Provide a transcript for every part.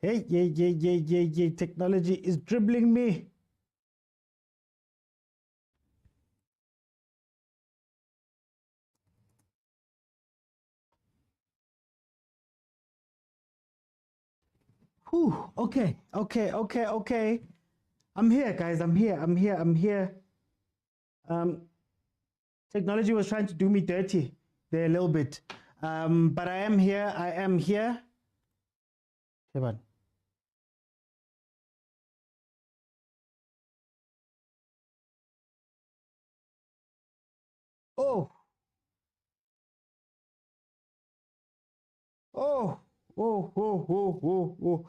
Hey, yeah. Technology is dribbling me. Whew, okay. I'm here, guys. I'm here. Um, Technology was trying to do me dirty there a little bit. But I am here. Hey, Oh, oh, oh.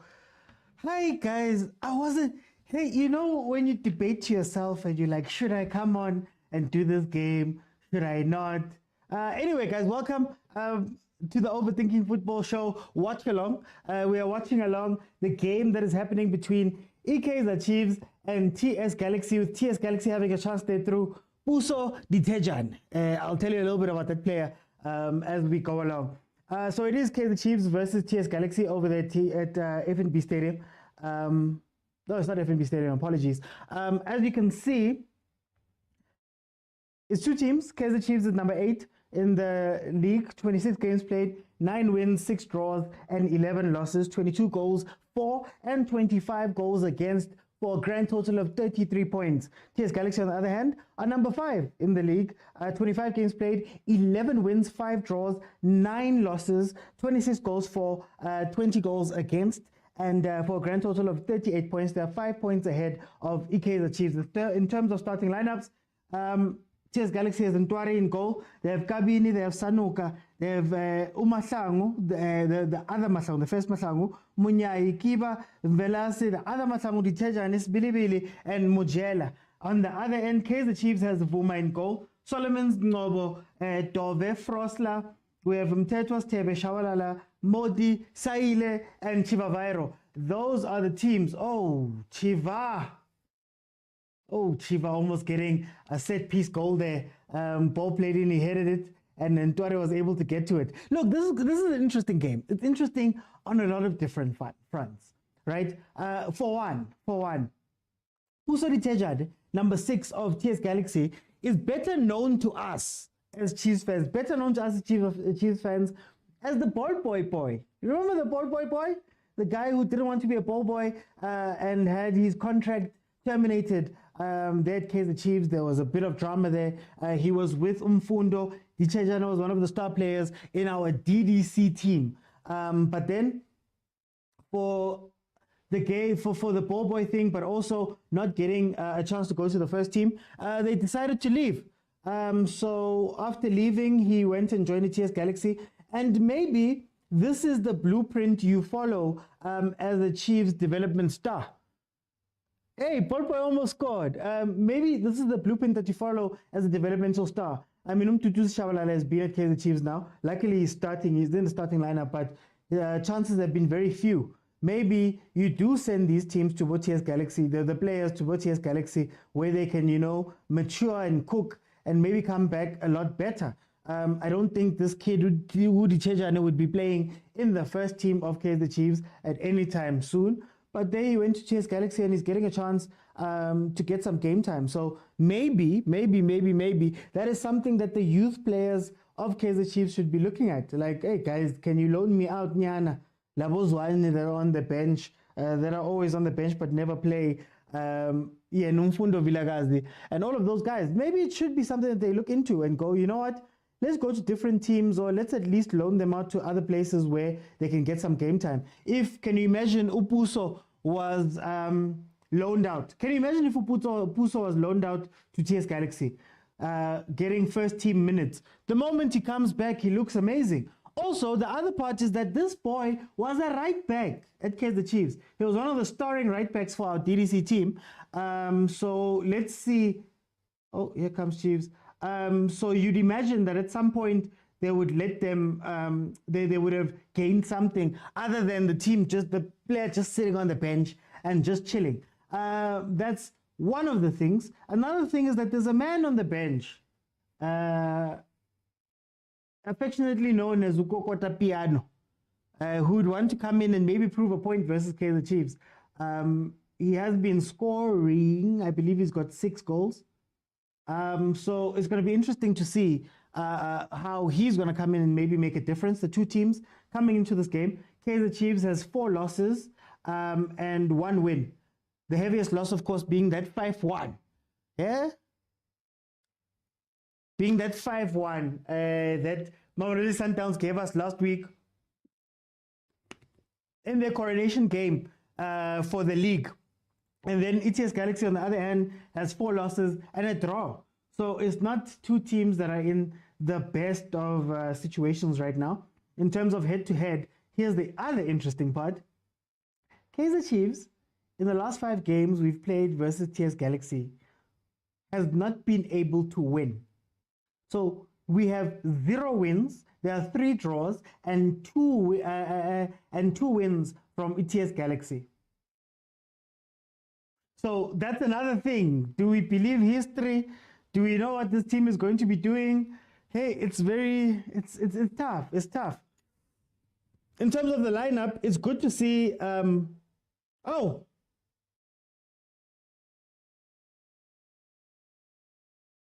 Hi, guys. I wasn't. Hey, you know, when you debate to yourself and you're like, should I come on and do this game? Should I not? Anyway, guys, welcome to the Overthinking Football Show watch along. We are watching along the game that is happening between Kaizer Chiefs and TS Galaxy, with TS Galaxy having a chance there through Pitso Mosimane. I'll tell you a little bit about that player as we go along. So it is Kaizer Chiefs versus TS Galaxy over there at FNB Stadium. No, it's not FNB Stadium, apologies. As you can see, it's two teams. Kaizer Chiefs is number 8 in the league, 26 games played, 9 wins, 6 draws, and 11 losses, 22 goals, 4 and 25 goals against, for a grand total of 33 points. TS Galaxy, on the other hand, are number 5 in the league. 25 games played, 11 wins, 5 draws, 9 losses, 26 goals for, 20 goals against, and for a grand total of 38 points. They are 5 points ahead of Kaizer Chiefs. In terms of starting lineups, TS Galaxy has Ntwari in goal. They have Kabini, they have Sanuka, they have Umasangu, the other Masangu, the first Masangu, Munyai, Kiba, Velasi, the other Masangu, Ditejanis, Bilibili, and Mujela. On the other end, Kaizer Chiefs has Vuma in goal, Solomon's Nobo, Dove, Frosla, we have Mtetwas, Tebe, Shawalala, Modi, Saile, and Chivavairo. Those are the teams. Oh, Chiva almost getting a set piece goal there. Ball played in, he headed it, and then Ntwari was able to get to it. Look, this is an interesting game. It's interesting on a lot of different fronts, right? For one, Pitso Mosimane, number 6 of TS Galaxy, is better known to us as Chiefs fans, Chiefs fans, as the ball boy. You remember the ball boy? The guy who didn't want to be a ball boy and had his contract terminated there at Kaizer Chiefs. There was a bit of drama there. He was with Umfundo. Dichejana was one of the star players in our DDC team. But then for the game, for the ball boy thing, but also not getting a chance to go to the first team, they decided to leave. So after leaving, he went and joined the TS Galaxy, and maybe this is the blueprint you follow as a Chiefs development star. Hey, Paul almost scored. Maybe this is the blueprint that you follow as a developmental star. I mean, Umtutu Shabalala has been at Kaizer Chiefs now. Luckily, he's in the starting lineup, but chances have been very few. Maybe you do send these teams to TS Galaxy, the players to TS Galaxy, where they can, mature and cook and maybe come back a lot better. I don't think this kid, Woody Chejane, would be playing in the first team of Kaizer Chiefs at any time soon. But there he went to TS Galaxy and he's getting a chance to get some game time. So maybe that is something that the youth players of Kaizer Chiefs should be looking at. Like, hey guys, can you loan me out, Nyana? Labozwane, that are on the bench, that are always on the bench but never play. Numfundo Vilakazi, and all of those guys. Maybe it should be something that they look into and go, you know what? Let's go to different teams, or let's at least loan them out to other places where they can get some game time. Can you imagine Pitso was loaned out? Can you imagine if Pitso was loaned out to TS Galaxy, getting first team minutes? The moment he comes back, he looks amazing. Also, the other part is that this boy was a right back at Kaizer Chiefs. He was one of the starring right backs for our DDC team. So let's see. Oh, here comes Chiefs. So you'd imagine that at some point they would let them, they would have gained something other than the player just sitting on the bench and just chilling. That's one of the things. Another thing is that there's a man on the bench, affectionately known as Ukokota Piano. who would want to come in and maybe prove a point versus Kaizer Chiefs. He has been scoring, I believe he's got 6 goals. So it's going to be interesting to see how he's going to come in and maybe make a difference. The two teams coming into this game, Kaizer Chiefs has 4 losses and 1 win. The heaviest loss, of course, being that 5-1. Yeah? Being that 5-1 that Mamelodi Sundowns gave us last week in their coronation game for the league. And then ETS Galaxy, on the other hand, has 4 losses and a draw. So it's not two teams that are in the best of situations right now. In terms of head-to-head, here's the other interesting part. Kaizer Chiefs, in the last 5 games we've played versus TS Galaxy, has not been able to win. So we have 0 wins, there are 3 draws, and 2 wins from ETS Galaxy. So that's another thing. Do we believe history? Do we know what this team is going to be doing? Hey, it's tough. It's tough. In terms of the lineup, it's good to see.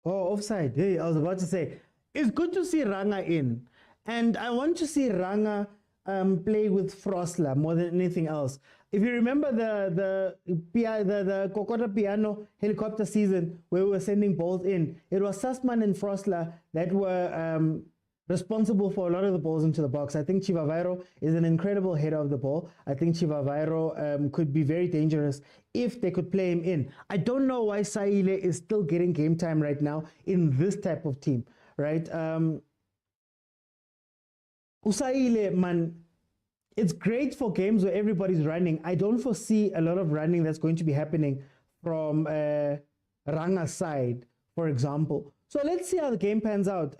Offside. Hey, I was about to say, it's good to see Ranga in. And I want to see Ranga play with Frosler more than anything else. If you remember the Kokota Piano helicopter season where we were sending balls in, it was Sussman and Frosler that were responsible for a lot of the balls into the box. I think Chivavairo is an incredible header of the ball. I think Chivavairo could be very dangerous if they could play him in. I don't know why Saile is still getting game time right now in this type of team, right? Usaile, man, it's great for games where everybody's running. I don't foresee a lot of running that's going to be happening from Ranga's side, for example. So let's see how the game pans out.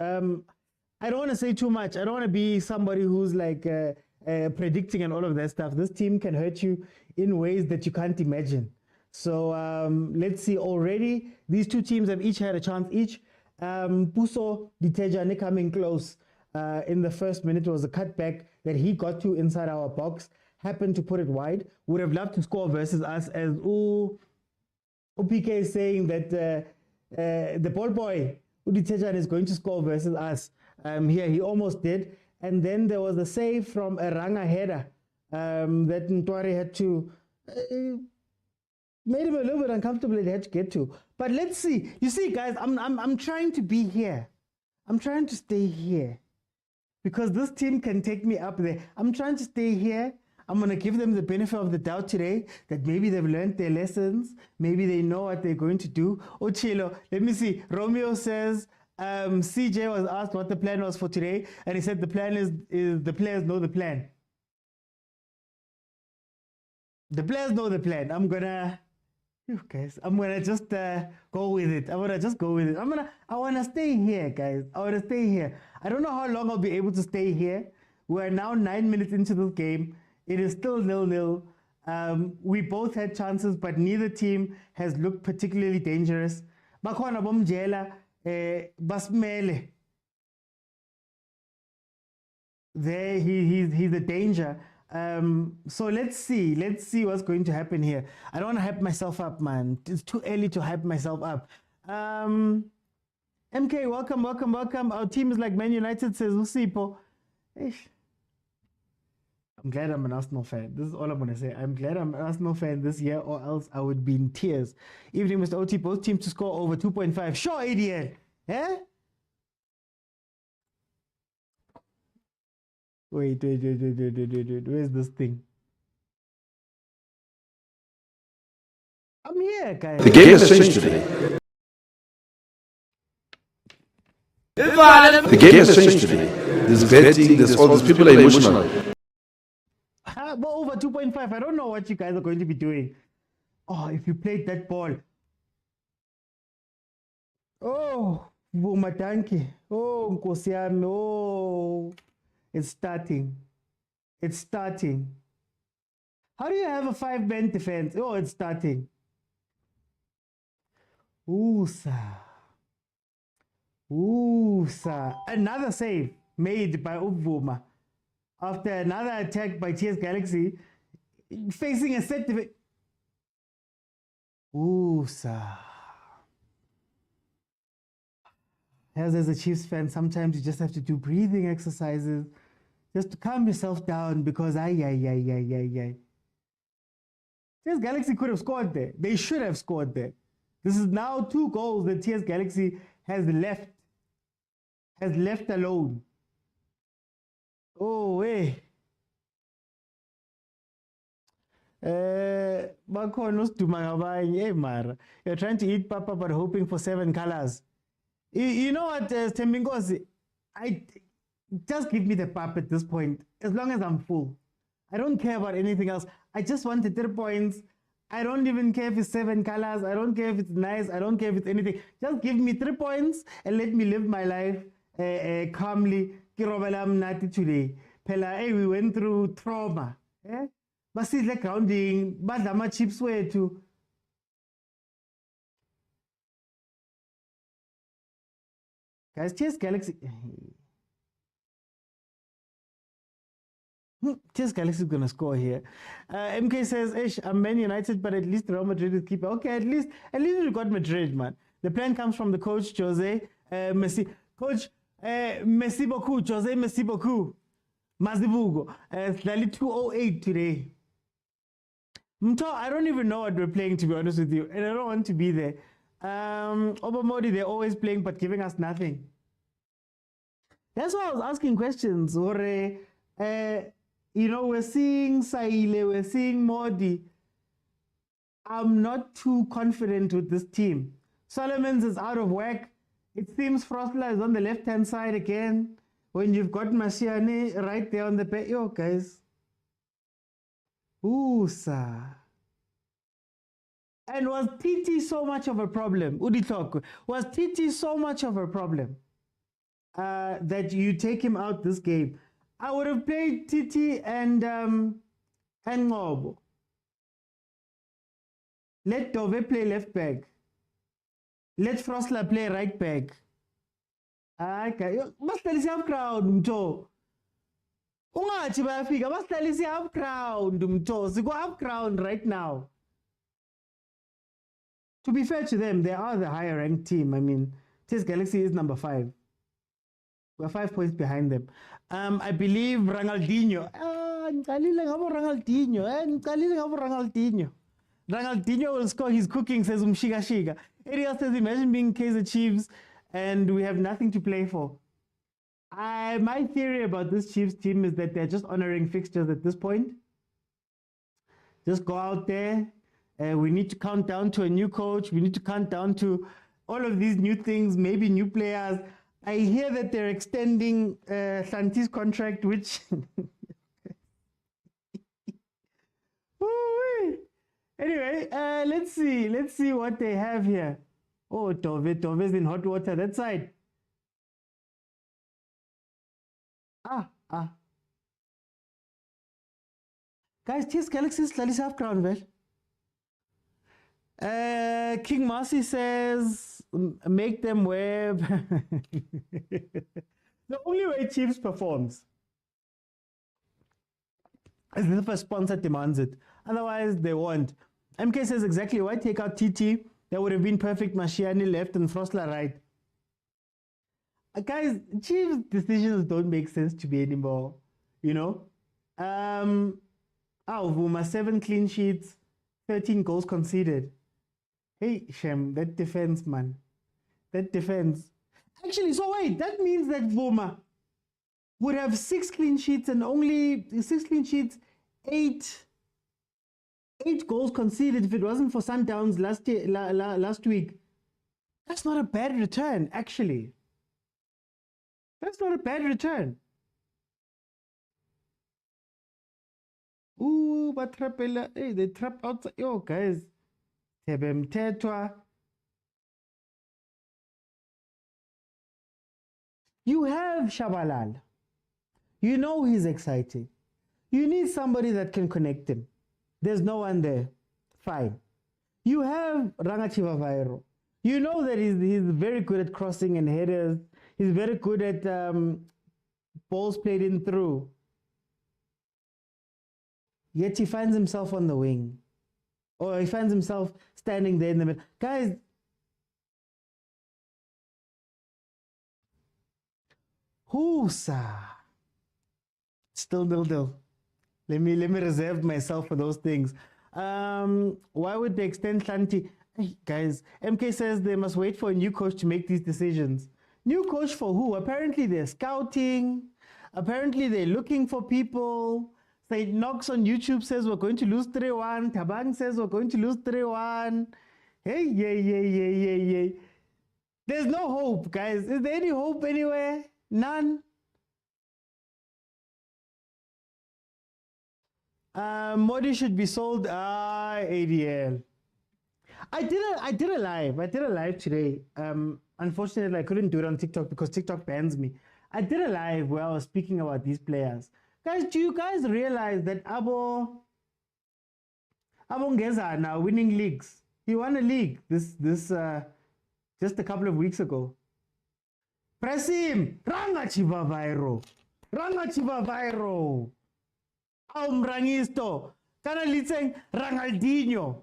I don't want to say too much. I don't want to be somebody who's like predicting and all of that stuff. This team can hurt you in ways that you can't imagine. So let's see. Already, these two teams have each had a chance each. Puso Ditejane coming close in the first minute. It was a cutback that he got to inside our box. Happened to put it wide. Would have loved to score versus us, as OPK is saying that the ball boy Uditejane is going to score versus us. Here he almost did, and then there was a save from a Ranga header that Ntwari had to made him a little bit uncomfortable. He had to get to. But let's see. You see, guys, I'm trying to be here. I'm trying to stay here because this team can take me up there. I'm trying to stay here. I'm going to give them the benefit of the doubt today that maybe they've learned their lessons. Maybe they know what they're going to do. Ochilo, let me see. Romeo says CJ was asked what the plan was for today, and he said the plan is the players know the plan. The players know the plan. I'm gonna just go with it. I wanna stay here, guys. I wanna stay here. I don't know how long I'll be able to stay here. We are now 9 minutes into this game. It is still 0-0. We both had chances, but neither team has looked particularly dangerous. Bakhona bomjela basmele. There he's a danger. So let's see what's going to happen here. I don't want to hype myself up, man. It's too early to hype myself up. MK, welcome. Our team is like Man United, says Usipo. I'm glad I'm an Arsenal fan. This is all I'm going to say. I'm glad I'm an Arsenal fan this year, or else I would be in tears. Evening, Mr. OT, both teams to score over 2.5. Sure, ADL. Eh? Wait. Where's this thing? I'm here, guys. The game has changed today. The game has changed today. There's betting, there's all these people are emotional. But over 2.5, I don't know what you guys are going to be doing. Oh, if you played that ball. Oh, Bumatanki. Oh, Nkosiami. Oh, it's starting. How do you have a 5-man defense? Oh, it's starting. Usa. Another save made by Ubvuma. after another attack by TS Galaxy, facing a set. Ooh, sir. As a Chiefs fan, sometimes you just have to do breathing exercises just to calm yourself down because TS Galaxy could have scored there. They should have scored there. This is now 2 goals that TS Galaxy has left alone. Oh, hey. You're trying to eat papa but hoping for 7 colors. You know what, Stembingosi? Just give me the pap at this point, as long as I'm full. I don't care about anything else. I just want the 3 points. I don't even care if it's 7 colors. I don't care if it's nice. I don't care if it's anything. Just give me 3 points and let me live my life calmly. Today. Hey, we went through trauma. Basidle grounding, badla chips wethu. Guys, TS Galaxy. TS Galaxy is going to score here. MK says, Ish, I'm Man United, but at least Real Madrid is keeper. Okay, at least we got Madrid, man. The plan comes from the coach, Jose Messi. Coach, merci beaucoup, Jose, merci beaucoup. Mazibugo. Slightly 208 today. I don't even know what we're playing, to be honest with you, and I don't want to be there. Obamodi, they're always playing but giving us nothing. That's why I was asking questions. Or, we're seeing Saile, we're seeing Modi. I'm not too confident with this team. Solomons is out of whack. It seems Frostler is on the left-hand side again. When you've got Masiane right there on the back. Yo, guys. Ooh, sir. And was TT so much of a problem? Uditok, was TT so much of a problem that you take him out this game? I would have played TT and Ngobo. Let Dove play left back. Let Frostler play right back. Okay, basihlalise half ground mtho. Ungathi bayafika basihlalise half ground mtho. Siko half ground right now. To be fair to them, they are the higher ranked team. I mean, TS Galaxy is number 5. We're 5 points behind them. I believe Ronaldinho. Ronaldinho will score his cooking, says Umshiga Shiga. Ariel says, imagine being Kaizer Chiefs and we have nothing to play for. My theory about this Chiefs team is that they're just honoring fixtures at this point. Just go out there. We need to count down to a new coach. We need to count down to all of these new things, maybe new players. I hear that they're extending Santi's contract, which... Anyway, let's see what they have here. Oh, Tove's in hot water that side. Guys, TS Galaxy is slightly half crown, well. King Marcy says, make them wear. The only way Chiefs performs is if a sponsor demands it. Otherwise, they won't. MK says exactly why take out TT. That would have been perfect. Mashiani left and Frostler right. Guys, Chiefs' decisions don't make sense to me anymore. You know? Vuma, 7 clean sheets, 13 goals conceded. Hey, Shem, that defense, man. That defense. Actually, so wait, that means that Vuma would have 6 clean sheets and only 6 clean sheets, 8 goals conceded if it wasn't for Sundowns last week. That's not a bad return, actually. That's not a bad return. Ooh, but hey, they trap outside. Yo, guys. You have Shabalal. You know he's exciting. You need somebody that can connect him. There's no one there. Fine. You have Rangachiva Vairo. You know that he's very good at crossing and headers. He's very good at balls played in through. Yet he finds himself on the wing. Or he finds himself standing there in the middle. Guys, Husa. Still nil-nil. Let me reserve myself for those things. Why would they extend Hlanti? Hey, guys, MK says they must wait for a new coach to make these decisions. New coach for who? Apparently they're scouting. Apparently they're looking for people. Saint Knox on YouTube says we're going to lose 3-1. Tabang says we're going to lose 3-1. Hey, yay. There's no hope, guys. Is there any hope anywhere? None. Modi should be sold. ADL. I did a live today. Unfortunately, I couldn't do it on TikTok because TikTok bans me. I did a live where I was speaking about these players. Guys, do you guys realize that Abo Ngeza are now winning leagues? He won a league this just a couple of weeks ago. Press him! Ranga Chiva Viro! Mrangisto! Kana Litzeng Ronaldinho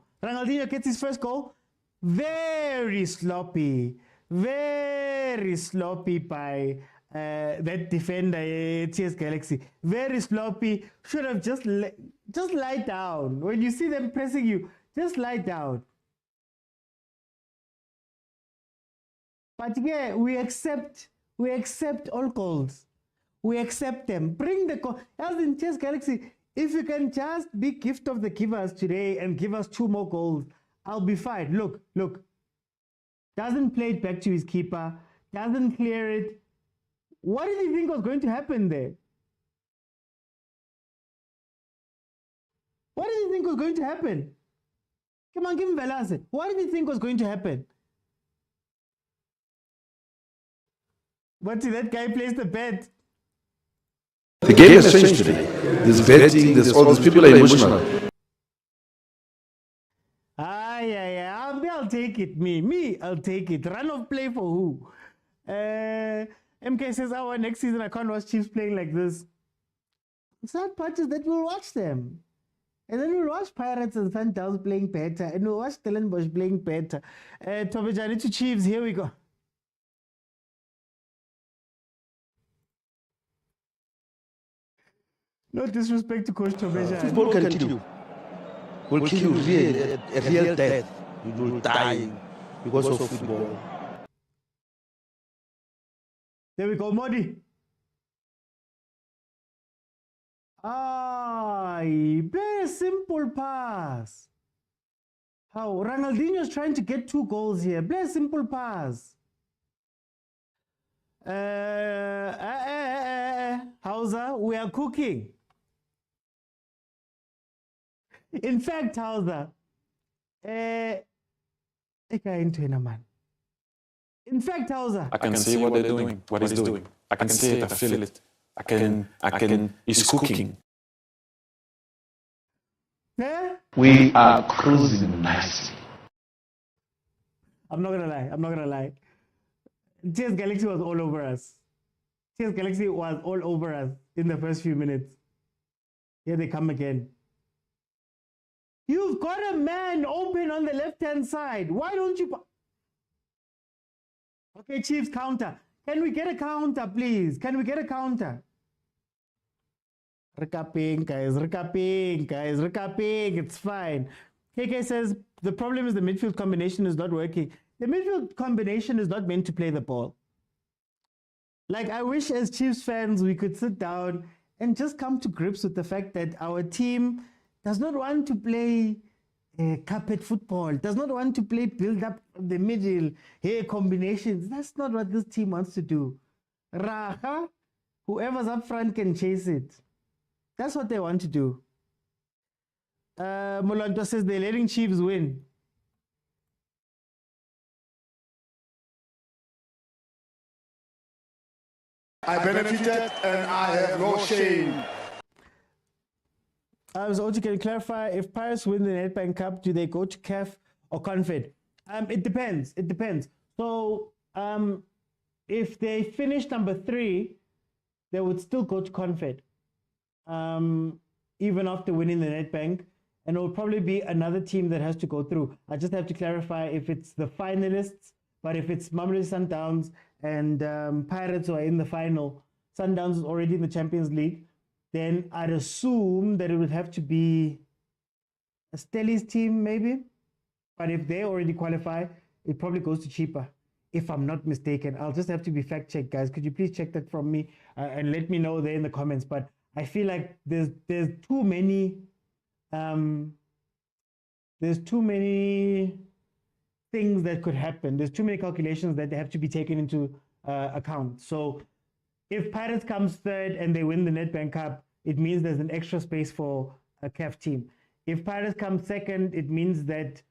gets his first goal. Very sloppy by that defender, TS Galaxy. Very sloppy. Should have just lie down. When you see them pressing you, just lie down. But yeah, we accept all goals. We accept them. Bring the goal. As in TS Galaxy, if you can just be gift of the givers today and give us 2 more goals, I'll be fine. Look. Doesn't play it back to his keeper. Doesn't clear it. What did he think was going to happen there? What did he think was going to happen? Come on, give him Velase. What did he think was going to happen? But see, that guy placed the bet. The game has changed today. There's betting, there's all these people are emotional. I'll take it. Me, I'll take it. Run of play for who? MK says, next season I can't watch Chiefs playing like this. The sad part is that we'll watch them. And then we'll watch Pirates and Sundowns playing better. And we'll watch Stellenbosch playing better. Tobejani to Chiefs, here we go. No disrespect to Coach Tobejani. Football can kill you. Will kill you a real death. You will die because of football. There we go, Modi. Play a simple pass. How? Ronaldinho's trying to get 2 goals here. Play a simple pass. Hausa, we are cooking. In fact, Hausa, in fact, Hausa, I can see what they're doing, what he's doing. I can see it, I feel it. He's cooking. Yeah? We are cruising nicely. I'm not gonna lie. TS Galaxy was all over us. TS Galaxy was all over us in the first few minutes. Here they come again. You've got a man open on the left-hand side. Why don't you... Okay, Chiefs, counter. Can we get a counter, please? Can we get a counter? Recapping, guys. It's fine. KK says, the problem is the midfield combination is not working. The midfield combination is not meant to play the ball. Like, I wish as Chiefs fans, we could sit down and just come to grips with the fact that our team does not want to play carpet football, does not want to play build up the middle, combinations. That's not what this team wants to do. Raha, whoever's up front can chase it. That's what they want to do. Molanto says they're letting Chiefs win. I benefited and I have no shame. So can you clarify, if Pirates win the Nedbank Cup, do they go to CAF or Confed? It depends. So if they finish number 3, they would still go to Confed. even after winning the Nedbank, and it will probably be another team that has to go through. I just have to clarify if it's the finalists, but if it's Mamelodi Sundowns and Pirates who are in the final, Sundowns is already in the Champions League, then I'd assume that it would have to be a Stelli's team maybe. But if they already qualify, it probably goes to cheaper, if I'm not mistaken. I'll just have to be fact-checked, guys. Could you please check that from me and let me know there in the comments? But I feel like there's too many things that could happen. There's too many calculations that have to be taken into account. So if Pirates comes third and they win the Nedbank Cup, it means there's an extra space for a CAF team. If Pirates comes second, it means that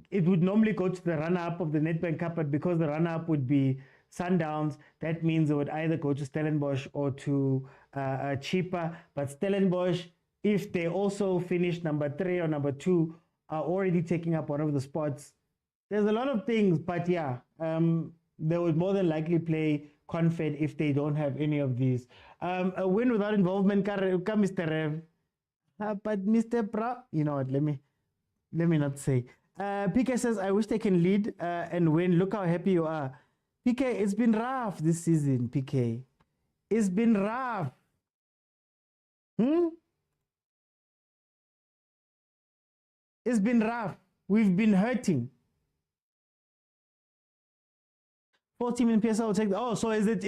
it would normally go to the runner-up of the Nedbank Cup, but because the runner-up would be Sundowns, that means it would either go to Stellenbosch or to cheaper. But Stellenbosch, if they also finish number 3 or number 2, are already taking up one of the spots. There's a lot of things, but yeah, they would more than likely play Confed if they don't have any of these. A win without involvement, Mr. Rev. But Mr. Bra, you know what, let me not say. PK says, I wish they can lead and win. Look how happy you are. PK, it's been rough this season, PK. It's been rough. It's been rough. We've been hurting. 4 team in PSL will take the, oh, so is it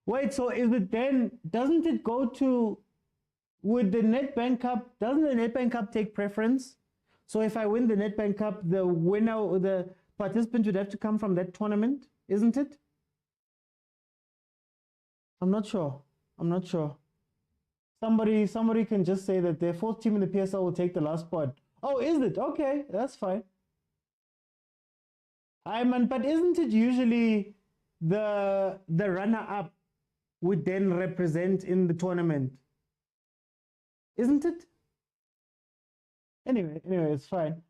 wait, so is it then, doesn't it go to, would the Nedbank Cup, doesn't the Nedbank Cup take preference? So if I win the Nedbank Cup, the winner or the participant would have to come from that tournament, isn't it? I'm not sure. Somebody can just say that their 4th team in the PSL will take the last spot. Oh, is it? Okay, that's fine. But isn't it usually the runner-up would then represent in the tournament? Isn't it? Anyway, it's fine.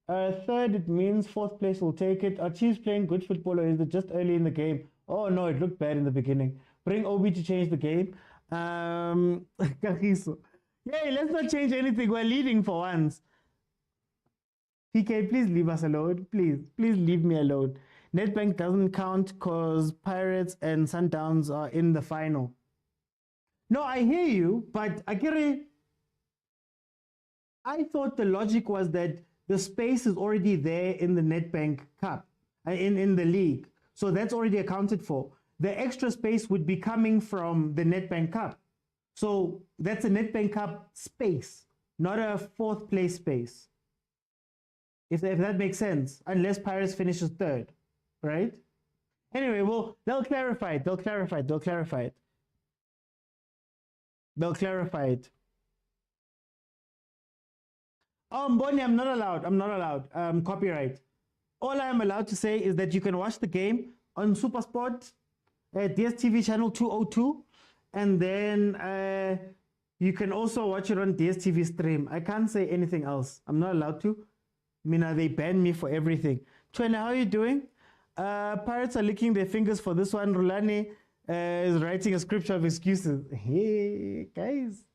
3rd, it means 4th place will take it. Are Chiefs playing good football, or is it just early in the game? Oh no, it looked bad in the beginning. Bring Obi to change the game. Kagiso. Hey, let's not change anything. We're leading for once. PK, please leave us alone. Please leave me alone. Nedbank doesn't count because Pirates and Sundowns are in the final. No, I hear you, but Akiri, I thought the logic was that the space is already there in the Nedbank Cup, in the league. So that's already accounted for. The extra space would be coming from the Nedbank Cup. So that's a Nedbank Cup space, not a 4th place space. If that makes sense, unless Pirates finishes 3rd, right? Anyway, well, they'll clarify it. Oh, Mboni, I'm not allowed. Copyright. All I am allowed to say is that you can watch the game on Supersport, DSTV channel 202, and then you can also watch it on DSTV stream. I can't say anything else. I'm not allowed to. Mina, they banned me for everything. Tshwane, how are you doing? Pirates are licking their fingers for this one. Rulani is writing a scripture of excuses. Hey, guys.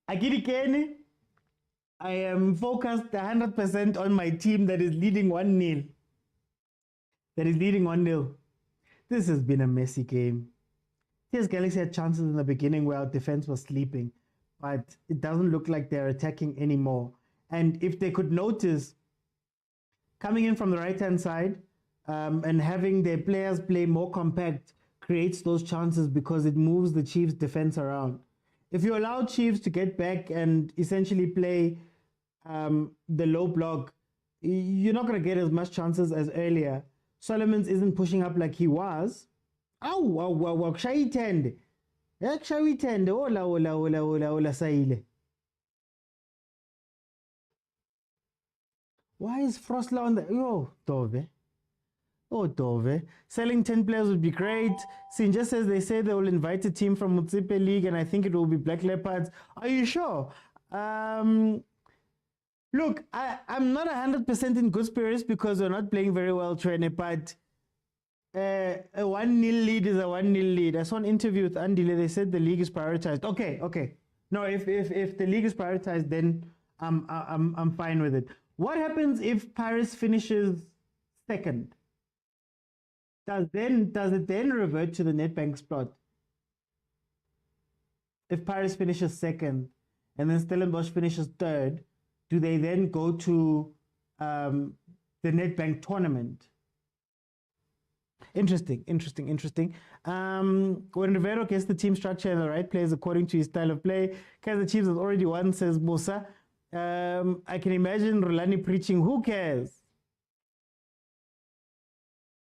Akirikeni, I am focused 100% on my team that is leading 1-0. This has been a messy game. TS Galaxy had chances in the beginning where our defense was sleeping, but it doesn't look like they're attacking anymore. And if they could notice, coming in from the right-hand side and having their players play more compact creates those chances because it moves the Chiefs' defense around. If you allow Chiefs to get back and essentially play the low block, you're not going to get as much chances as earlier. Solomons isn't pushing up like he was. Ow, Shayitende. Shayitende. Ola, Saile. Why is Frostla on the... Oh, Dove. Selling 10 players would be great. Sinja says they say they will invite a team from Motsepe League and I think it will be Black Leopards. Are you sure? Look, I'm not 100% in good spirits because we're not playing very well, Tshwane, but a 1-0 lead is a 1-0 lead. I saw an interview with Andile. They said the league is prioritized. Okay. No, if the league is prioritized, then I'm fine with it. What happens if Paris finishes second? Does it then revert to the Nedbank spot? If Paris finishes second and then Stellenbosch finishes third, do they then go to the Nedbank tournament? Interesting. When Rivero gets the team structure and the right players according to his style of play, Kaizer Chiefs has already won, says Musa. I can imagine Rulani preaching, who cares?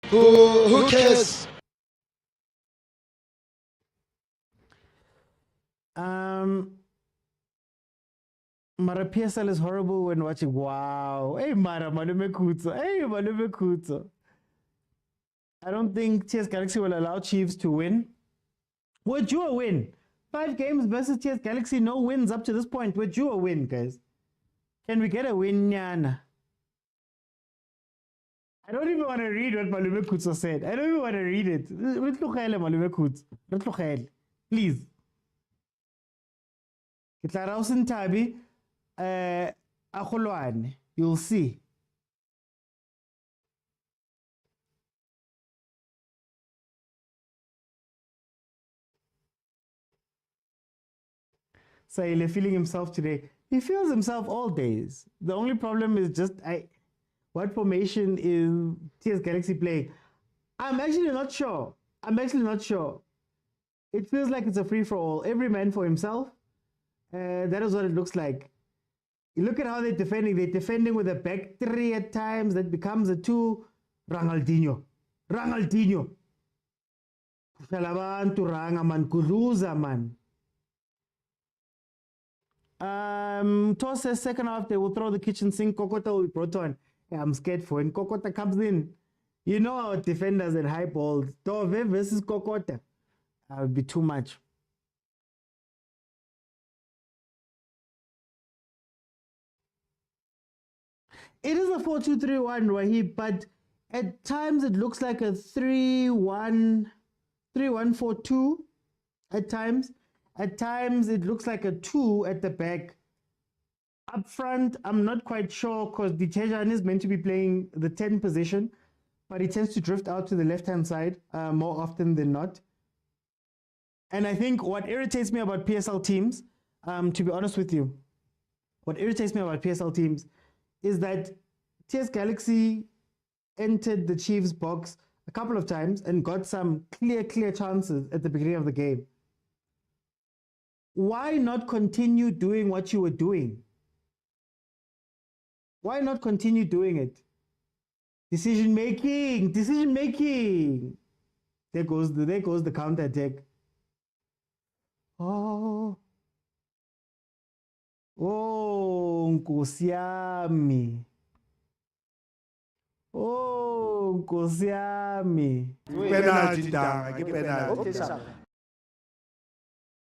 Who cares? Mara PSL is horrible when watching. Wow. Hey, Mara, Malume Kutso. I don't think TS Galaxy will allow Chiefs to win. Would you a win? 5 games versus TS Galaxy, no wins up to this point. Would you a win, guys? Can we get a win, Nyana? I don't even want to read what Malume Kutso said. I don't even want to read it. Malume Kutso. Please. You'll see. Saile feeling himself today. He feels himself all days. The only problem is just what formation is TS Galaxy playing? I'm actually not sure. It feels like it's a free-for-all. Every man for himself. That is what it looks like. You look at how they're defending. They're defending with a back 3 at times. That becomes a 2. Ronaldinho. Shalabantu ranga man. Kuruza man. Toss says second half they will throw the kitchen sink. Kokota will be brought on. Yeah, I'm scared for when Kokota comes in. You know our defenders and high balls. Dove versus Kokota. That would be too much. It is a 4-2-3-1, Wahib, but at times it looks like a 3-1-4-2 at times. At times it looks like a 2 at the back. Up front, I'm not quite sure because Ditejan is meant to be playing the 10 position, but he tends to drift out to the left-hand side more often than not. And I think what irritates me about PSL teams, to be honest with you, is that TS Galaxy entered the Chiefs box a couple of times and got some clear chances at the beginning of the game. Why not continue doing what you were doing? Why not continue doing it? Decision making. There goes the counter attack. Oh, Nkosi yami. Penalty down, get penalty.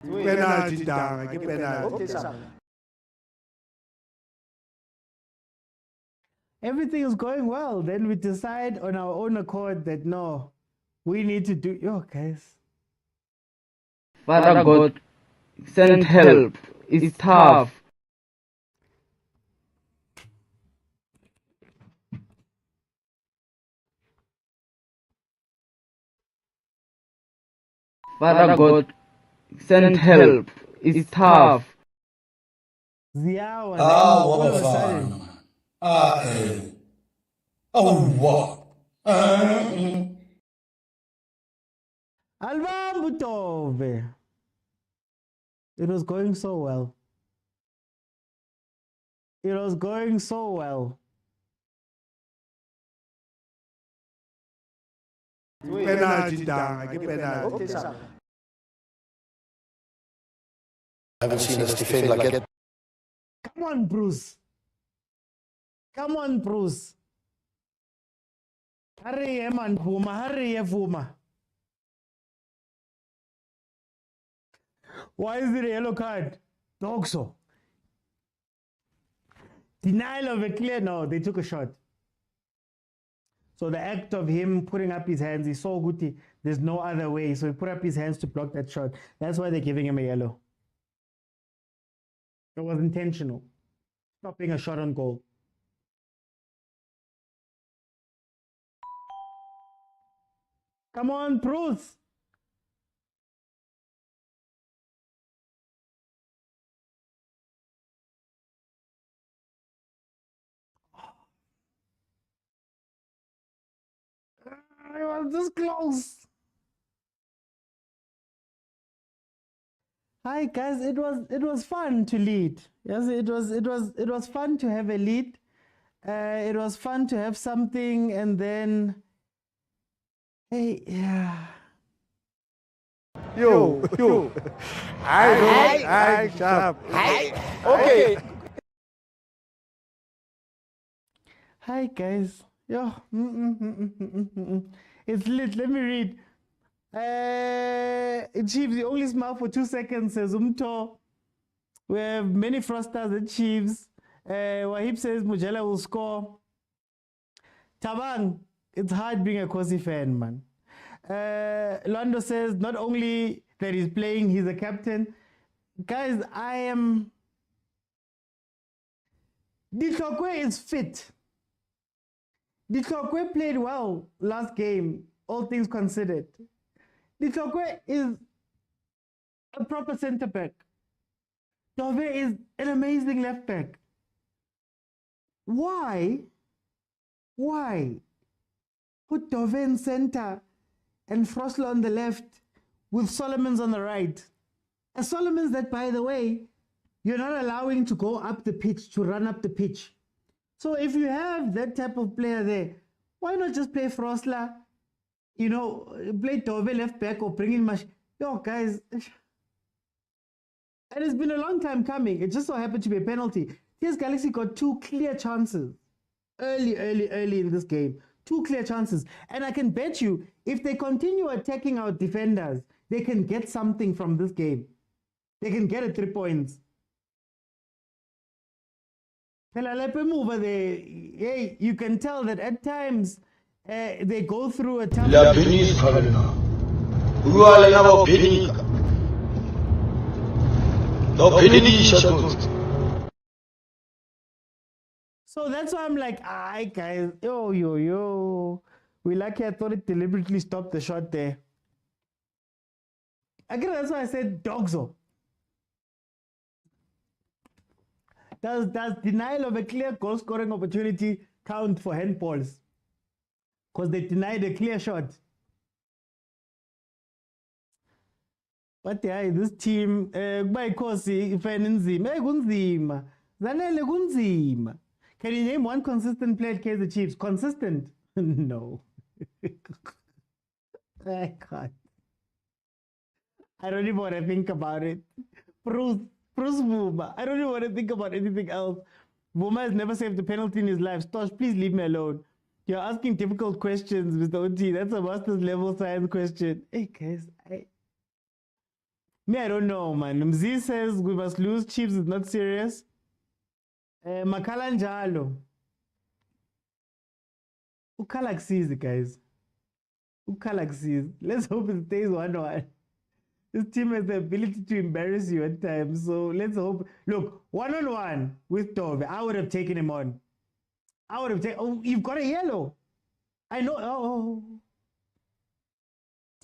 Penalty down, get penalty. Everything is going well. Then we decide on our own accord that no, we need to do. Yo, guys. Father God, send help. It's tough. Father God, send help. It's tough. Ziyawa. All of a sudden. What? Albambutove. It was going so well. Penalty down, get penalty. I haven't seen us defend like that. Come on, Bruce. Hurry, man, Vuma. Why is it a yellow card? Dogso. Denial of a clear, no, they took a shot. So the act of him putting up his hands, he saw Guti, there's no other way. So he put up his hands to block that shot. That's why they're giving him a yellow. It was intentional. Stopping a shot on goal. Come on, Bruce. I was this close. Hi guys, it was fun to lead. Yes, it was fun to have a lead. It was fun to have something, and then hey, yeah. Yo. I sharp. Okay. Hi guys. Yo. It's lit. Let me read. Chiefs, you only smile for 2 seconds, says Umto. We have many frosters at Chiefs. Wahib says Mujela will score. Tabang, it's hard being a Khosi fan, man. Lando says not only that he's playing, he's a captain. Guys, Ditlokwe is fit. Ditlokwe played well last game, all things considered. Ditlokwe is a proper centre back. Dove is an amazing left back. Why put Dove in centre and Frosler on the left with Solomons on the right? And Solomons that, by the way, you're not allowing to go up the pitch, to run up the pitch. So if you have that type of player there, why not just play Frosler? Play Dove left back or bring in Yo, guys. And it's been a long time coming. It just so happened to be a penalty. TS Galaxy got 2 clear chances early in this game. 2 clear chances. And I can bet you, if they continue attacking our defenders, they can get something from this game. They can get 3 points. Hey, you can tell that at times they go through a tough... So that's why I'm like, guys, yo. We lucky I thought it deliberately stopped the shot there. Again, that's why I said Dogzo. Does denial of a clear goal scoring opportunity count for handballs? Because they denied a clear shot. But yeah, this team, by Khosi, kunzima. Zanele kunzima. Can you name one consistent player at Kaizer Chiefs? Consistent? No. I can't. I don't even want to think about it. Bruce Vuma. I don't even want to think about anything else. Vuma has never saved a penalty in his life. Stosh, please leave me alone. You're asking difficult questions, Mr. OT. That's a master's level science question. Hey, guys, I don't know, man. Mzi says we must lose. Chiefs is not serious. Makala njalo. Ukalaxiz, guys. Ukalaxiz. Let's hope it stays 1-1. This team has the ability to embarrass you at times. So let's hope. Look, 1-on-1 with Dove. I would have taken him on. I would have taken... Oh, you've got a yellow. I know. Oh.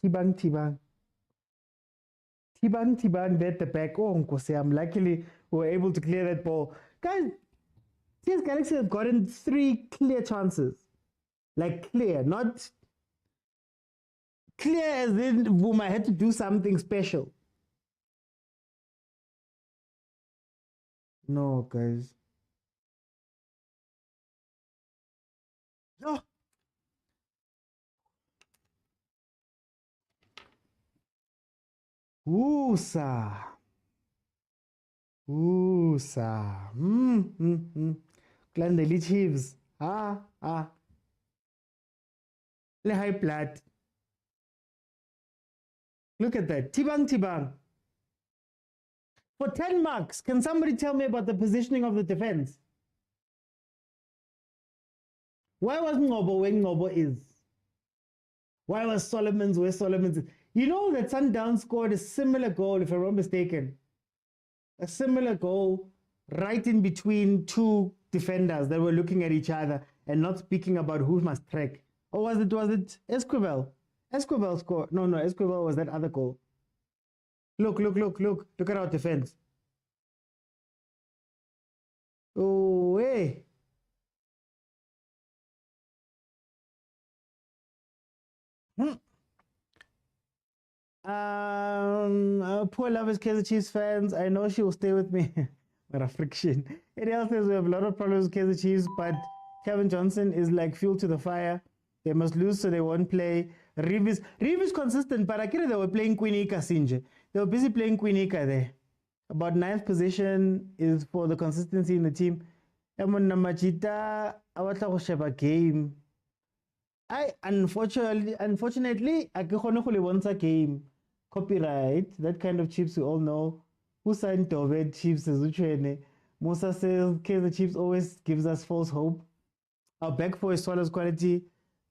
Tibang. Tibang at the back. Oh, Nkosam. Luckily, we were able to clear that ball. Guys, TS Galaxy have gotten 3 clear chances. Like clear, not... Clear as in Vuma had to do something special. No, guys. Oh. Usa. Clan Chiefs. Le high plat. Look at that. Tibang. For 10 marks, can somebody tell me about the positioning of the defense? Why was Ngobo where Ngobo is? Why was Solomon's where Solomon's is? You know that Sundowns scored a similar goal, if I'm not mistaken. A similar goal right in between two defenders that were looking at each other and not speaking about who must track. Or was it Esquivel? Esquivel scored. No, Esquivel was that other goal. Look at our defense. Oh, hey. Poor lovers, Kaizer Chiefs fans. I know she will stay with me. What a friction. It else says we have a lot of problems with Kaizer Chiefs, but Kevin Johnson is like fuel to the fire. They must lose so they won't play. Reeve is consistent, but I get they were playing Quenica Sinje. They were busy playing Quenica there. About 9th position is for the consistency in the team. Emon Namachita, I game. Unfortunately, I can't a game. Copyright, that kind of chips we all know. Who signed Tove Chiefs as Uchene? Musa says Kaizer Chiefs always gives us false hope. Our back four is Swallows quality.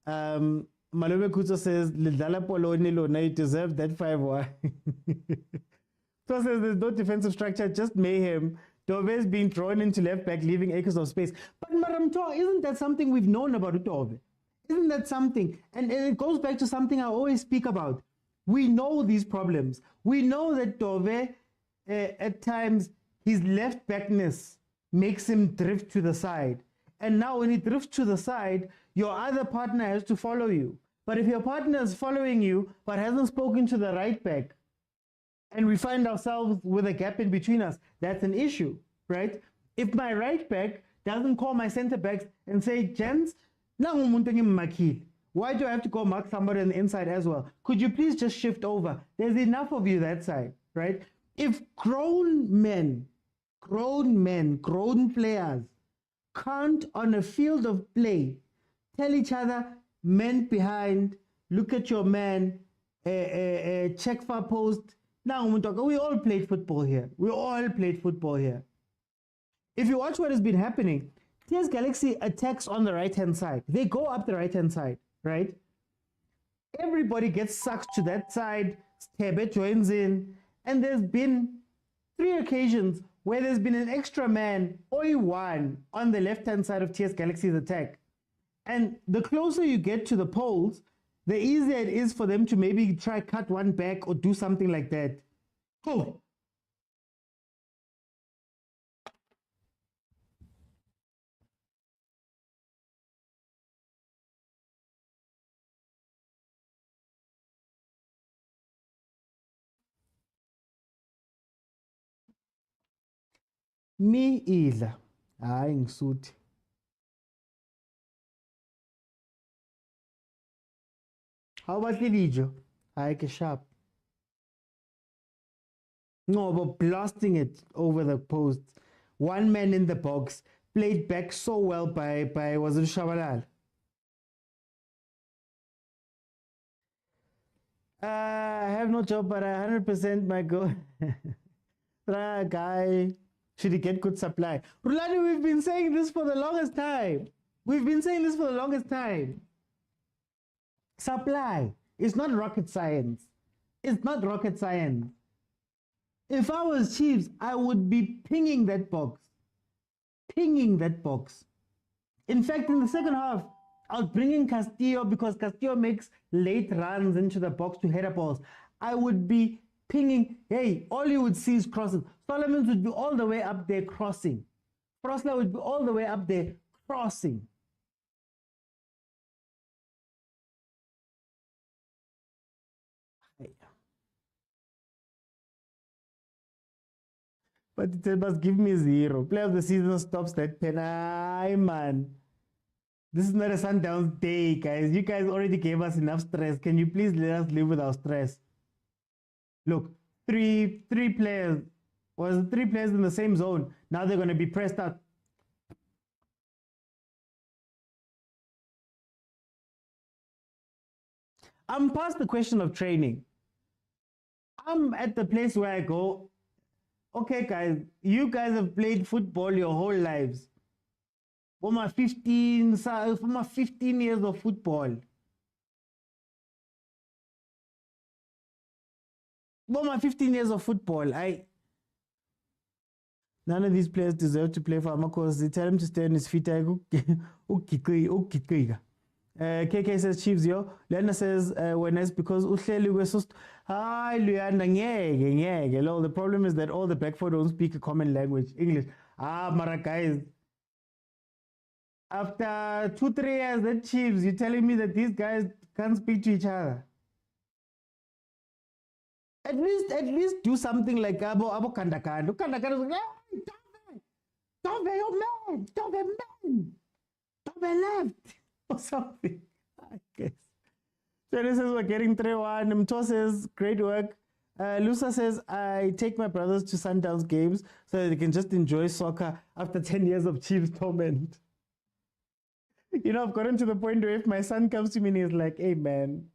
Malome Kuto says Lidala Polo Nilo, now you deserve that 5-1. So says there's no defensive structure, just mayhem. Tove is being thrown into left back, leaving acres of space. But Maramto, isn't that something we've known about Tove? Isn't that something? And it goes back to something I always speak about. We know these problems. We know that Tove, at times, his left backness makes him drift to the side. And now when he drifts to the side, your other partner has to follow you. But if your partner is following you, but hasn't spoken to the right back, and we find ourselves with a gap in between us, that's an issue, right? If my right back doesn't call my center backs and say, gents, why do I have to go mark somebody on the inside as well? Could you please just shift over? There's enough of you that side, right? If grown players can't on a field of play tell each other, men behind, look at your man, check far post. Now, we all played football here. If you watch what has been happening, TS Galaxy attacks on the right-hand side. They go up the right-hand side, right? Everybody gets sucked to that side. Stebe joins in. And there's been 3 occasions where there's been an extra man, one, on the left-hand side of TS Galaxy's attack. And the closer you get to the poles, the easier it is for them to maybe try cut one back or do something like that. Oh. Me idla. Hayi ngisuthi. How about Lijo? Hayi ke sharp. No, but blasting it over the post. One man in the box, played back so well by was it Shabalal? I have no job, but 100% my goal. Guy, should he get good supply? Rulani, we've been saying this for the longest time. Supply. It's not rocket science. If I was Chiefs, I would be pinging that box. In fact, in the second half, I was bringing Castillo because Castillo makes late runs into the box to header balls. I would be pinging. Hey, all you would see is crosses. Solomons would be all the way up there crossing. Frosler would be all the way up there crossing. But it must give me 0. Player of the season stops that pen. Aye, man. This is not a Sundowns day, guys. You guys already gave us enough stress. Can you please let us live with our stress? Look, three players. Was 3 players in the same zone. Now they're going to be pressed out. I'm past the question of training. I'm at the place where I go, okay, guys, you guys have played football your whole lives. for my 15 years of football. For my 15 years of football, none of these players deserve to play for Amakos. They tell him to stay on his feet. KK says Chiefs, yo. Lena says when it's because uhleli kwesust. Hi, Luyanda, ngeke. Lo, the problem is that all the back four don't speak a common language, English. Mara guys. After 2-3 years at Chiefs, you're telling me that these guys can't speak to each other. At least do something like Abo Kandakand. Kandakand was like, hey, Tove, your man, Tove left, or something. I guess. Tshwane says we're getting 3-1. Mto says great work. Lusa says I take my brothers to Sundowns games so that they can just enjoy soccer after 10 years of Chiefs torment. You know, I've gotten to the point where if my son comes to me and he's like, hey man,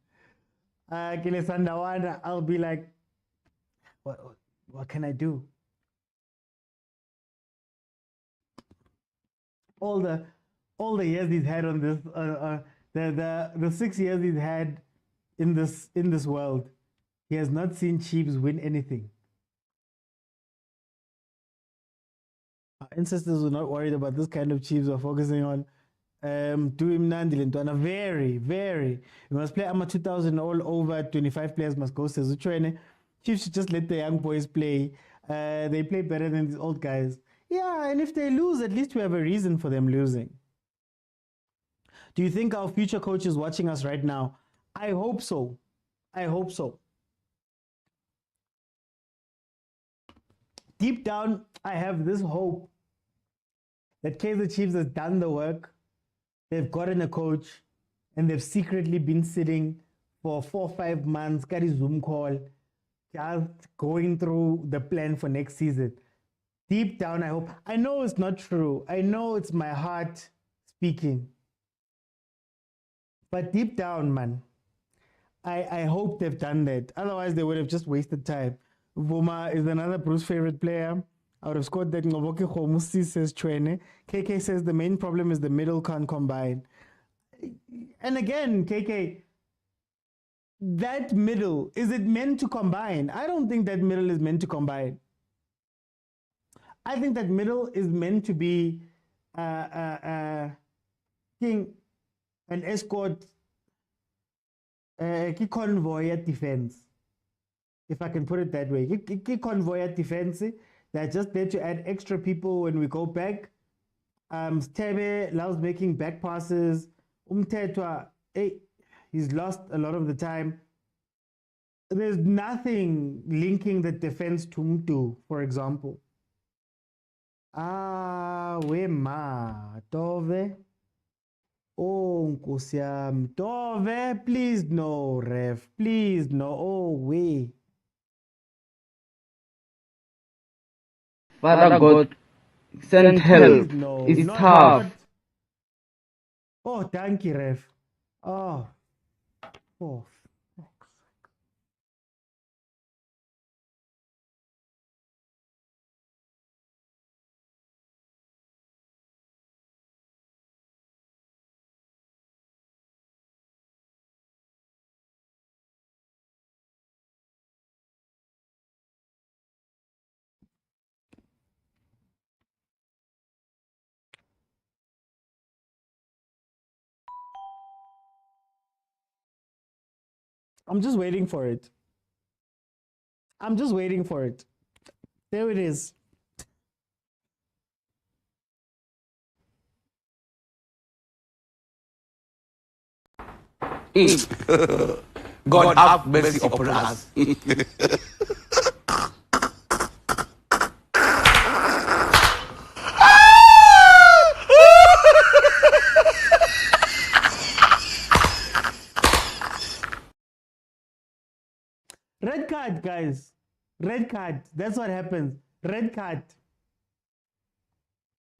I'll be like, what can I do? All the years he's had on this, the 6 years he's had in this world, he has not seen Chiefs win anything. Our ancestors were not worried about this kind of Chiefs. We're focusing on doing Nandi Lintwana. Very, very. We must play AMA 2000 all over. 25 players must go, says Uchwene. Chiefs should just let the young boys play. They play better than these old guys. Yeah, and if they lose, at least we have a reason for them losing. Do you think our future coach is watching us right now? I hope so. I hope so. Deep down, I have this hope that Kaizer Chiefs has done the work. They've gotten a coach, and they've secretly been sitting for 4 or 5 months, got a Zoom call, just going through the plan for next season. Deep down, I hope. I know it's not true. I know it's my heart speaking. But deep down, man, I hope they've done that. Otherwise, they would have just wasted time. Vuma is another Bruce's favorite player. I would have scored that. Ngoboke Khomusi says Tshwane. KK says the main problem is the middle can't combine. And again, KK, that middle, is it meant to combine? I don't think that middle is meant to combine. I think that middle is meant to be an escort, convoy at defense, if I can put it that way. Convoy at defense, they're just there to add extra people when we go back. Stebe loves making back passes. Umtetwa, he's lost a lot of the time. There's nothing linking the defense to Mtu, for example. Wema, Tove. Oh, Nkusiam, Tove, please no, ref, please no, oh, we. Father God, send help. No, It's not- tough. not- Oh, thank you, ref. Oh. I'm just waiting for it. There it is. God have mercy upon us. Red card, guys. Red card. That's what happens. Red card.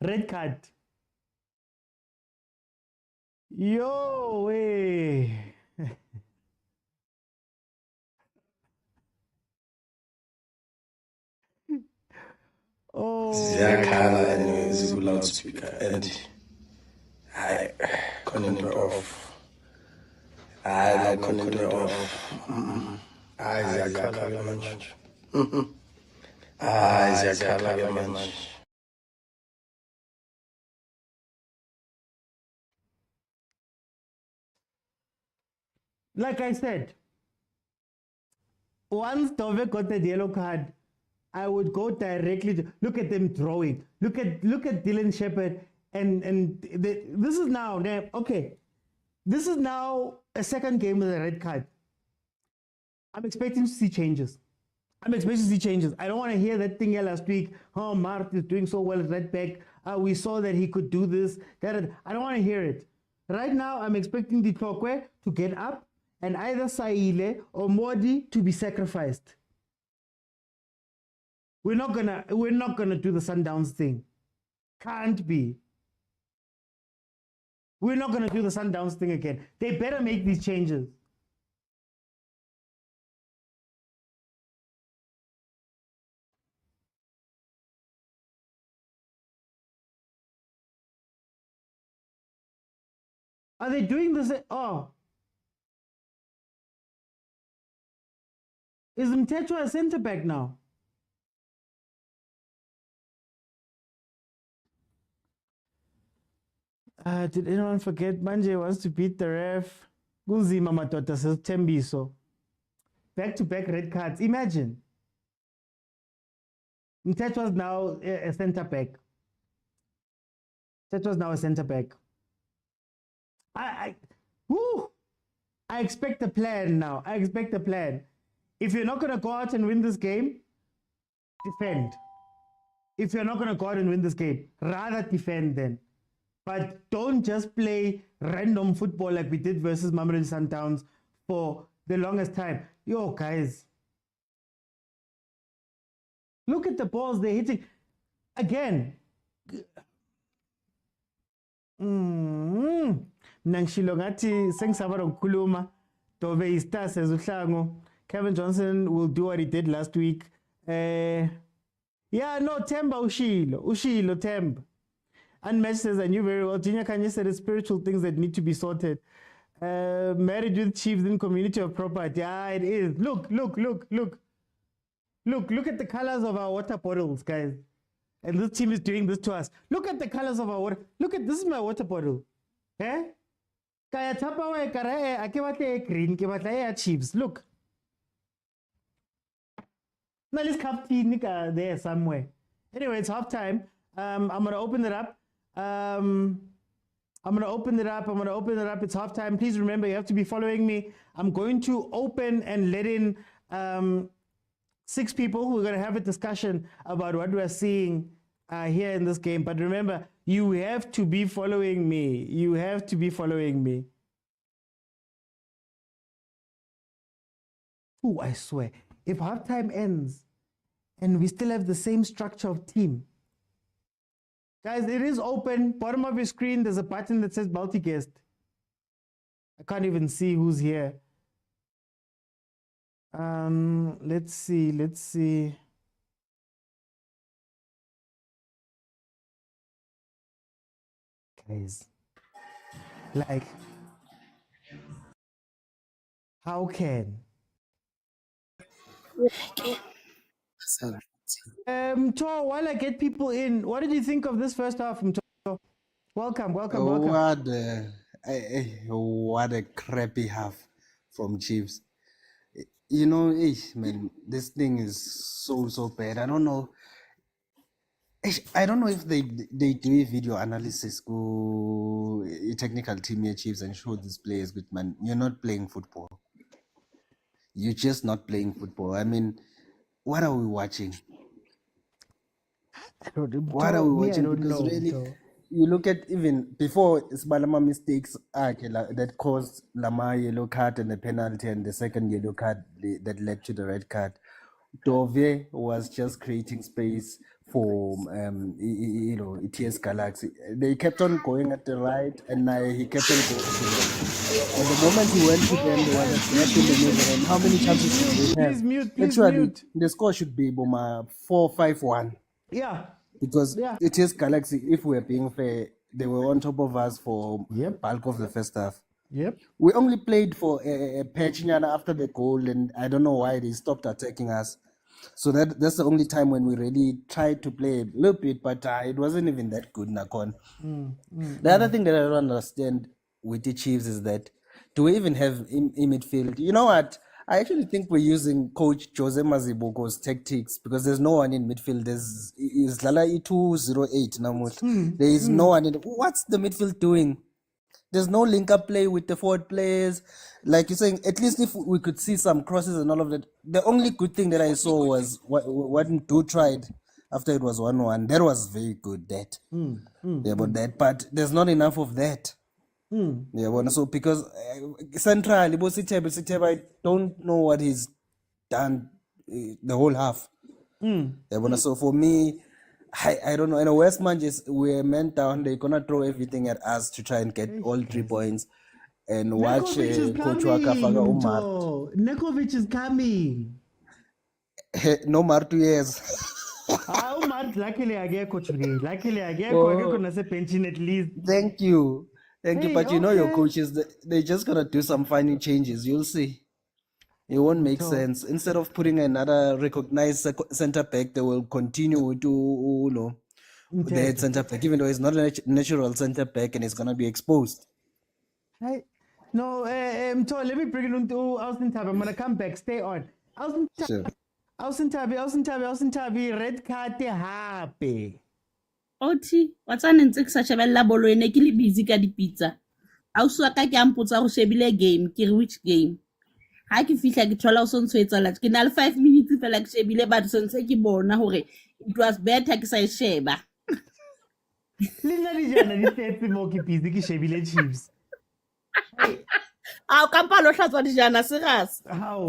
Red card. Yo, way. Oh. Ziyakhala anyways ku loudspeaker and I couldn't off. I couldn't off. Ziyakhala manje. Ziyakhala manje. Like I said, once Dove got the yellow card, I would go directly to look at them throwing. Look at Dylan Shepherd this is now okay. This is now a second game with a red card. I'm expecting to see changes. I don't want to hear that thing here last week. Oh, Mart is doing so well at right back. We saw that he could do this. That I don't want to hear it. Right now, I'm expecting the Tlokwe to get up and either Saile or Modi to be sacrificed. We're not gonna do the Sundowns thing. Can't be. We're not gonna do the Sundowns thing again. They better make these changes. Are they doing this? Oh. Is Mtecho a centre back now? Did anyone forget Manje wants to beat the ref? Kunzima madoda says Tembiso. Back-to-back red cards. Imagine. Mtecho was now a centre back. I expect a plan now. If you're not going to go out and win this game, defend. If you're not going to go out and win this game, rather defend then. But don't just play random football like we did versus Mamelodi Sundowns for the longest time. Yo, guys. Look at the balls they're hitting. Again. Nangishilo ngathi sengisaba ukukhuluma Dove istar says uHlango Kevin Johnson will do what he did last week. Temba ushilo Temba. And Mesh says I knew very well. Junior Khanye said it's spiritual things that need to be sorted. Married with Chiefs in community of property. Yeah, it is. Look at the colors of our water bottles, guys. And this team is doing this to us. Look at the colors of our water. Look at this is my water bottle. Eh? Kaya tapa wa kara akewate green kewate Chiefs. Look. Now let's cup tea there somewhere. Anyway, it's half time. I'm gonna open it up. It's half time. Please remember you have to be following me. I'm going to open and let in 6 people who are going to have a discussion about what we're seeing here in this game. But remember, you have to be following me. Oh, I swear, if halftime ends and we still have the same structure of team, guys, it is open. Bottom of your screen, there's a button that says multi-guest. I can't even see who's here. Let's see. Guys, like, how can? Tor, while I get people in, what did you think of this first half from Tor? Welcome. What a crappy half from Chiefs. You know, man, this thing is so bad. I don't know if they do a video analysis go a technical team here Chiefs and show these players, but man, you're not playing football. You're just not playing football. I mean, what are we watching? What are we watching? Because really, you look at even before Sbalama mistakes that caused Lama yellow card and the penalty and the second yellow card that led to the red card. Dove was just creating space for ETS Galaxy. They kept on going at the right, and he kept on going to the left. And the moment he went to them, there was a gap in the middle. And how many chances did they have? Please mute. The score should be 4-5-1. Yeah. Because ETS Galaxy, if we're being fair, they were on top of us for Yep. bulk of the first half. Yep. We only played for a patch after the goal, and I don't know why they stopped attacking us. So that's the only time when we really tried to play a little bit, but it wasn't even that good, Nakon. The other thing that I don't understand with the Chiefs is that, do we even have in midfield? You know what? I actually think we're using Coach Jose Mazibuko's tactics because there's no one in midfield. There's Lala E208 now. There is no one in. What's the midfield doing? There's no link-up play with the forward players. Like you're saying, at least if we could see some crosses and all of that. The only good thing that I saw was what Ndu tried after it was 1-1. That was very good, that. But there's not enough of that. So because Central, Sitebe, I don't know what he's done the whole half. So for me, I don't know. In a West Manchester, we're meant down. They're gonna throw everything at us to try and get all 3 points. And watch Coach Wakafaga Umar. Nekovic is coming. No more 2 years. Umar, luckily I get Coach. Luckily I get Coach. Pension at least. Thank you. But you know your coaches, they're just gonna do some funny changes. You'll see. It won't make sense. Instead of putting another recognized center back, they will continue to the center back, even though it's not a natural center back and it's gonna be exposed. Let me bring it on to Austin Tabi. I'm gonna come back. Stay on. Austin Tabi, red card happy. Oti, what's an insect such a bolo in a killy busy ka pizza? Also, I can't put out a game, which game? I can feel like a troll on Switzerland. Can all 5 minutes for like Shebile Badson Seki Borna Hore. It was better to say Sheba. Linda Dijana, this is Moki Pizzi Shebile Chiefs. How come Palo shots on Jana Seras? How?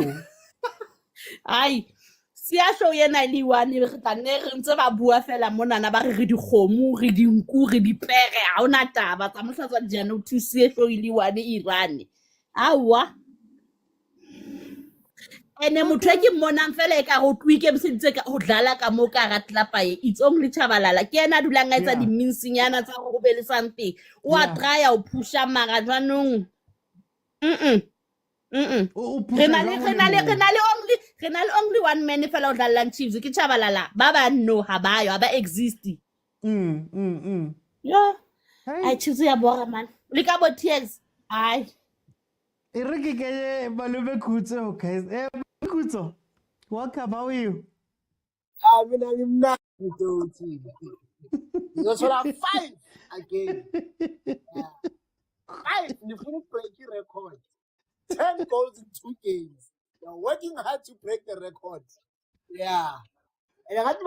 Aye. Si a show yena li one re tane re ntse ba bua fela mona na ba re di khomu re di nku re di pere ha ona taba tsa mohlatswa dijana o thuse show li one irane awa ene motho ke mona fela ka go twike bsentse ka go dlala ka mo ka ratlapae it's only Chabalala ke ena dulang etsa di minsinyana tsa go be le something o a try o pusha mara jwanong only one man fela o dlalang Chiefs ke Chabalala ba ba no ha ba yo ba exist yo I choose ya bora man le ka bo tears ai Iriki ke Malube Kutso, guys. Kutso, welcome. How are you? I'm not. That's what I'm 5 again. 5. You couldn't break your record. 10 goals in 2 games. You're working hard to break the record. Yeah. And I got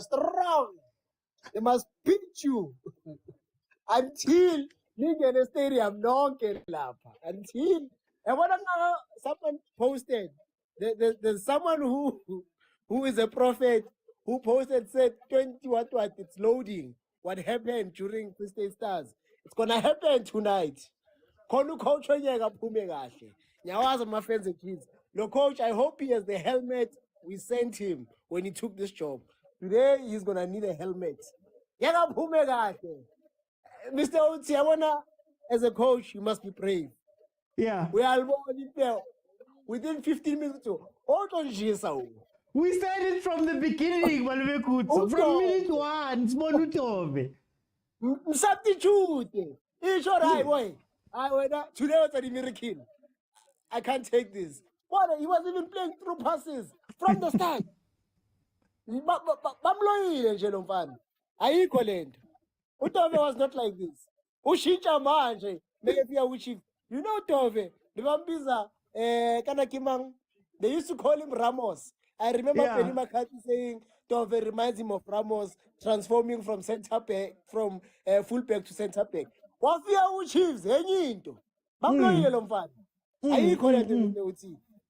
strong. They must beat you until you get a stadium. No, until. And what someone posted, there's someone who is a prophet who posted, said 20 what it's loading. What happened during Christian Stars? It's gonna happen tonight. Konu coach my friends and kids. No coach, I hope he has the helmet we sent him when he took this job. Today he's gonna need a helmet. Mr. Otiawana, as a coach, you must be brave. Yeah. We are within 15 minutes. We started from the beginning, Malube Kutso. From minute 1, Smonutove. Substitute. It's all right, boy. Today was a miracle. I can't take this. What? He was even playing through passes from the start. I equaled. Utove was not like this. Ushicha manje. You know Tove, the Vampiza, Kanakimang, they used to call him Ramos. I remember Penny McCarthy saying Tove reminds him of Ramos transforming from center back, from fullback to center back. What fear Chiefs? Henyinto. Mamlo yellow. I call it the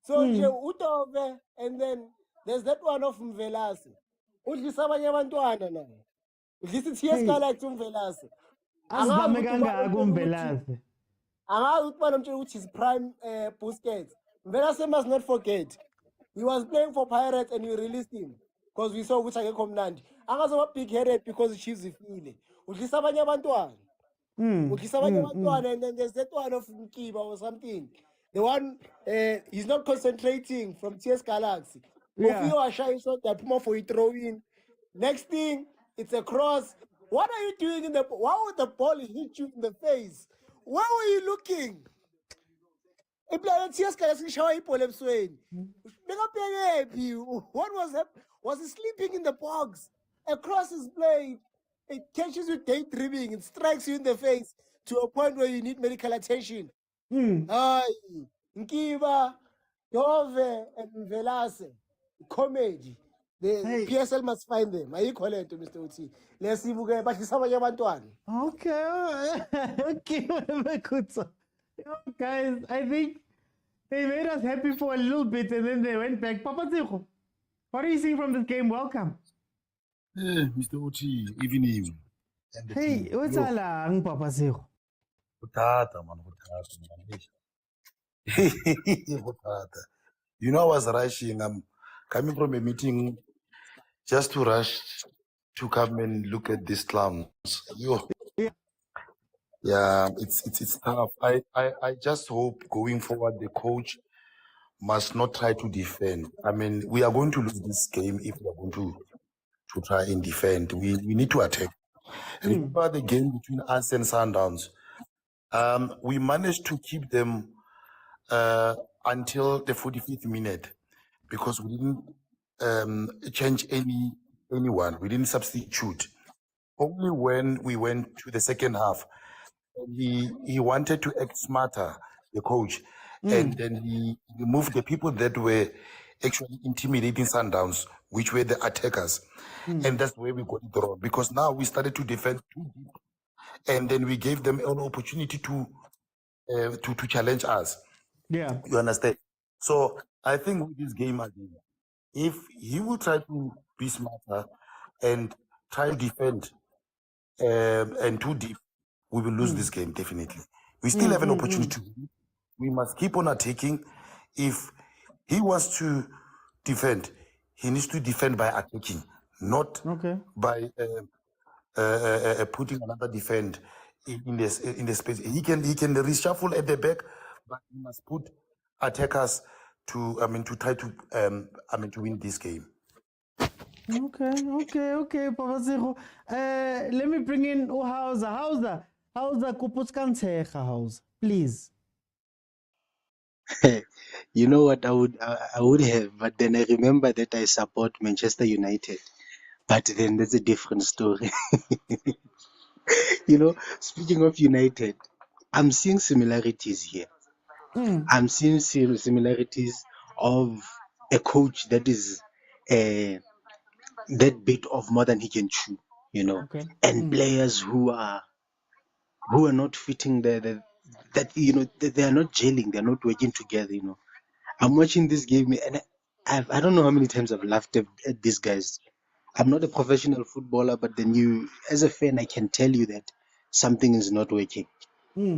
So Utove, and then there's that one of Mvelasi. Ulisabanya now. This is here like Mvelasi. Which is prime Busquets. Velase must not forget. He was playing for Pirates and we released him because we saw which I come land. I was big headed because she's a feeling. udlisa abanye abantwana. Udlisa abanye mm. abantwana, and then there's that one of Mkiba or something. The one, he's not concentrating from TS Galaxy. Yeah. Ofio Ashai shot that Puma for you throw in. Next thing, it's a cross. What are you doing in the? Why would the ball hit you in the face? Where were you looking? TS Galaxy shower hip ebusweni. What was that? Was he sleeping in the box? A cross is played. It catches you daydreaming. It strikes you in the face to a point where you need medical attention. Ay, Nkiba, Dove, and Velase. Comedy. The PSL must find them. I call it to Mr. Uti. Let's see who get back to some of your Okay. Okay, whatever, Kutsa. Guys, I think they made us happy for a little bit and then they went back. Papa Zeko, what are you seeing from this game? Welcome. Hey, Mr. Uti, evening. Hey, what's along, Papa Zeko? Hutata, man. Hutata. You know, I was rushing. I'm coming from a meeting just to rush to come and look at these slums. Yeah, it's tough. I just hope going forward the coach must not try to defend. I mean, we are going to lose this game if we are going to try and defend. We need to attack. Remember the game between us and Sundowns. We managed to keep them until the 45th minute because we didn't change anyone. We didn't substitute. Only when we went to the second half, he wanted to act smarter, the coach, and then he moved the people that were actually intimidating Sundowns, which were the attackers. And that's where we got it wrong, because now we started to defend too deep, and then we gave them an opportunity to challenge us. Yeah, you understand? So I think with this game again, if he will try to be smarter and try to defend and too deep, we will lose this game definitely. We still have an opportunity. We must keep on attacking. If he wants to defend, he needs to defend by attacking, not by putting another defend in the space. He can reshuffle at the back, but he must put attackers to try to to win this game. Okay, Papa Zeko. Let me bring in Hausa. Hausa Kuputskansecha Hausa, please. You know what I would have, but then I remember that I support Manchester United. But then that's a different story. You know, speaking of United, I'm seeing similarities here. I'm seeing similarities of a coach that is that bit of more than he can chew, you know, and players who are not fitting that you know they are not gelling, they're not working together, you know. I'm watching this game and I don't know how many times I've laughed at these guys. I'm not a professional footballer, but then as a fan, I can tell you that something is not working.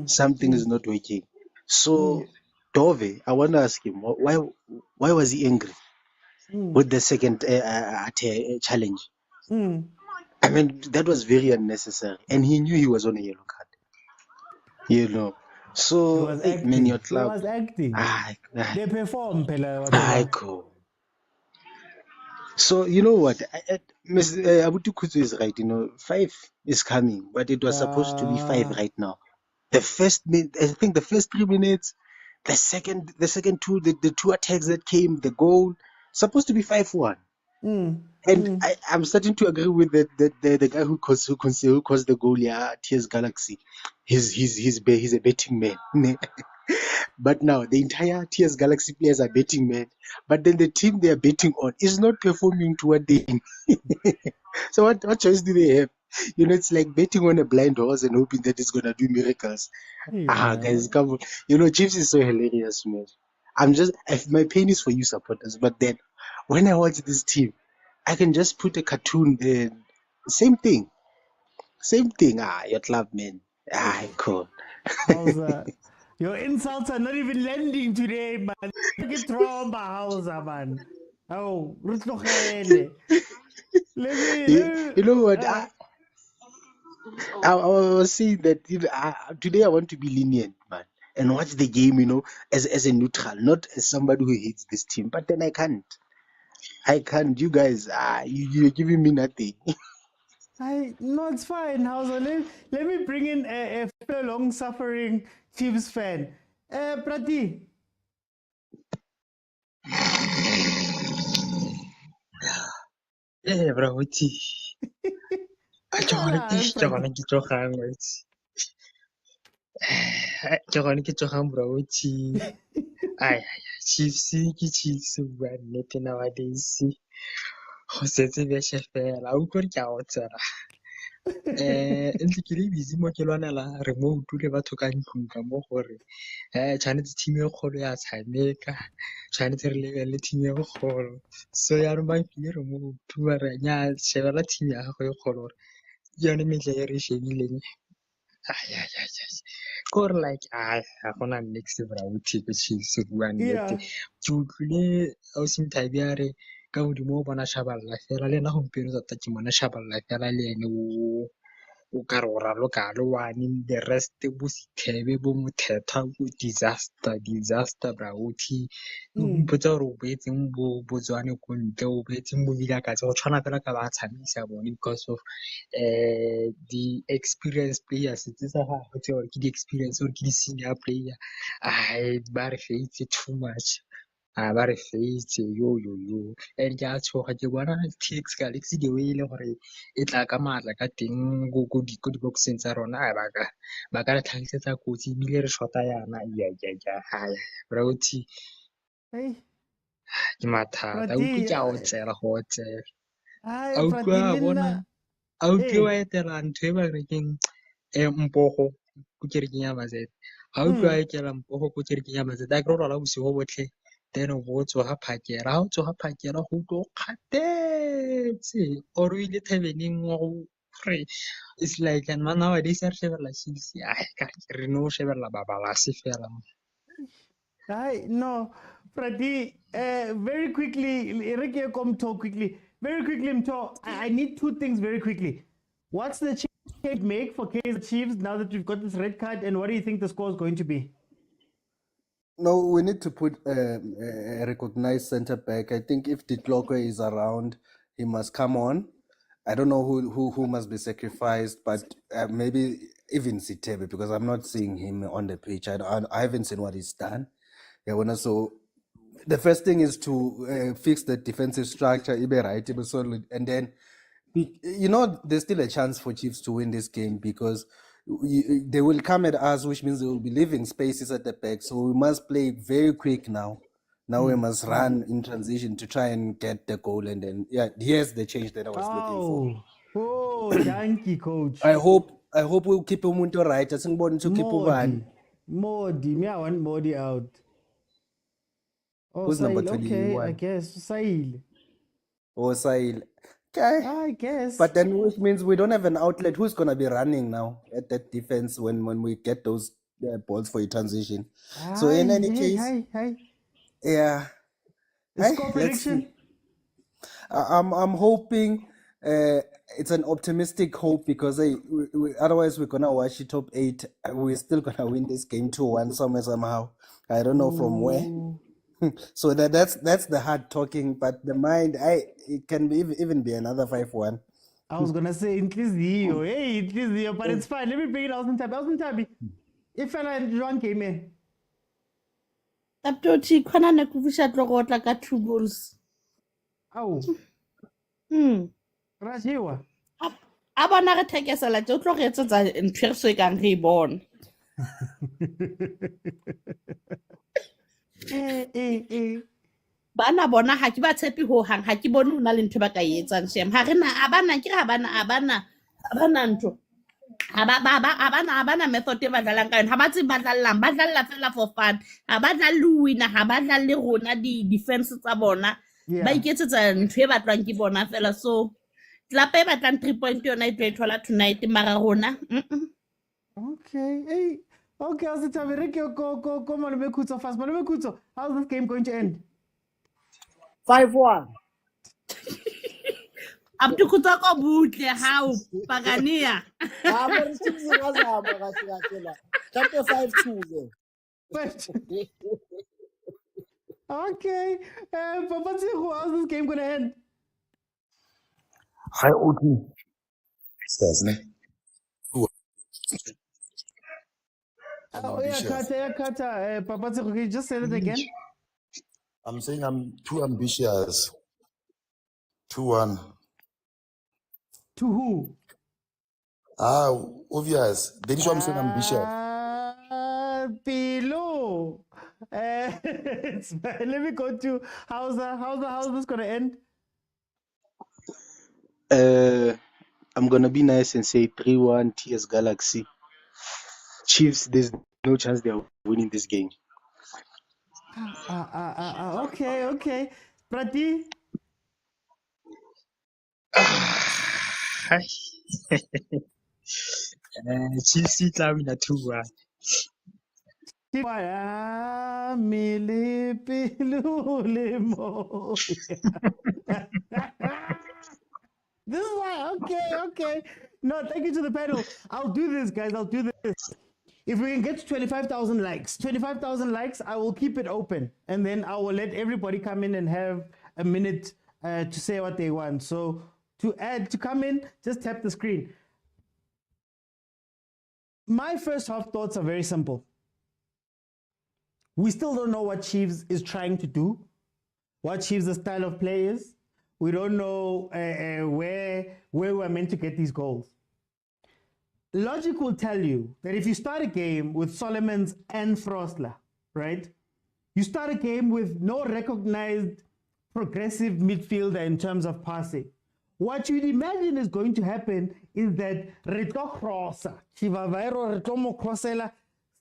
Something is not working. So Dove, I want to ask him why was he angry with the second challenge? I mean, that was very unnecessary, and he knew he was on a yellow card. You know, so man, your club. He was acting. They perform, cool. So you know what, Ms. Abutu Kutu is right. You know, 5 is coming, but it was supposed to be 5 right now. I think the first 3 minutes, the second 2, the 2 attacks that came, the goal, supposed to be 5-1. And I'm starting to agree with the guy who caused the goal. Yeah, TS Galaxy. He's a betting man. But now the entire TS Galaxy players are betting men. But then the team they are betting on is not performing to what they. So what choice do they have? You know, it's like betting on a blind horse and hoping that it's gonna do miracles. Guys, come on. You know, Chiefs is so hilarious, man. My pain is for you supporters, but then when I watch this team, I can just put a cartoon there. Same thing. Your club, man. Cool. How's that? Your insults are not even landing today, man. Get wrong, Hausa, man. Oh, you know what? I was saying that today I want to be lenient, man, and watch the game, as a neutral, not as somebody who hates this team. But then I can't. You guys, you're giving me nothing. No, it's fine. Hauser, let me bring in a fellow long-suffering Chiefs fan. Prati. Brauti. Ke gone ke tsogang Brauti. Chiefs ke Chiefs bua nnete nowadays. Go setse beshe fela. A utlwa ke a o tsela. Ntse ke le busy mo ke lwanela remote le batho ka ntlong ka mo gore tshwanetse team e kgolo ya tshameka, tshwanetse re lebelele team e kgolo. So ya re mafile remote mara nya shebela team ya gago e kgolo gore ke yone metle e re shebileng. Gore like ga gona next Brauti ke Chiefs bua nnete. Ke utlwile Ausimthabi a re ka modimo o bona Shabalala fela le nna gompieno tota ke bona Shabalala fela le ene o ka re o ralokalo wane the rest bo Sithebe bo Mothetha bo disaster Brauti. Mpotsa gore o boetseng bo Botswane ko ntle o boetseng bo vilakazi go tshwana fela ka ba tshamisa bone because of the experienced players tse sa gagwe tse gore ke di-experience gore ke di-senior player ba re feitse too much. Ba re feitse yo and ke a tshoga ke bona TX Galaxy the way e le gore e tla ka maatla ka teng go di-boxeng tsa rona ba ka re tlhagisetsa kotsi ebile re shota yana Brauti ke mathata a utlwe ke a o tsela go otsela a utlwe wa etela ntho e ba rekeng Mpogo ko kerekeng ya Mazembe ga utlwe wa etela Mpogo ko kerekeng ya Mazembe a ke re rwala bosigo botlhe then o bo tsoga phakela ga o tsoga phakela go tlo kgatetse or o ile thabeneng wa go re it's like and man nowadays re shebelela Chiefs ka re no shebelela babalase fela. No, Prati, very quickly, very quickly, Mto, I need two things very quickly. What's the change make for Kaizer Chiefs now that we've got this red card, and what do you think the score is going to be? No, we need to put a recognized centre back. I think if Ditlokwe is around, he must come on. I don't know who must be sacrificed, but maybe even Sitebe, because I'm not seeing him on the pitch. I haven't seen what he's done. So the first thing is to fix the defensive structure, right, and then there's still a chance for Chiefs to win this game because they will come at us, which means they will be leaving spaces at the back. So we must play very quick now. Now we must run in transition to try and get the goal, and then here's the change that I was looking for. Oh, thank you, coach. I hope we'll keep Umuntu right. I think to keep Modi, me I want Modi out. Who's number 21? Okay, I guess Sail. Sail. Okay. I guess. But then which means we don't have an outlet. Who's gonna be running now at that defense when we get those balls for a transition? So in any case, yeah. Score prediction. I'm hoping it's an optimistic hope because otherwise we're gonna watch the top 8. We're still gonna win this game 2-1 somehow. I don't know from where. So that's the hard talking, but the mind, it can be even be another 5-1. I was gonna say Intlizio, but it's fine. Let me bring it out in Tabi. If John came in. Taptoti khona ne kufisha tlogotla ka 2 goals. Au. Rajiwa. A bona re thekesela tso tlo re etsetsa ntho re se kang re bona. Bana bona ha ke ba tshepi ho hang, ha ke bone una le ntho ba ka etsang shem. Ha rena abana ntho. Abana method e ba dlalang ka yona. Ha ba tse ba dlalla fela for fun. Ha ba dlalle wina, ha ba dlalle rona di defense tsa bona. Ba iketsetsa ntho e batlwang ke bona fela. So tlape ba tlang 3 point yona e tlo thola tonight mara rona. Okay. Okay, how's it fast. How's this game going to end? 5-1. Abdukuta ko butle how pagania. Chiefs ingazama kahle kahle la. Mhlampe 5-2 ke. Okay. Papa Tshego, how's this game going to end? Hi, OT. Stars, ne? Oh, yeah, Kata. Papa Tshego, can you just say that again? I'm saying I'm too ambitious. 2-1. To who? Obvious. That is why I'm saying ambitious. Below. Let me go to how's this going to end? I'm gonna be nice and say 3-1 TS Galaxy. Chiefs, there's no chance they're winning this game. Okay. Prati? Chiefs tla wina 2-1. This is why, okay. No, thank you to the panel. I'll do this, guys. I'll do this. If we can get to 25,000 likes, I will keep it open. And then I will let everybody come in and have a minute to say what they want. So to come in, just tap the screen. My first half thoughts are very simple. We still don't know what Chiefs is trying to do, what Chiefs' style of play is. We don't know where we're meant to get these goals. Logic will tell you that if you start a game with Solomons and Frostler, right? You start a game with no recognized progressive midfielder in terms of passing. What you'd imagine is going to happen is that Reto Crossa, Chivavairo, Retomo Crossela,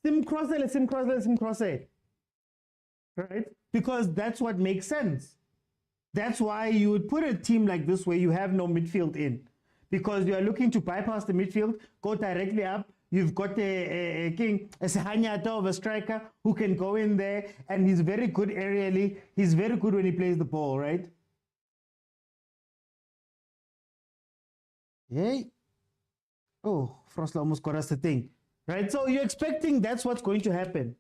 Sim Crossela, right? Because that's what makes sense. That's why you would put a team like this where you have no midfield in. Because you are looking to bypass the midfield, go directly up. You've got a khanye of a striker who can go in there, and he's very good aerially. He's very good when he plays the ball, right? Hey. Oh, Frosla almost got us the thing. Right? So you're expecting that's what's going to happen.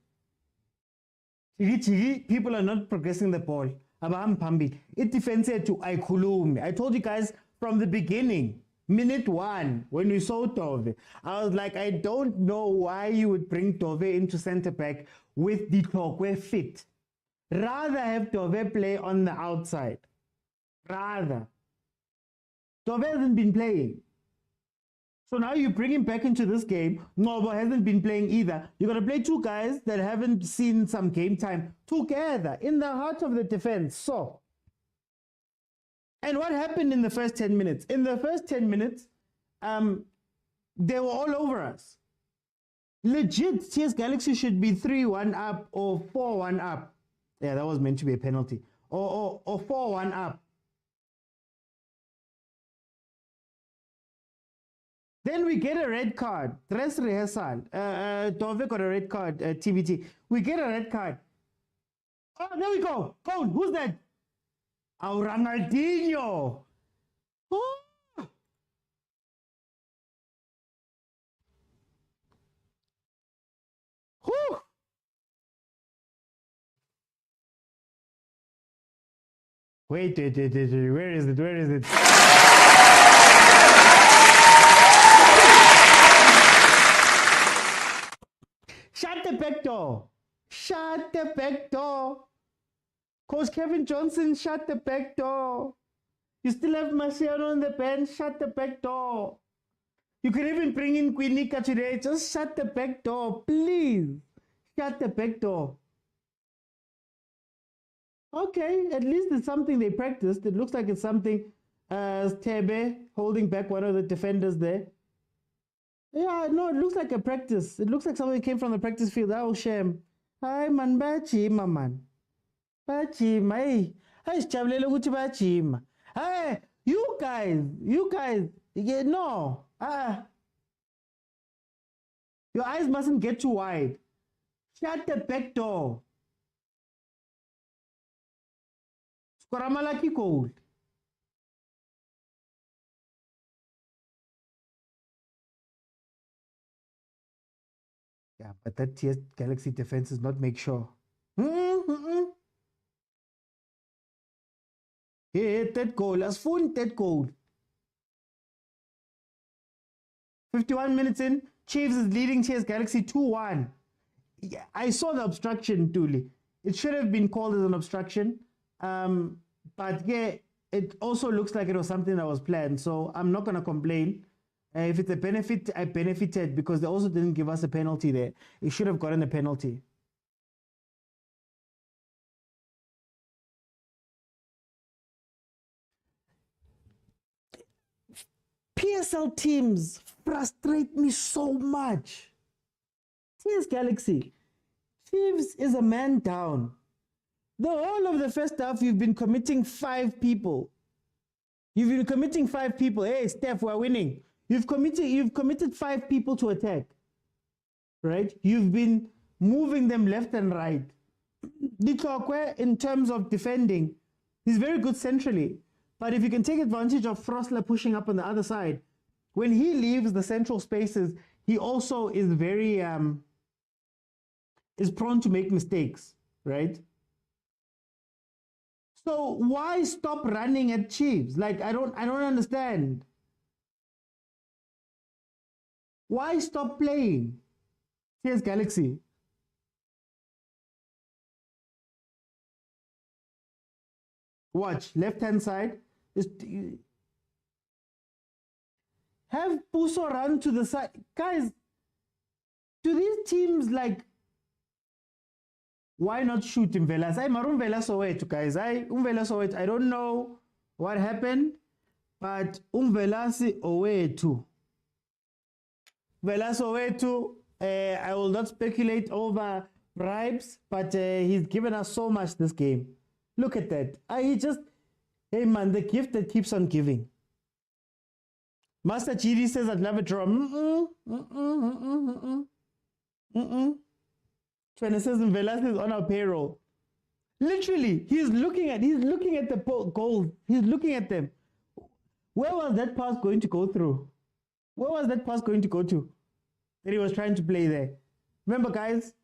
People are not progressing the ball. It defense to I told you guys from the beginning, minute 1, when we saw Tove, I was like, I don't know why you would bring Tove into centre back with the Tokwe fit. Rather have Tove play on the outside. Rather. Tove hasn't been playing. So now you bring him back into this game. Nobo hasn't been playing either. You're going to play two guys that haven't seen some game time together in the heart of the defense. So, and what happened in the first 10 minutes? In the first 10 minutes, they were all over us. Legit, TS Galaxy should be 3-1 up or 4-1 up. Yeah, that was meant to be a penalty. Or 4-1 up. Then we get a red card. Dress rehearsal. Dove got a red card. TBT. We get a red card. Oh, there we go. Code. Who's that? Our Ronaldinho. Oh. Whew. Wait. Where is it? Shut the back door. Shut the back door. Coach Kevin Johnson, shut the back door. You still have Marciano on the bench. Shut the back door. You could even bring in Quinica today. Just shut the back door, please. Shut the back door. Okay, at least it's something they practiced. It looks like it's something. Tebe holding back one of the defenders there. Yeah, no, it looks like a practice. It looks like something came from the practice field. Oh, shame. Hi, man, bachima, man. Bachima, hey. Hey, sijabulele ukuthi bachima. Hey, you guys, yeah, no. Your eyes mustn't get too wide. Shut the back door. Skoramalaki goal. Yeah, but that TS Galaxy defense is not make sure. He hit that goal. As fun that goal. 51 minutes in, Chiefs is leading TS Galaxy 2-1. Yeah, I saw the obstruction, Tuli. It should have been called as an obstruction. But yeah, it also looks like it was something that was planned. So I'm not going to complain. If it's a benefit, I benefited because they also didn't give us a penalty there. It should have gotten a penalty. PSL teams frustrate me so much. TS Galaxy, Chiefs is a man down. The whole of the first half, you've been committing 5 people. You've been committing 5 people. Hey, Steph, we're winning. You've committed 5 people to attack. Right? You've been moving them left and right. Ditlokwe, in terms of defending, he's very good centrally. But if you can take advantage of Frosler pushing up on the other side, when he leaves the central spaces, he also is very is prone to make mistakes, right? So why stop running at Chiefs? Like I don't understand. Why stop playing? Here's Galaxy. Watch, left-hand side. Just have Puso run to the side. Guys, do these teams like, why not shoot him Velas? I'm Marum Velas Soweto, guys. Velas Soweto. I don't know what happened, but Velas Soweto. Velas Soweto, I will not speculate over bribes, but he's given us so much this game. Look at that. Hey man, the gift that keeps on giving. Master GD says I'd love a draw. Tshwane says Velas is on our payroll. Literally, he's looking at the goals. He's looking at them. Where was that pass going to go through? Where was that pass going to go to? That he was trying to play there. Remember, guys,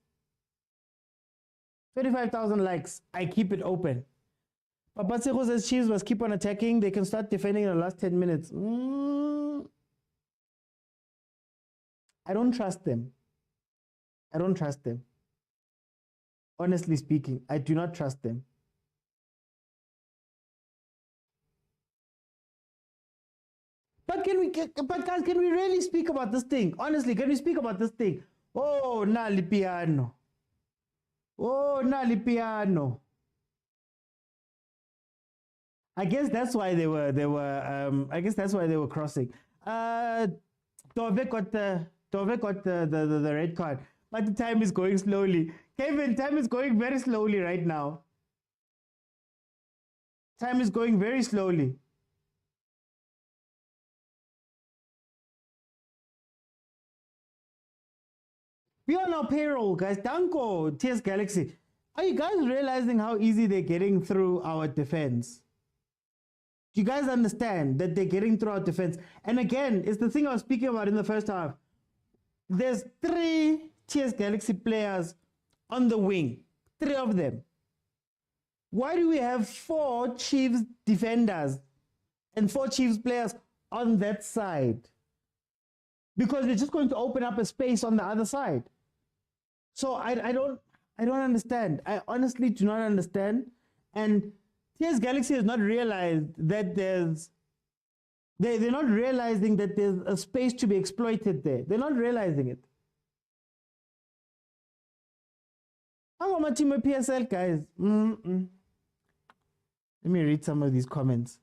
25,000 likes. I keep it open. Papaseko says Chiefs must keep on attacking. They can start defending in the last 10 minutes. I don't trust them. I don't trust them. Honestly speaking, I do not trust them. But guys, can we really speak about this thing? Honestly, can we speak about this thing? Oh, Nali piano. Oh, Nali piano. I guess that's why they were crossing. Tove got the red card, but the time is going slowly. Kevin, time is going very slowly right now. Time is going very slowly. Be on our payroll, guys. Danko, TS Galaxy. Are you guys realizing how easy they're getting through our defense? Do you guys understand that they're getting through our defense? And again, it's the thing I was speaking about in the first half. There's 3 TS Galaxy players on the wing. 3 of them. Why do we have 4 Chiefs defenders and 4 Chiefs players on that side? Because they're just going to open up a space on the other side. So I don't understand. I honestly do not understand. And TS Galaxy has not realized that they're not realizing that there's a space to be exploited there. They're not realizing it. How about my team of PSL, guys? Let me read some of these comments.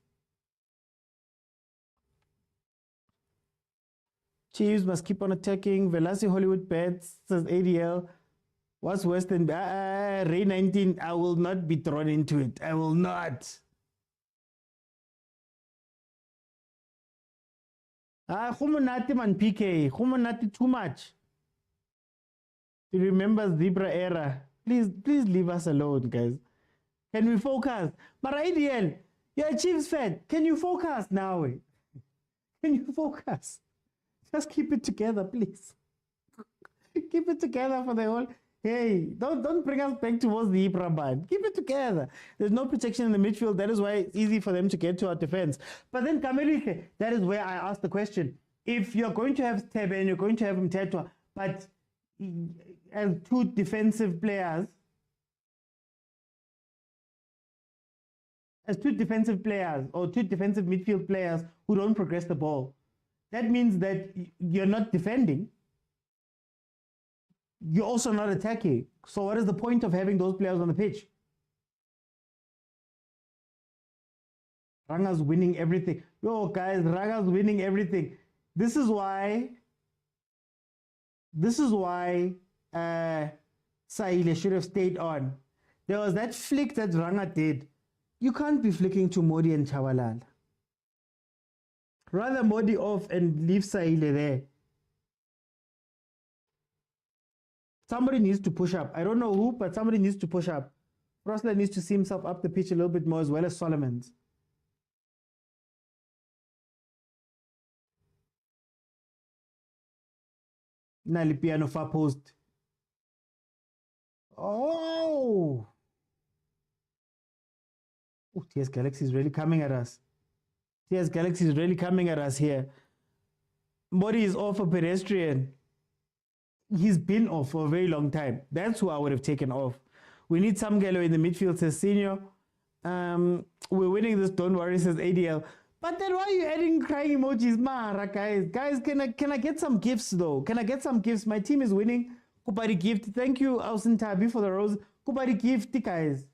Chiefs must keep on attacking. Velasi Hollywood bets, says ADL. What's worse than Ray 19? I will not be thrown into it. I will not. Humanati man PK. Humanati too much. To remember Zebra era. Please leave us alone, guys. Can we focus? But ADL, you're a Chiefs fan. Can you focus now? Can you focus? Just keep it together, please. Keep it together for the whole. Hey, don't bring us back towards the Ibra man. Keep it together. There's no protection in the midfield. That is why it's easy for them to get to our defense. But then Kamerike, that is where I asked the question. If you're going to have Tebe and you're going to have Mtetwa, but as two defensive players, or two defensive midfield players who don't progress the ball, that means that you're not defending. You're also not attacking. So what is the point of having those players on the pitch? Ranga's winning everything. Yo, guys, Ranga's winning everything. This is why Saile should have stayed on. There was that flick that Ranga did. You can't be flicking to Modi and Chawalala. Rather Modi off and leave Saile there. Somebody needs to push up. I don't know who, but somebody needs to push up. Rosler needs to see himself up the pitch a little bit more, as well as Solomon's. Nali piano far post. Oh! Oh, TS Galaxy is really coming at us. TS Galaxy is really coming at us here. Modi is off a pedestrian. He's been off for a very long time. That's who I would have taken off. We need some Gelo in the midfield, says Senior. We're winning this, don't worry, says ADL. But then why are you adding crying emojis? Mara, guys. Guys, can I get some gifts, though? Can I get some gifts? My team is winning. Kupari gift. Thank you, Ausin Tabi, for the rose. Kupari gift, guys.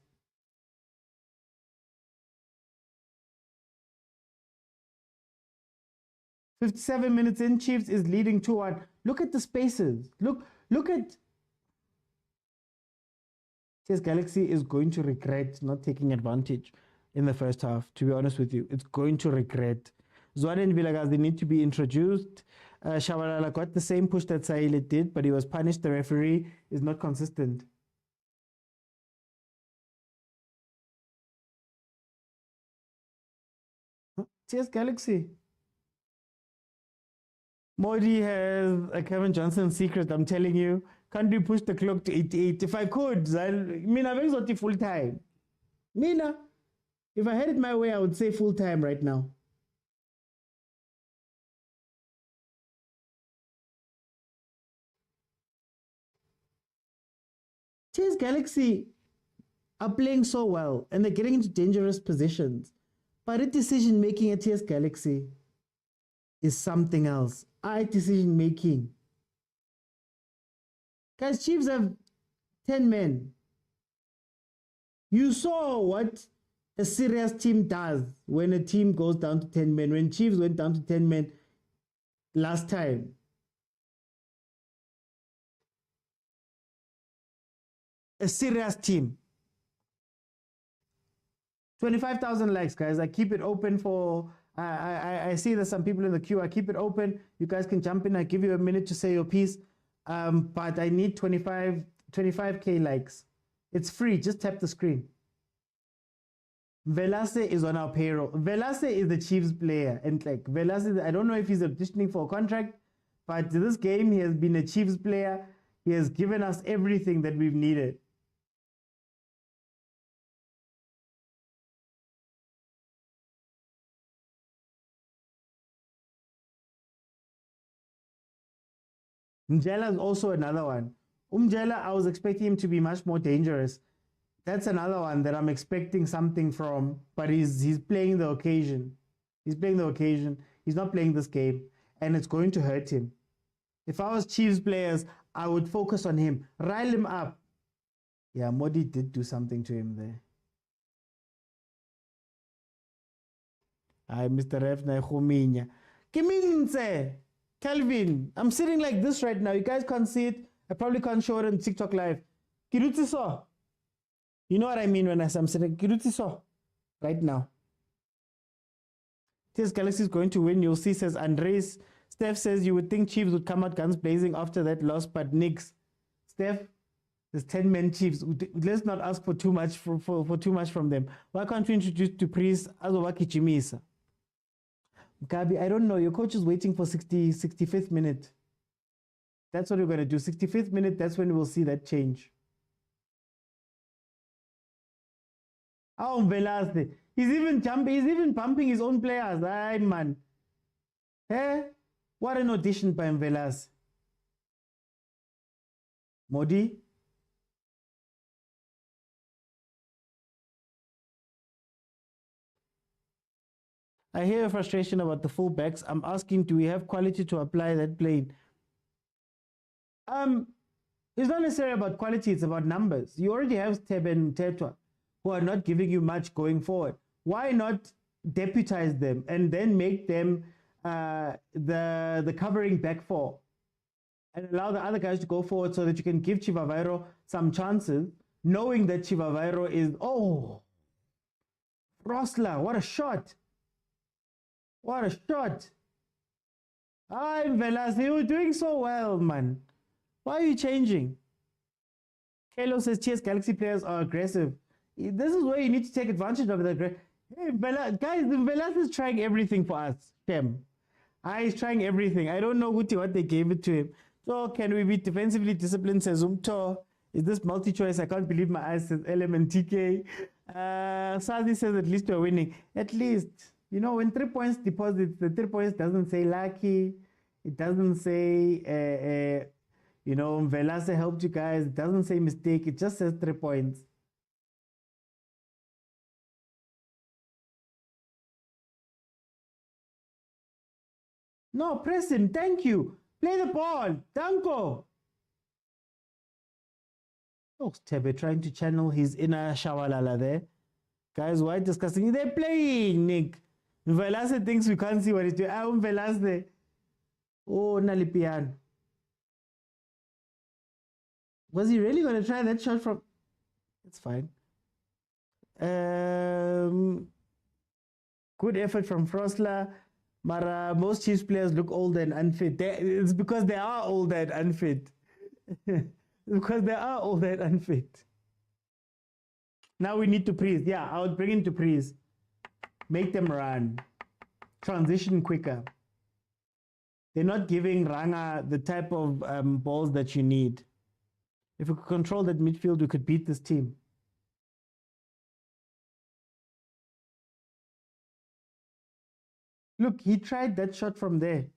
"57 minutes in, Chiefs is leading 2-1. Look at the spaces. Look at... TS Galaxy is going to regret not taking advantage in the first half, to be honest with you. It's going to regret. Zwane and Vilakazi need to be introduced. Shabalala got the same push that Saile did, but he was punished. The referee is not consistent. TS Galaxy. Modi has a Kevin Johnson secret, I'm telling you. Can't we push the clock to 88? If I could, Mina, very full time. Mina, if I had it my way, I would say full time right now. TS Galaxy are playing so well and they're getting into dangerous positions. But a decision making at TS Galaxy is something else. Decision making. Guys, Chiefs have 10 men. You saw what a serious team does when a team goes down to 10 men. When Chiefs went down to 10 men last time. A serious team. 25,000 likes, guys. I keep it open for... I see there's some people in the queue. I keep it open. You guys can jump in. I give you a minute to say your piece. But I need 25K likes. It's free. Just tap the screen. Velase is on our payroll. Velase is the Chiefs player. And like Velase, I don't know if he's auditioning for a contract, but this game he has been a Chiefs player. He has given us everything that we've needed. Mjela is also another one. Umjela, I was expecting him to be much more dangerous. That's another one that I'm expecting something from, but he's playing the occasion. He's playing the occasion. He's not playing this game, and it's going to hurt him. If I was Chiefs players, I would focus on him. Rile him up. Yeah, Modi did do something to him there. Hi, Mr. Refna Khuminya. Kiminze! Calvin, I'm sitting like this right now. You guys can't see it. I probably can't show it on TikTok live. Kiruti so. You know what I mean when I say I'm sitting. Kiruti so. Right now. TS Galaxy is going to win. You'll see, says Andres. Steph says you would think Chiefs would come out guns blazing after that loss, but nix. Steph, there's 10 men Chiefs. Let's not ask for too much for too much from them. Why can't we introduce to Priest Azowaki Chimisa? Gabi, I don't know. Your coach is waiting for 65th minute. That's what we're going to do. 65th minute, that's when we'll see that change. Oh, Velasquez. He's even jumping, he's even pumping his own players. Aye, man. Hey, what an audition by Velasquez. Modi. I hear your frustration about the fullbacks. I'm asking, do we have quality to apply that plane? It's not necessarily about quality, it's about numbers. You already have Tebe and Tetwa who are not giving you much going forward. Why not deputize them and then make them the covering back four and allow the other guys to go forward so that you can give Chivavairo some chances, knowing that Chivavairo is, oh, Rosla, what a shot. What a shot. I'm Velas, you were doing so well, man. Why are you changing? Kelo says, Cheers, Galaxy players are aggressive. This is where you need to take advantage of the hey, guys, Velas is trying everything for us. Shem. He's trying everything. I don't know what they gave it to him. So can we be defensively disciplined, says Umto? Is this multi-choice? I can't believe my eyes, says LMNTK. Sazi says at least we're winning. At least. You know, when 3 points deposits, the 3 points doesn't say lucky. It doesn't say, you know, Velase helped you guys. It doesn't say mistake. It just says 3 points. No, press him. Thank you. Play the ball. Danko. Oh, Tebe trying to channel his inner Shawalala there. Guys, why discussing? They're playing, Nick. Velase thinks we can't see what he's doing. I'm Velase. Oh, Nalipian. Was he really going to try that shot from... It's fine. Good effort from Frosler. But most Chiefs players look old and unfit. It's because they are old and unfit. Because they are old and unfit. Now we need to Priest. Yeah, I would bring in to Priest. Make them run. Transition quicker. They're not giving Ranga the type of balls that you need. If we could control that midfield, we could beat this team. Look, he tried that shot from there.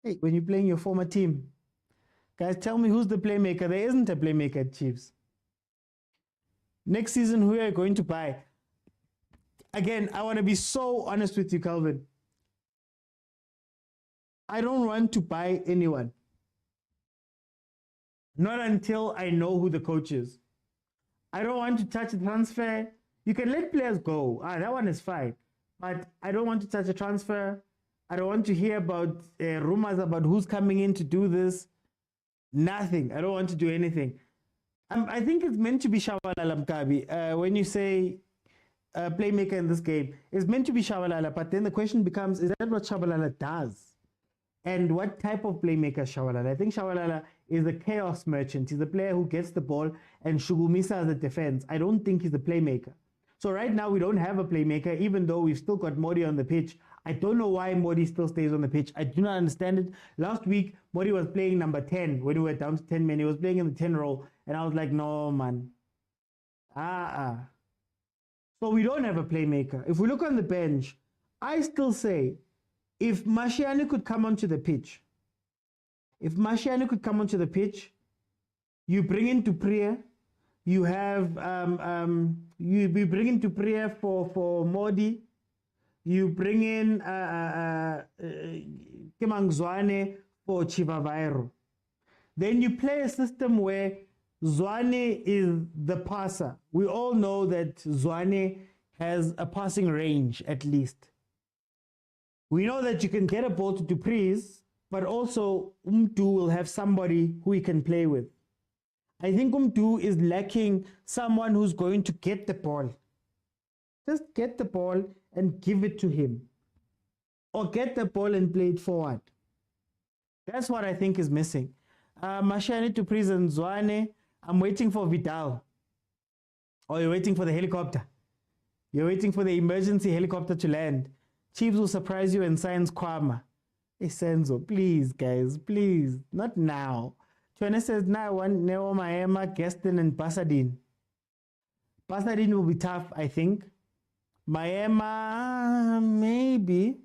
Hey, when you're playing your former team. Guys, tell me who's the playmaker. There isn't a playmaker at Chiefs. Next season, who are you going to buy? Again, I want to be so honest with you, Calvin. I don't want to buy anyone. Not until I know who the coach is. I don't want to touch a transfer. You can let players go. That one is fine. But I don't want to touch a transfer. I don't want to hear about rumors about who's coming in to do this. Nothing. I don't want to do anything. I think it's meant to be Shabalala Mkabi. When you say playmaker in this game, it's meant to be Shabalala. But then the question becomes, is that what Shabalala does? And what type of playmaker is Shabalala? I think Shabalala is a chaos merchant. He's a player who gets the ball and Shugumisa as a defense. I don't think he's a playmaker. So right now we don't have a playmaker, even though we've still got Modi on the pitch. I don't know why Modi still stays on the pitch. I do not understand it. Last week, Modi was playing number 10 when we were down to 10 men. He was playing in the 10 role. And I was like, no, man. So we don't have a playmaker. If we look on the bench, I still say, if Mashiane could come onto the pitch, you bring in Dupriya, you have you bring in Dupriya for Modi, you bring in Zwane for Chivavairo. Then you play a system where Zwane is the passer. We all know that Zwane has a passing range at least. We know that you can get a ball to Dupri's, but also Umtu will have somebody who he can play with. I think Umtu is lacking someone who's going to get the ball. Just get the ball and give it to him. Or get the ball and play it forward. That's what I think is missing. Mashani to prison Zwane. I'm waiting for Vidal. Or you're waiting for the helicopter. You're waiting for the emergency helicopter to land. Chiefs will surprise you and sign Kwama. Senzo, please, guys, please. Not now. Tshwane says, now I want Neo Maema, Gaston, and Pasadine. Pasadine will be tough, I think. Maema, maybe.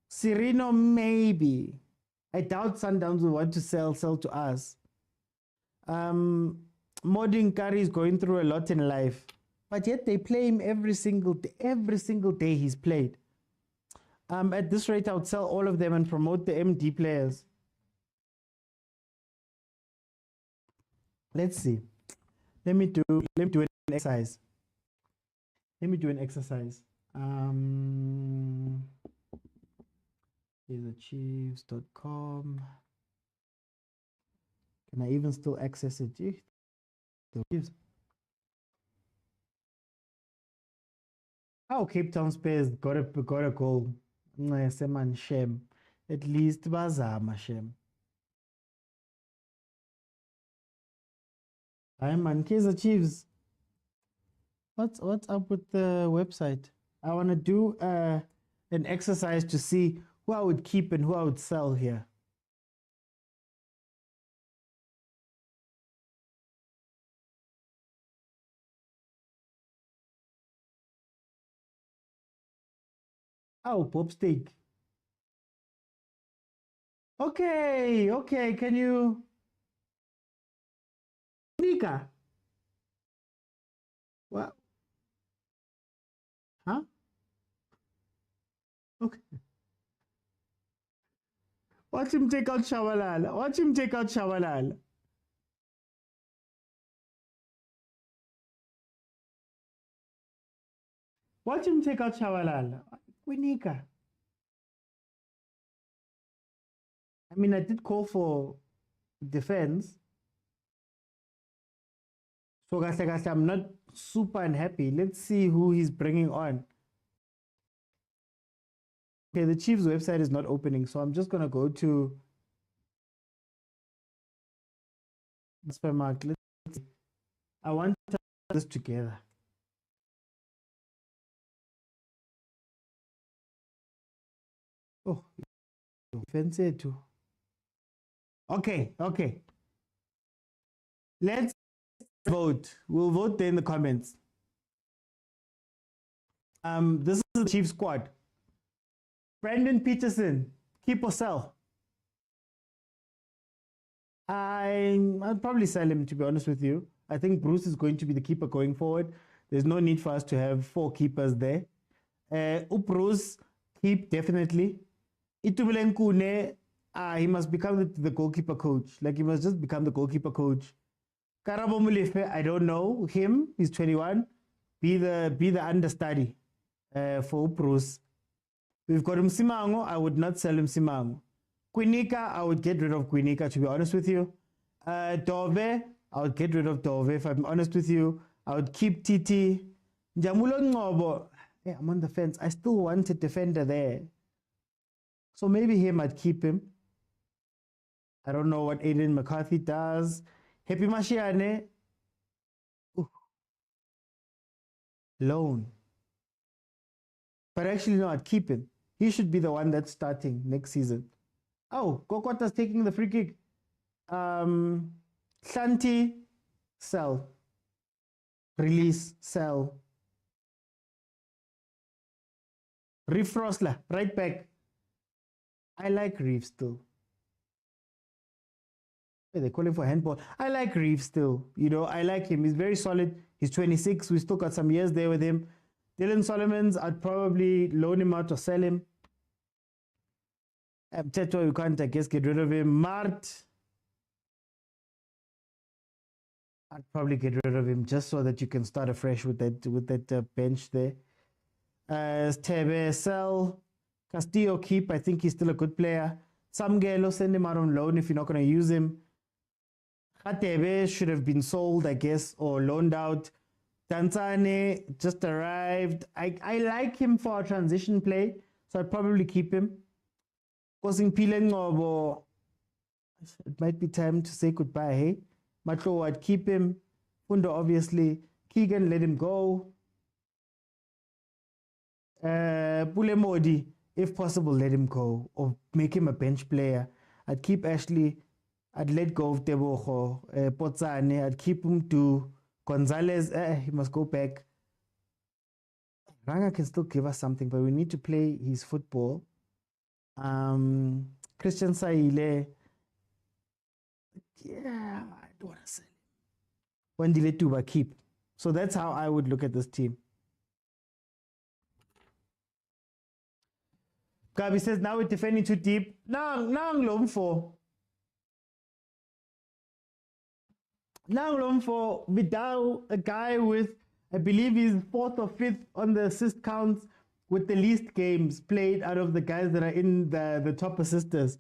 Sereno, maybe. I doubt Sundowns will want to sell to us. Modern Curry is going through a lot in life. But yet they play him every single day he's played. At this rate, I would sell all of them and promote the MD players. Let's see. Let me do an exercise. Chiefs.com. Can I even still access it? The Chiefs. Oh, Cape Town Spares got a goal. Man, shame. At least bazama shame. Hi man, Kaizer Chiefs. What's up with the website? I want to do an exercise to see who I would keep and who I would sell here. Oh, Pop Steak. Okay, can you... Nika? What? Huh? Okay. Watch him take out Shabalala. Nika. I mean, I did call for defense. So, guys, I'm not super unhappy. Let's see who he's bringing on. Okay, the Chiefs website is not opening, so I'm just going to go to Transfermarkt. Let's see. I want to put this together. Oh, fancy too. Okay. Let's vote. We'll vote there in the comments. This is the Chiefs squad. Brandon Peterson, keep or sell? I'll probably sell him, to be honest with you. I think Bruce is going to be the keeper going forward. There's no need for us to have 4 keepers there. Bruce, keep definitely. Itubulenkune, he must become the goalkeeper coach. Like, he must just become the goalkeeper coach. Karabo Mulefe, I don't know him. He's 21. Be the understudy for Bruce. We've got Msimango. I would not sell him Msimango. Kwinika, I would get rid of Kwinika, to be honest with you. Dove, I would get rid of Dove, if I'm honest with you. I would keep Titi. Njamulo Ngobo, yeah, I'm on the fence. I still want a defender there. So maybe him, I'd keep him. I don't know what Aiden McCarthy does. Happy Mashiane. Loan. But actually, no, I'd keep him. He should be the one that's starting next season. Oh, Kokota's taking the free kick. Shanti, sell. Release, sell. Reef Rosler, right back. I like Reef still. They call him for handball. I like Reef still. You know, I like him. He's very solid. He's 26. We still got some years there with him. Dylan Solomons, I'd probably loan him out or sell him. Teto, you can't, I guess, get rid of him. Mart, I'd probably get rid of him just so that you can start afresh with that bench there. Stebe, sell. Castillo, keep. I think he's still a good player. Samgelo, send him out on loan if you're not going to use him. Khatebe should have been sold, I guess, or loaned out. Tanzane just arrived. I like him for a transition play, so I'd probably keep him. Kosimpile Ngobo, it might be time to say goodbye, hey? Matlo, I'd keep him. Fundo, obviously. Keegan, let him go. Pule Modi, if possible, let him go or make him a bench player. I'd keep Ashley. I'd let go of Tebogo, Potsane. I'd keep him to Gonzalez. He must go back. Ranga can still give us something, but we need to play his football. Christian Saile. Yeah, I don't want to sell him. Wandile Tuba keep. So that's how I would look at this team. Gabi says, now we're defending too deep. Now for Vidal, a guy with, I believe he's 4th or 5th on the assist counts with the least games played out of the guys that are in the top assisters.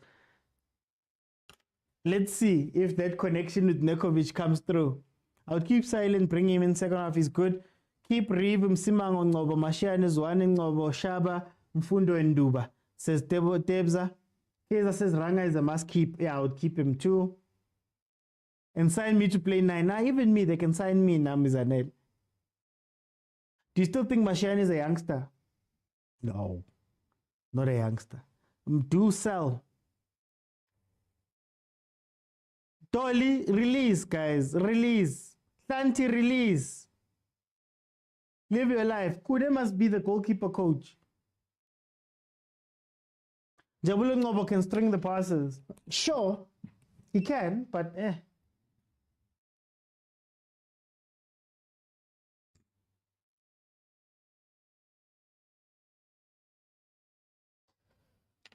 Let's see if that connection with Nekovic comes through. I would keep silent, bring him in second half, he's good. Keep Reeve, Msimango Ngobo, Mashiane Zwane Ngobo, Shaba, Mfundo and Duba. Says Tebza. Kaizer says Ranga is a must keep. Yeah, I would keep him too. And sign me to play 9. Now, even me, they can sign me now, Mizanel. Do you still think Mashiane is a youngster? No, not a youngster. Do sell. Dolly, release, guys. Release. Santi, release. Live your life. Kude must be the goalkeeper coach. Jabulu Ngobo can string the passes. Sure, he can, but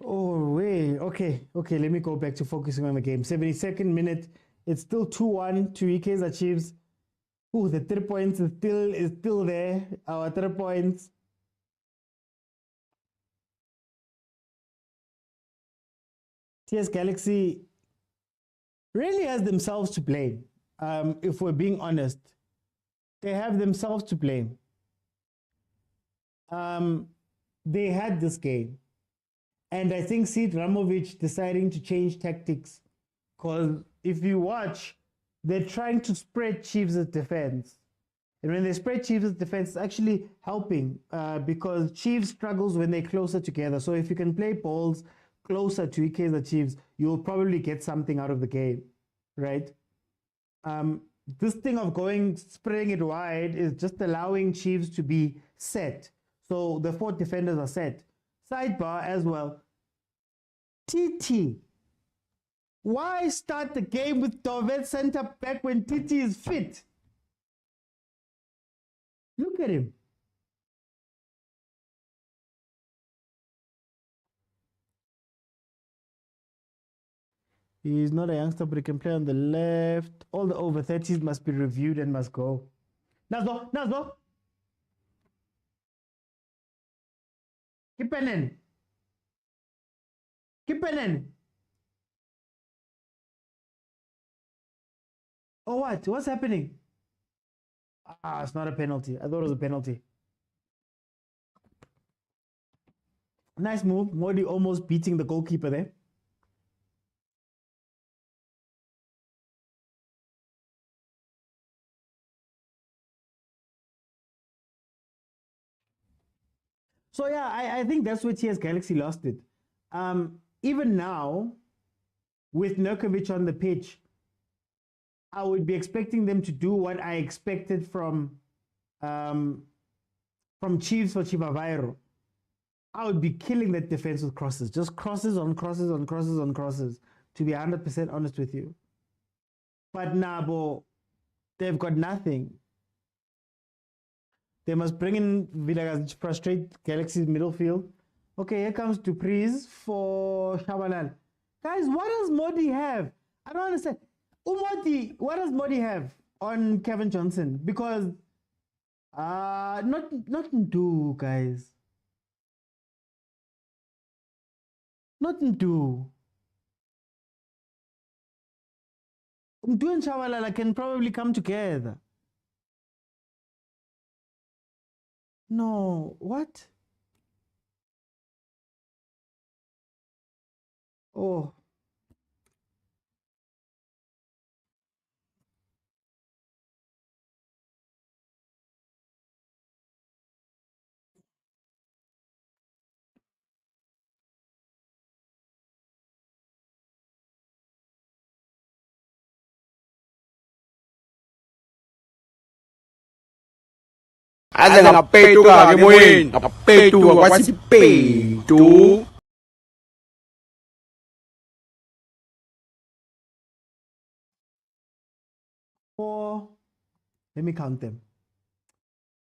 Oh, wait. Okay, let me go back to focusing on the game. 72nd minute. It's still 2-1 to Kaizer Chiefs. Oh, the 3 points is still there. Our 3 points. TS Galaxy really has themselves to blame. If we're being honest, they have themselves to blame. They had this game. And I think Sid Ramovic deciding to change tactics, because if you watch, they're trying to spread Chiefs' defense. And when they spread Chiefs' defense, it's actually helping because Chiefs struggles when they're closer together. So if you can play balls closer to Kaizer Chiefs, you'll probably get something out of the game, right? This thing of spreading it wide is just allowing Chiefs to be set. So the 4 defenders are set. Sidebar as well. TT. Why start the game with Dovet center back when TT is fit? Look at him. He's not a youngster, but he can play on the left. All the over 30s must be reviewed and must go. Nazo. Keep penning. Oh, what? What's happening? It's not a penalty. I thought it was a penalty. Nice move. Modi almost beating the goalkeeper there. So yeah, I think that's where TS Galaxy lost it. Even now, with Nurkovic on the pitch, I would be expecting them to do what I expected from Chiefs for Chivavairo. I would be killing that defense with crosses. Just crosses on crosses on crosses on crosses, to be 100% honest with you. But Nabo, they've got nothing. They must bring in Vilakazi to frustrate Galaxy's middle field. Okay, here comes Dupreez for Shabalal. Guys, what does Modi have? I don't understand. Umoti, what does Modi have on Kevin Johnson? Because not Ndu, guys. Not Ndu. Ndu and Shabalala can probably come together. No, what? Oh. aze ngapetuka-ke emoyeni ngapetuka kwathi petu. 4, let me count them.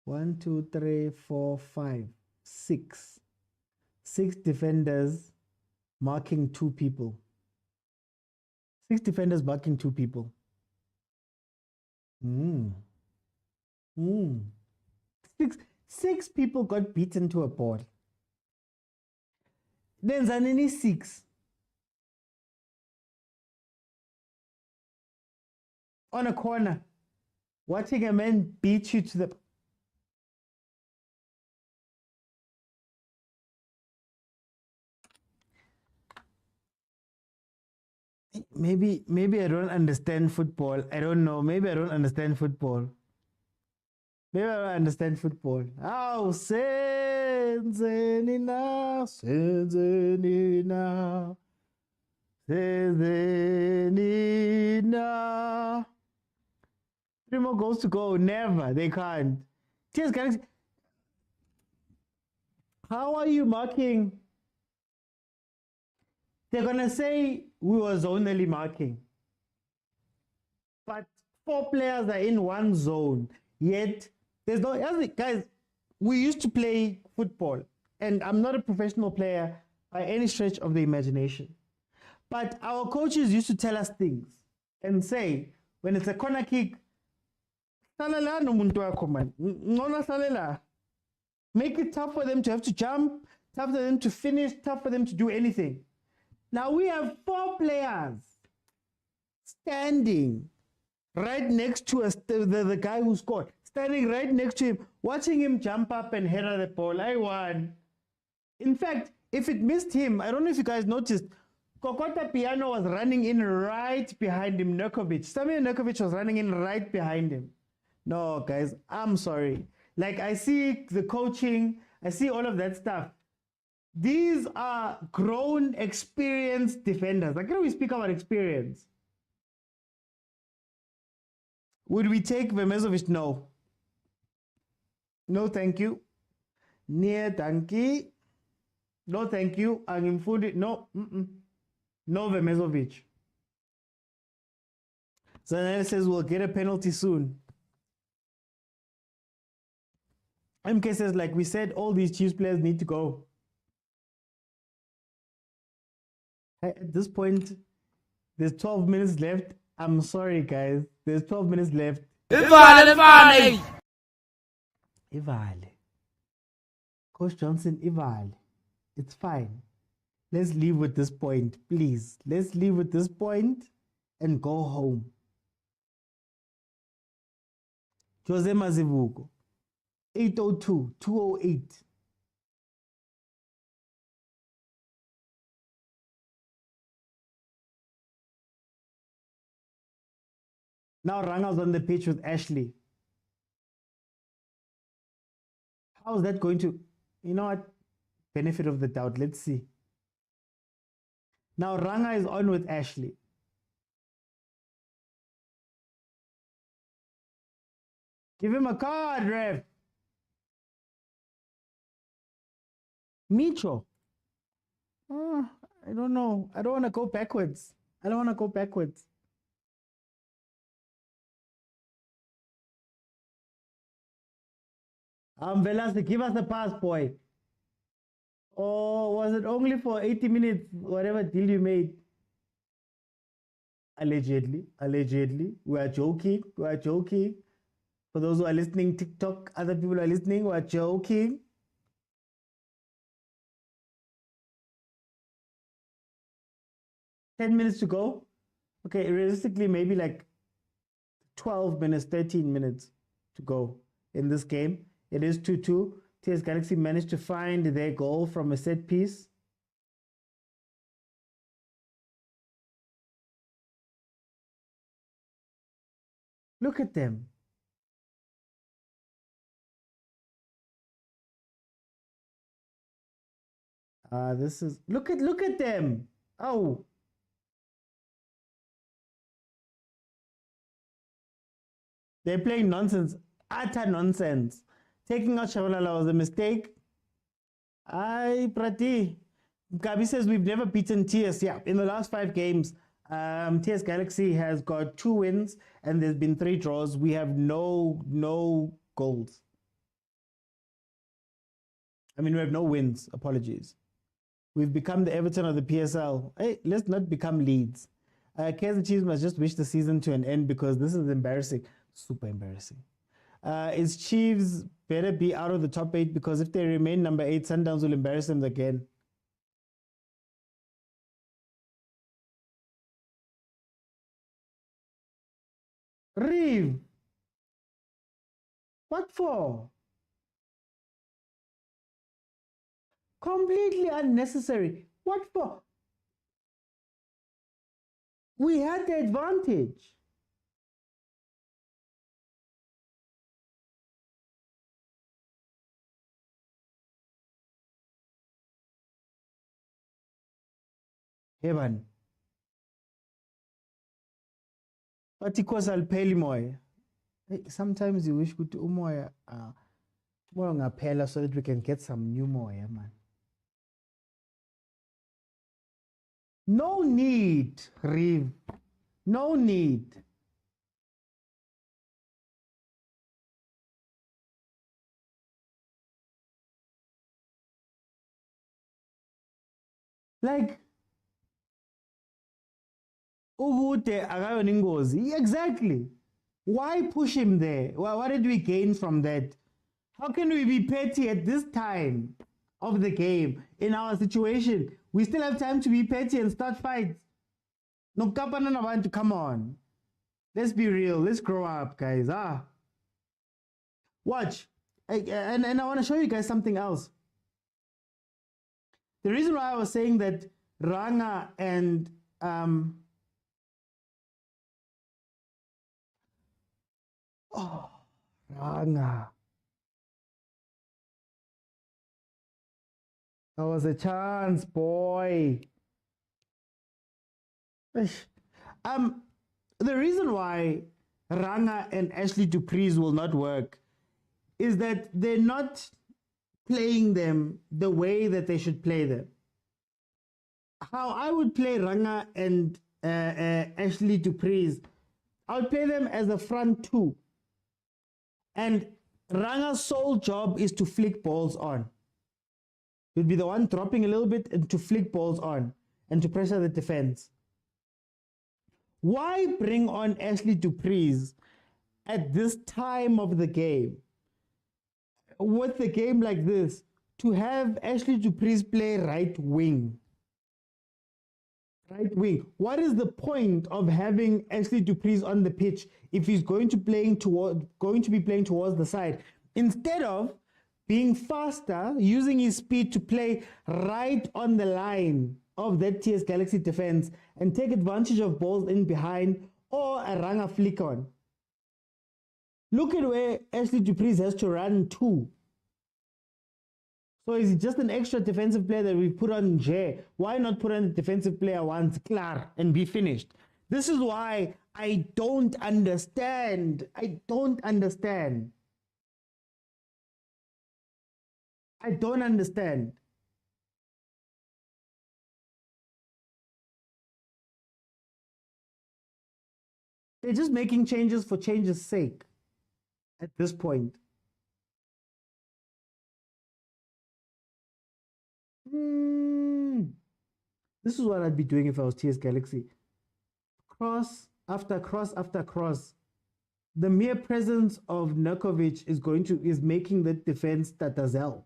1, 2, 3, 4, 5, 6. 6 defenders marking 2 people. 6 defenders marking 2 people. Six people got beaten to a ball. Then Zanini 6. On a corner, watching a man beat you to the... Maybe I don't understand football. I don't know. Maybe I don't understand football. Maybe I don't understand football. Oh, Senzenina, Senzenina, Senzenina. 3 more goals to go. Never. They can't. TS Galaxy. How are you marking? They're going to say we were zonally marking. But 4 players are in one zone. Yet, there's no... Guys, we used to play football. And I'm not a professional player by any stretch of the imagination. But our coaches used to tell us things. And say, when it's a corner kick, make it tough for them to have to jump, tough for them to finish, tough for them to do anything. Now we have 4 players standing right next to us, the guy who scored, standing right next to him, watching him jump up and header the ball. I won. In fact, if it missed him, I don't know if you guys noticed, Kokota Piano was running in right behind him, Nurkovic. Samir Nurkovic was running in right behind him. No, guys, I'm sorry. Like, I see the coaching, I see all of that stuff. These are grown, experienced defenders. Like, can we speak about experience? Would we take Vemezovic? No. No, thank you. Near Danki. No, thank you. Angimfudi. No. No, Vemezovic. Zanel says we'll get a penalty soon. MK says, like we said, all these Chiefs players need to go. At this point, there's 12 minutes left. I'm sorry, guys. There's 12 minutes left. Ivale. Coach Johnson, Ivale. It's fine. Let's leave with this point, please. Let's leave with this point and go home. Jose Mazivugo, 802-208. Now Ranga's on the pitch with Ahly. How is that going to... You know what? Benefit of the doubt. Let's see. Now Ranga is on with Ahly. Give him a card, ref. Micho. Oh, I don't know. I don't want to go backwards. Velasquez, give us a pass, boy. Or was it only for 80 minutes, whatever deal you made? Allegedly. We are joking. For those who are listening, TikTok, other people who are listening, we are joking. $10 minutes to go. Okay, realistically, maybe like 12 minutes, 13 minutes to go in this game. It is 2-2. TS Galaxy managed to find their goal from a set piece. Look at them. This is look at them. Oh. They're playing nonsense. Utter nonsense. Taking out Shabalala was a mistake. Aye, Prati. Gabi says we've never beaten TS. Yeah, in the last 5 games, TS Galaxy has got 2 wins and there's been 3 draws. We have no goals. I mean, we have no wins. Apologies. We've become the Everton of the PSL. Hey, let's not become Leeds. Kaizer Chiefs must just wish the season to an end because this is embarrassing. Super embarrassing. Is Chiefs better be out of the top 8 because if they remain number 8, Sundowns will embarrass them again. Reeve, what for? Completely unnecessary. What for? We had the advantage. Heaven. But because I'll pay moya. Sometimes you wish to umoya moya ngaphela so that we can get some new moya, man. No need, Reeve. No need. Like, Ugude Agayon Ngozi. Exactly. Why push him there? What did we gain from that? How can we be petty at this time of the game in our situation? We still have time to be petty and start fights. No, come on. Let's be real. Let's grow up, guys. Watch. And I want to show you guys something else. The reason why I was saying that Ranga and Ranga. That was a chance, boy. The reason why Ranga and Ashley Dupreez will not work is that they're not playing them the way that they should play them. How I would play Ranga and Ashley Dupreez, I would play them as a front 2. And Ranga's sole job is to flick balls on. He'd be the one dropping a little bit and to flick balls on and to pressure the defense. Why bring on Ashley Dupreez at this time of the game? With the game like this, to have Ashley Dupreez play right wing. Right wing. What is the point of having Ashley Dupreez on the pitch if he's going to be playing towards the side? Instead of being faster, using his speed to play right on the line of that TS Galaxy defense and take advantage of balls in behind or a Ranga flick on. Look at where Ashley Dupreez has to run to. So is it just an extra defensive player that we put on Jay? Why not put on the defensive player once, klar, and be finished? This is why I don't understand. I don't understand. I don't understand. They're just making changes for change's sake at this point. This is what I'd be doing if I was TS Galaxy. Cross after cross after cross. The mere presence of Nurkovic is making the defense tatazel.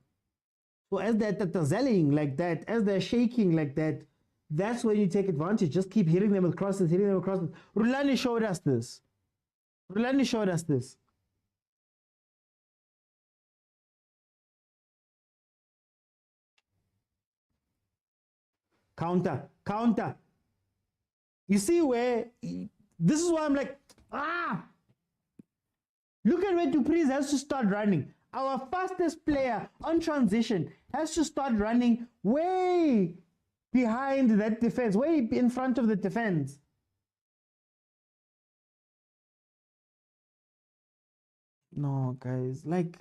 So as they're tatazeling like that, as they're shaking like that, that's when you take advantage. Just keep hitting them with crosses, hitting them with crosses. Rulani showed us this. Rulani showed us this. Counter, counter. You see where, this is why I'm like, look at where Dupreez has to start running. Our fastest player on transition has to start running way behind that defense, way in front of the defense. No, guys, like,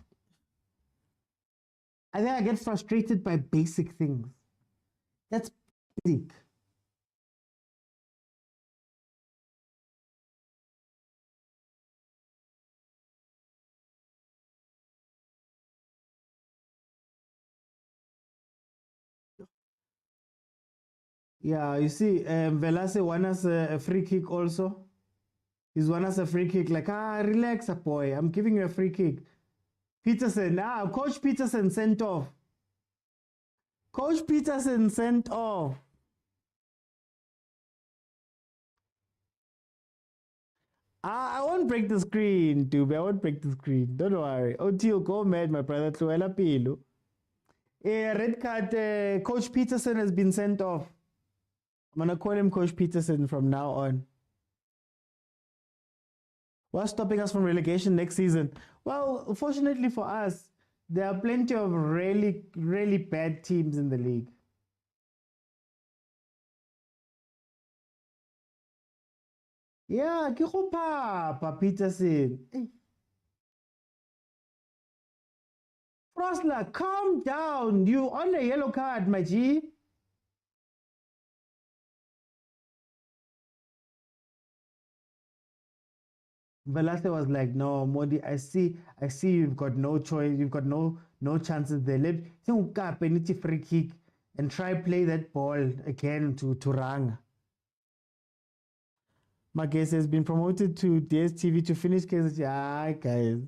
I think I get frustrated by basic things. That's basic. Yeah, you see, Velase won us a free kick also. He's won us a free kick. Like, relax, boy. I'm giving you a free kick. Peterson, Coach Peterson sent off. Coach Peterson sent off. I won't break the screen, dude. I won't break the screen. Don't worry. Until go mad, my brother. Tluela Pilu. Red card. Coach Peterson has been sent off. I'm gonna call him Coach Peterson from now on. What's stopping us from relegation next season? Well, fortunately for us, there are plenty of really, really bad teams in the league. Yeah, ke go Papa Peterson. Hey. Frosler, calm down. You on a yellow card, my G. Velasquez was like, no, Modi, I see you've got no choice, you've got no chances there. Let me free kick and try play that ball again to Rang. My guest has been promoted to dstv to finish cases. Yeah, guys.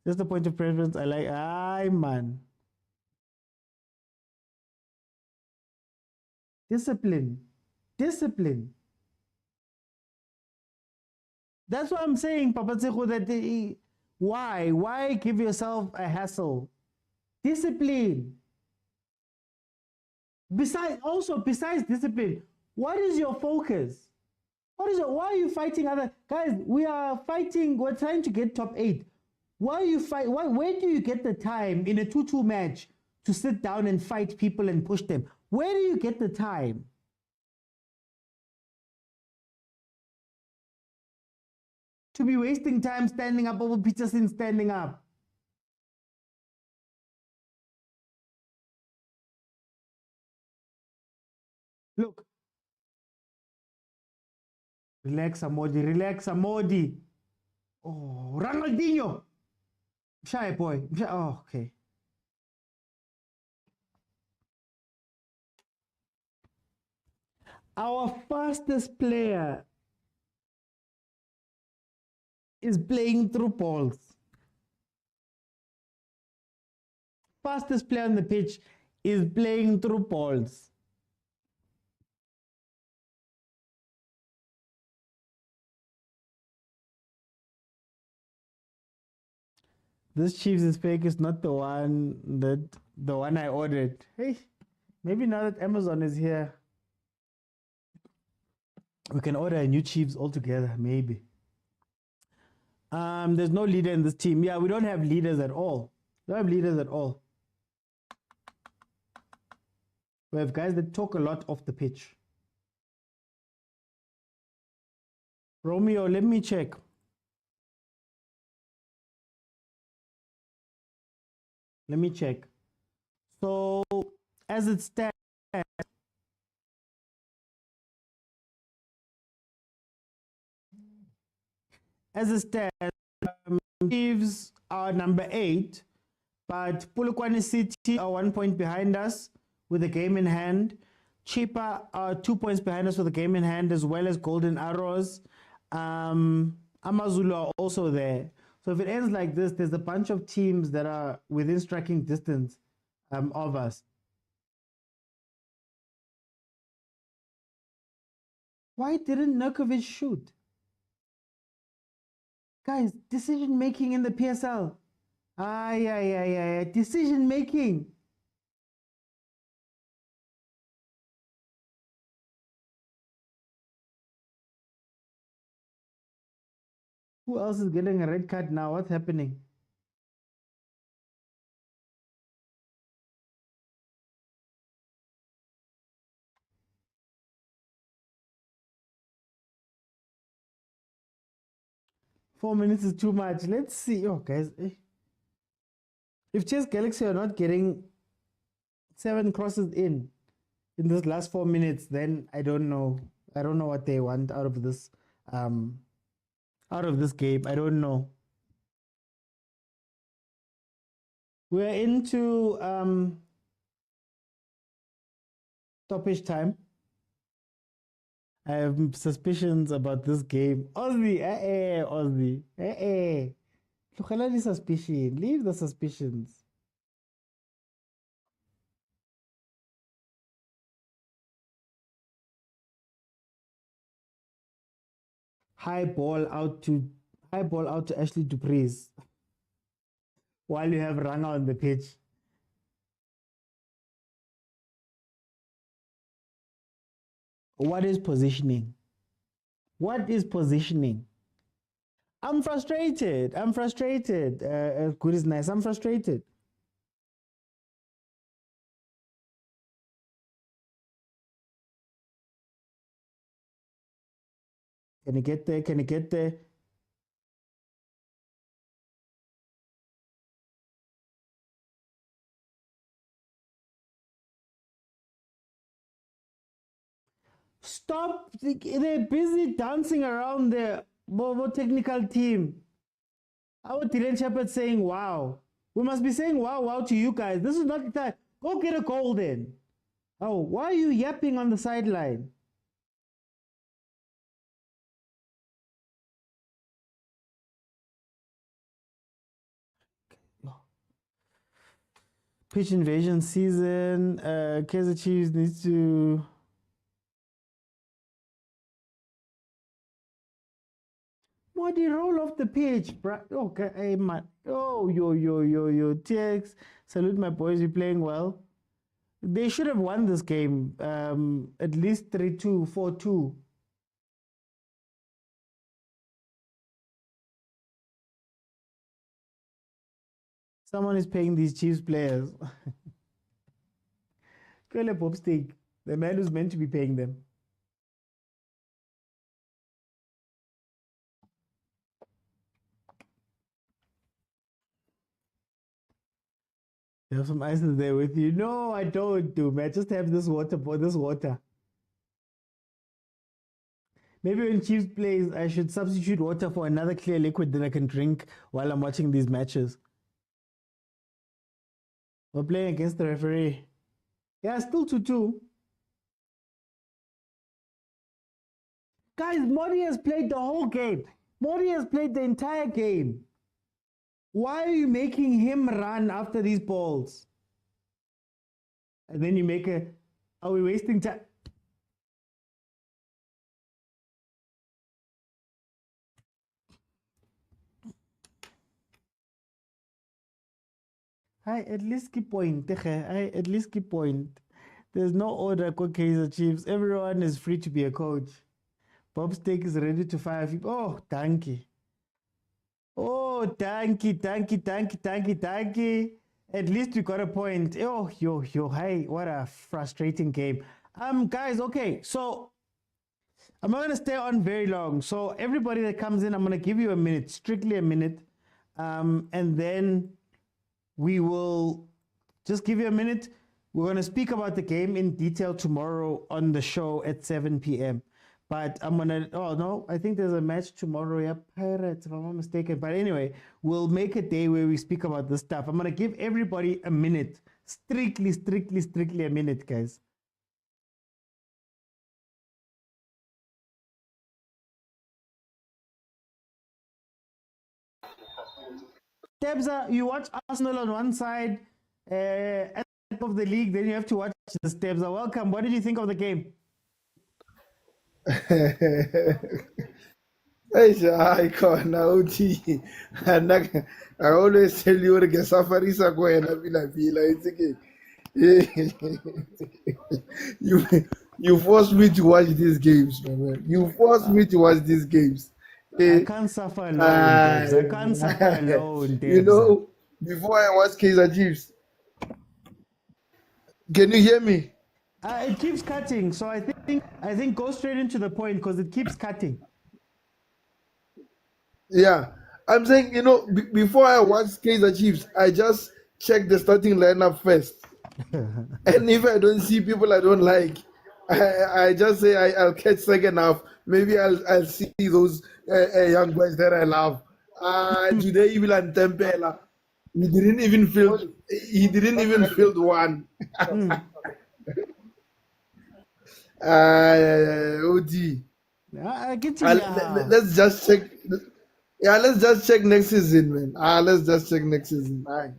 Just a point of preference. I like, man. Discipline. That's what I'm saying, Papa Tseko, that why give yourself a hassle? Discipline. Besides discipline, what is your focus? Why are you fighting other guys? We're trying to get top 8. Where do you get the time in a 2-2 match to sit down and fight people and push them? Where do you get the time? To be wasting time standing up over Peterson standing up. Look. Relax, Amodi. Oh, Ronaldinho. Shy boy. Oh, okay. Our fastest player is playing through balls. Fastest player on the pitch is playing through balls. This Chiefs fake is not the one I ordered. Hey, maybe now that Amazon is here, we can order a new Chiefs altogether, maybe. There's no leader in this team. Yeah, we don't have leaders at all. We have guys that talk a lot off the pitch. Romeo, let me check. So, as it stands, Chiefs are number 8, but Polokwane City are 1 point behind us with a game in hand. Chipa are 2 points behind us with a game in hand, as well as Golden Arrows. Amazulu are also there. So if it ends like this, there's a bunch of teams that are within striking distance of us. Why didn't Nurkovic shoot? Guys, decision making in the PSL. Decision making. Who else is getting a red card now? What's happening? Four minutes is too much. Let's see. Oh, guys. If Chess Galaxy are not getting 7 crosses in this last 4 minutes, then I don't know. I don't know what they want out of this game. I don't know. We're into stoppage time. I have suspicions about this game. Aussie, Aussie, Tlogela di suspicion. Leave the suspicions. High ball out to Ashley Dupreez while you have Ranga on the pitch. What is positioning? What is positioning? I'm frustrated. Good is nice. I'm frustrated. Can you get there? Can you get there? Stop. They're busy dancing around the more technical team. Our Dylan Shepherd saying, wow. We must be saying, wow to you guys. This is not the time. Go get a goal then. Oh, why are you yapping on the sideline? Pitch invasion season. Kaizer Chiefs needs to... Modi, roll off the pitch, bro. Okay, hey, man. Oh, yo. TX. Salute my boys. You're playing well. They should have won this game. At least 3-2, 4-2. Someone is paying these Chiefs players. Kwele Popstick, the man who's meant to be paying them. You have some ice there with you. No, I don't do, man. Just have this water for this water. Maybe when Chiefs plays, I should substitute water for another clear liquid that I can drink while I'm watching these matches. We're playing against the referee. Yeah, still 2-2. Guys, Modi has played the whole game. Modi has played the entire game. Why are you making him run after these balls? And then you make a... Are we wasting time? Hi, at least keep point. At least keep point. There's no order, Kaizer Chiefs. Everyone is free to be a coach. Bob Steak is ready to fire people. Oh, thank you. Oh, thank you. At least you got a point. Oh, yo, hey, what a frustrating game. Guys, okay, so I'm not gonna stay on very long. So everybody that comes in, I'm gonna give you a minute, strictly a minute, and then we will just give you a minute. We're gonna speak about the game in detail tomorrow on the show at 7 p.m. But I'm gonna, oh no, I think there's a match tomorrow. Yeah, Pirates, if I'm not mistaken. But anyway, we'll make a day where we speak about this stuff. I'm gonna give everybody a minute. Strictly a minute, guys. Tebza, you watch Arsenal on one side at the top of the league, then you have to watch the Tebza. Welcome. What did you think of the game? I always tell you the safari it's okay. You forced me to watch these games, man. You forced me to watch these games. I can't suffer alone. I can't suffer alone. You know, before I watch Kaizer Chiefs, can you hear me? It keeps cutting, so I think go straight into the point because it keeps cutting. Yeah, I'm saying, you know, before I watch Kaizer Chiefs, I just check the starting lineup first. And if I don't see people I don't like, I just say I'll catch second half. Maybe I'll see those young boys that I love. Today he will Tempela. He didn't even field one. OD. I get you. Let's just check. Yeah, let's just check next season, man. Let's just check next season. Aye.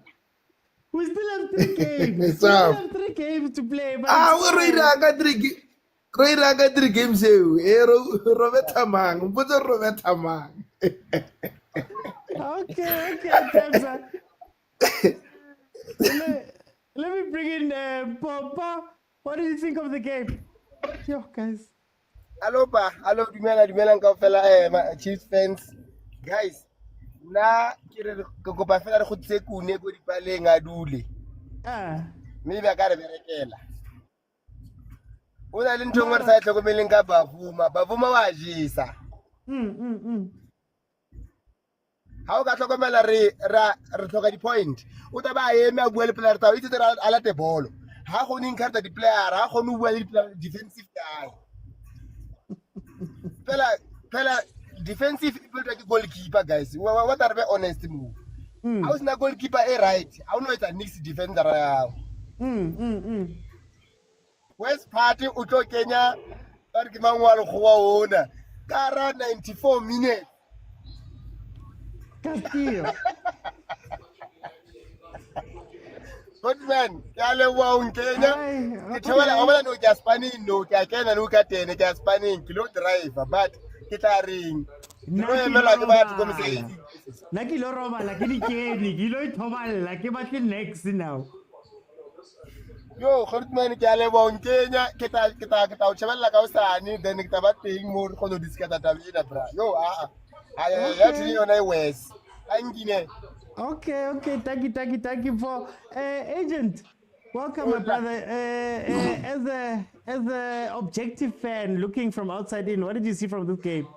We still have 3 games. We It's still up. have 3 games to play. But we got 3 games. Roberta Mang. Put a Roberta Mang. Okay, Tabza. Let me bring in Papa. What do you think of the game? Yo, guys. Hello, pa. Hello, dumela kaofela Chiefs fans. Guys, na ke re go kopa fela re go tse kune go dipaleng a dule. Mme ba ka re berekela. O na le ntho ngwe re sa tlhokomeleng ka bavuma wa jisa. Ha o ka tlhokomela re tlhoka di-point. O ta ba eme a bua le player tsa o itse a late bolo. Ha go ning karta di-player, ha go no bua le defensive guy. Pela defensive people like goalkeeper, guys. What are we honest move? I was not goalkeeper right. I don't know it's a next defender. West Party Uto Kenya Tarkimangwal Huaona. Kara 94 minutes. Castillo. Good man, Kale Wow Kenya. It's all over no Jaspanin, no Kakena, no Katene, Jaspanin, kilo driver, but Kitaring. Naki Loroma, like any Kenny, Kilo Tomal, like about the next now. Yo, Hortman Kale Wow Kenya, Kita, Chaval Lakausa, then Kitabating more Kono Discata Davida Bra. Yo, I actually on a West. Okay. Thank you for agent. Welcome, my brother. As a objective fan looking from outside in, what did you see from this game?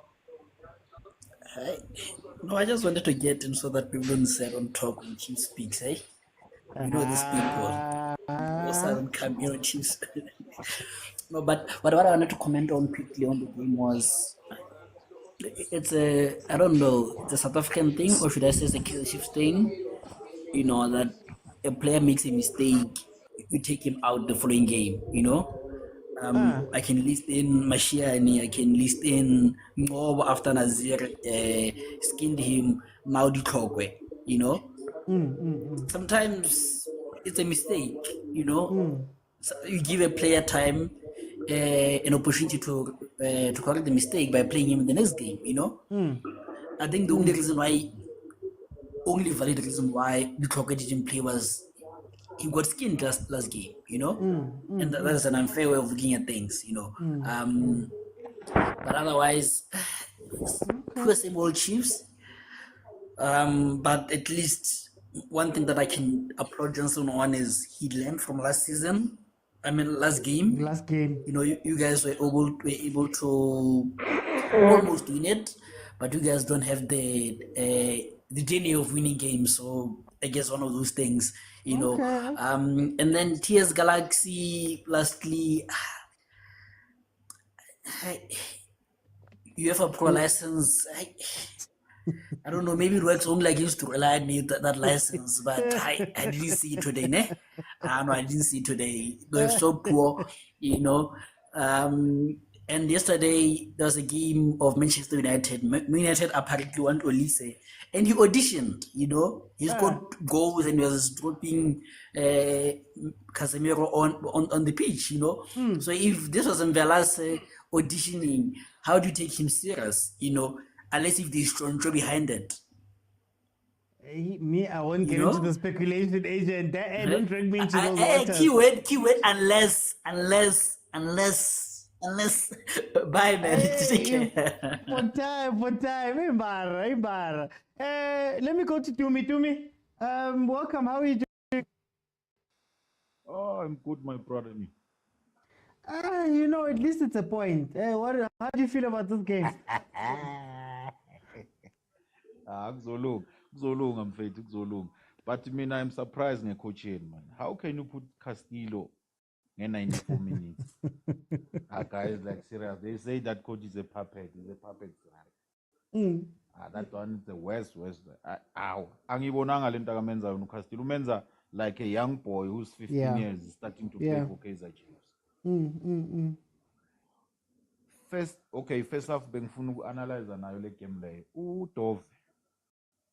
No, I just wanted to get in so that people don't sit on talk when Chiefs speaks, eh? You know these people. Most of them come here on Chiefs. No, but what I wanted to comment on quickly on the game was it's I don't know, it's a South African thing, or should I say it's a Kaizer Chiefs thing, you know, that a player makes a mistake, you take him out the following game, you know. I can list in Mashiani, I can list in Mob after Nazir skinned him, Maudi Kogwe, you know. Sometimes it's a mistake, you know. So you give a player time, an opportunity to correct the mistake by playing him in the next game, you know. I think the only valid reason why the Clocker didn't play was he got skinned last game, you know. And that's an unfair way of looking at things, you know. But otherwise, poor same old Chiefs. But at least one thing that I can applaud Johnson on is he learned from last season. I mean, last game. You know, you guys were able to almost win it, but you guys don't have the DNA of winning games. So I guess one of those things, you know. And then TS Galaxy, lastly, UEFA Pro license. I don't know, maybe it works only like used to rely on me that license, but I didn't see it today, ne? No, I didn't see it today. They're so poor, you know. And yesterday there was a game of Manchester United. United apparently want Olise, and he auditioned, you know. He scored goals and he was dropping Casemiro on the pitch, you know. So if this was Mvelase auditioning, how do you take him serious, you know? Unless if there's Troncho behind it. I won't get into the speculation, agent. Don't drag me into those waters. Keyword, unless. Bye, man. For time. Let me go to Tumi. Welcome. How are you doing? Oh, I'm good, my brother. You know, at least it's a point. How do you feel about this game? Kuzolunga mfethu, kuzolunga. But I mean, I'm surprised coaching, man. How can you put Castillo in 94 minutes? Guys, like serious. They say that coach is a puppet. He's a puppet. That one is the worst. Ow. Angibonanga lento akamenza yona Castillo. Umenza like a young boy who's 15 years starting to play for Kaizer Chiefs. First half bengifuna uku-analyze nayo le game leyo. uDove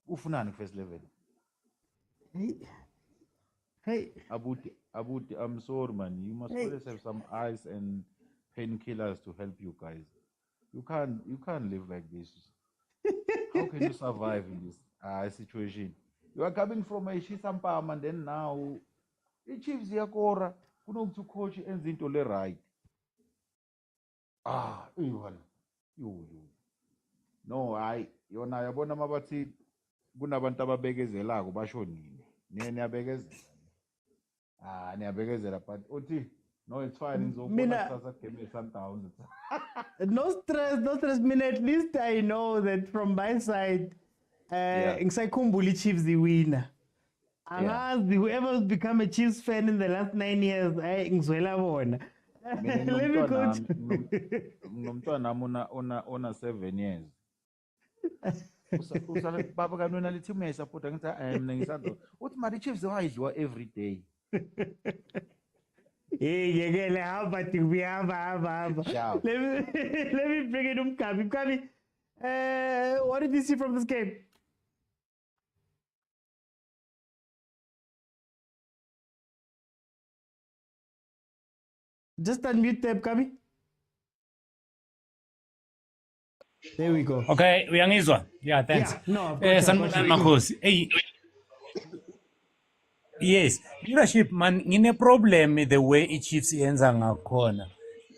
ufunani first level? Hey. Abuti, I'm sorry, man. You must always have some ice and painkillers to help you guys. You can't live like this. How can you survive in this situation? You are coming from a Shisampam and then now the Chiefs yakora kunokuthi coach enza into le right. You. No, yona yabona mabathi kunabantu ababekezelako basho nini. Niyabekezela. Niyabekezela but uthi no, it's fine. Sundowns. No stress. Mina, at least I know that from my side, ngisayikhumbula Chiefs the winner. Angazi whoever's become a Chiefs fan in the last 9 years, ngizwela bona. Let me coach. Nomntwana ona 7 years. Usala baba kanona le team yayisupport ngithi mina ngisando. Uthi mari Chiefs wayidliwa every day. Hey, hamba. Let me bring it Mkabi. What did you see from this game? Just unmute them, Mkabi. There we go. Okay, uyangizwa? Yeah, thanks. No, sanibonani makhosi. Hey. Yes, leadership man, ngine problem the way iChiefs yenza ngakhona.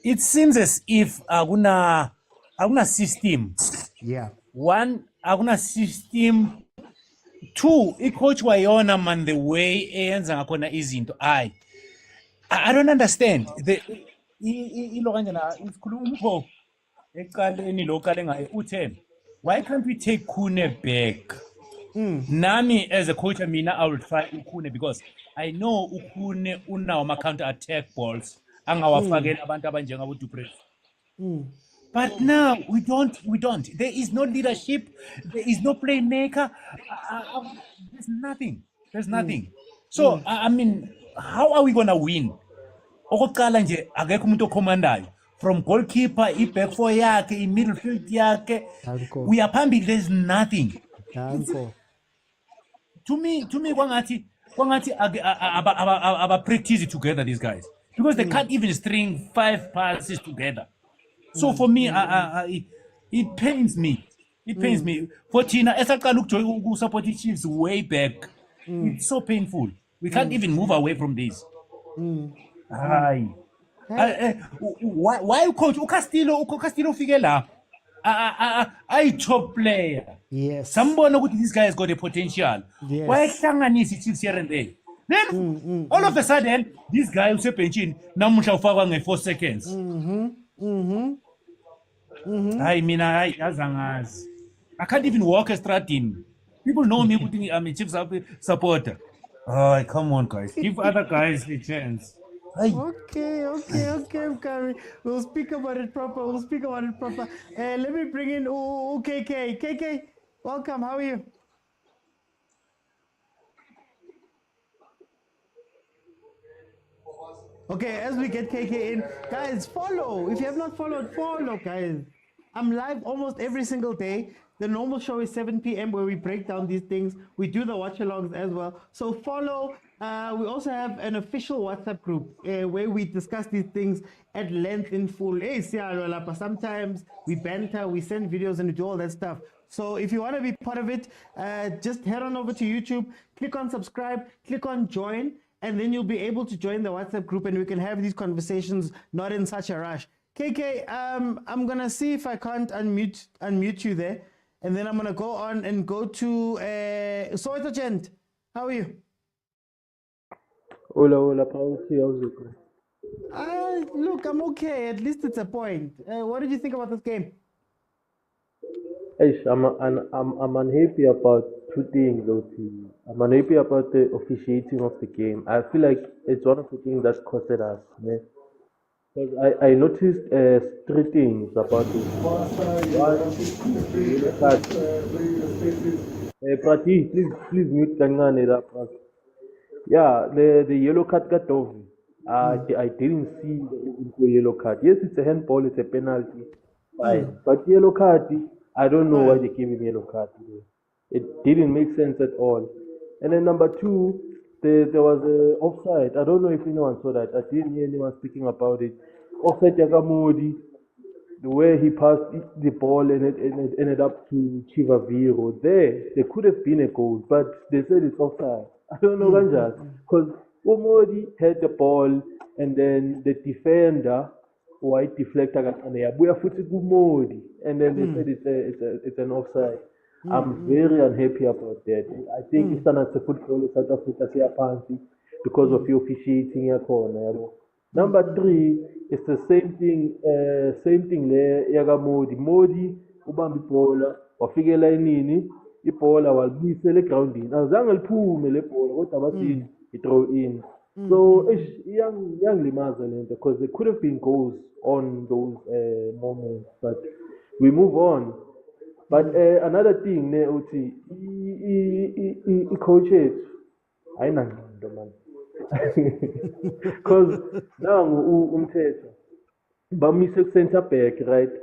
It seems as if akuna system. Yeah. One, akuna system. Two, coach wayona man the way yenza ngakhona izinto. I don't understand. The ilokanje isikhuluma eqaleni lokale ngaye uthe why can't we take Khune back? Nami as a coach, I will try Khune because I know Khune unawo counter attack balls angawafakela abantu abanjengabo Duprez. But now we don't. There is no leadership. There is no playmaker. There's nothing. So I mean, how are we gonna win? Okokuqala nje akekho umuntu okhomandayo. From goalkeeper, back four yakhe, midfield yakhe. We are pumping. There's nothing. To me, kwangati aba practice together these guys because they can't even string 5 passes together. So for me, it pains me. It pains me. For Tina, esaqala ukujoy support Chiefs way back. It's so painful. We can't even move away from this. Why coach Castillo figure la? I top player. Yes. Somebody with this guy has got a potential. Yes. Why hlanganisi Chiefs here and there? Then all of a sudden, this guy who's benching namusha ufakwa nge 4 seconds. I mean, I can't even walk a stratin. People know me putting I'm a Chiefs supporter. Oh, come on, guys. Give other guys a chance. Okay, Mkabi. We'll speak about it proper. Let me bring in KK. KK, welcome. How are you? Okay, as we get KK in, guys, follow. If you have not followed, follow, guys. I'm live almost every single day. The normal show is 7 p.m. where we break down these things. We do the watch-alongs as well. So follow. We also have an official WhatsApp group where we discuss these things at length in full. Hey, sometimes we banter, we send videos and we do all that stuff. So if you want to be part of it, just head on over to YouTube, click on subscribe, click on join, and then you'll be able to join the WhatsApp group and we can have these conversations not in such a rush. KK, I'm going to see if I can't unmute you there. And then I'm going to go on and go to Soweto Gent. How are you? Hola, Pausi, how's it going? Look, I'm okay. At least it's a point. What did you think about this game? I'm unhappy about two things, though. I'm unhappy about the officiating of the game. I feel like it's one of the things that costed us. Because I noticed three things about it. One, the yellow card. Prati, please mute Kangane. Yeah, the yellow card got off. I didn't see the yellow card. Yes, it's a handball, it's a penalty. Fine. But yellow card, I don't know why they gave him yellow card. It didn't make sense at all. And then number two, there was a offside. I don't know if anyone saw that. I didn't hear anyone speaking about it. Offside Yagamodi, the way he passed the ball and it ended up to Chivaviro. There could have been a goal, but they said it's offside. I don't know, because Omodi had the ball and then the defender, white deflector, and then they said it's an offside. I'm very unhappy about that. I think it's not a football in South Africa because of your officiating. Number three, it's the same thing there. Yagamodi. Modi, ubambi bola, wafikela inini, ibola walibuyisela egroundini. Azange liphume le bola, kodwa bathi throw in. So iyangilimaza lento because there could have been goals on those moments, but we move on. But another thing, uthi coaches, ayinangqondo man. Because now umthetho bamise ku-center back, right?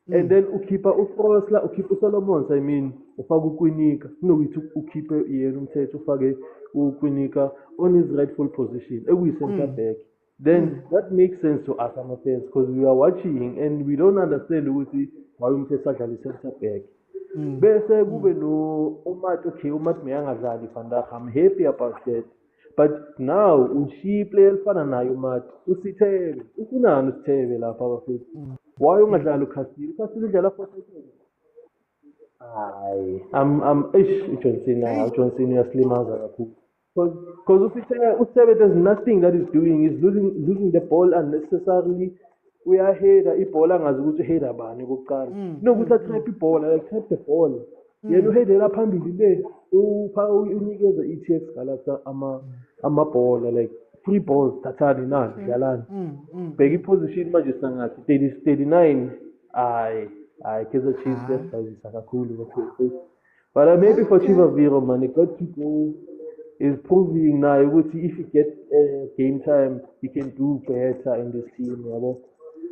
And then ukhipha uFrosla, ukhipha uSolomons, I mean, ufaka uKwinika. Kunokuthi ukhiphe yena umthetho ufake uKwinika on his rightful position, center back. Then that makes sense to us, I'm fans, because we are watching and we don't understand ukuthi why umthetho adlala center back. Bese kube no umat, okay, umat meyangadlali vandag. I'm happy about that. But now ushiye player elifana naye umat uSithebe. Ukunani uSithebe lapha bafethu? Why ungadlala uCastillo? uCastillo udlala for Johnson uyasilimaza kakhulu. Because uSithebe there's nothing that he's doing. He's losing the ball unnecessarily. Uyaheader ibhola angazi ukuthi uheader bani kokuqala. Nokuthi atrap ibhola, like trap the ball. Yena uhedela phambili le unikeza iTX Galaxy amabhola like free balls thathani nazi dlalani. Bheka iposition manje sangathi 39. Kaizer Chiefs yasizisa kakhulu kakhulu. But maybe for Chivaviro man, it got to go is proving now ukuthi if he gets game time, he can do better in this team,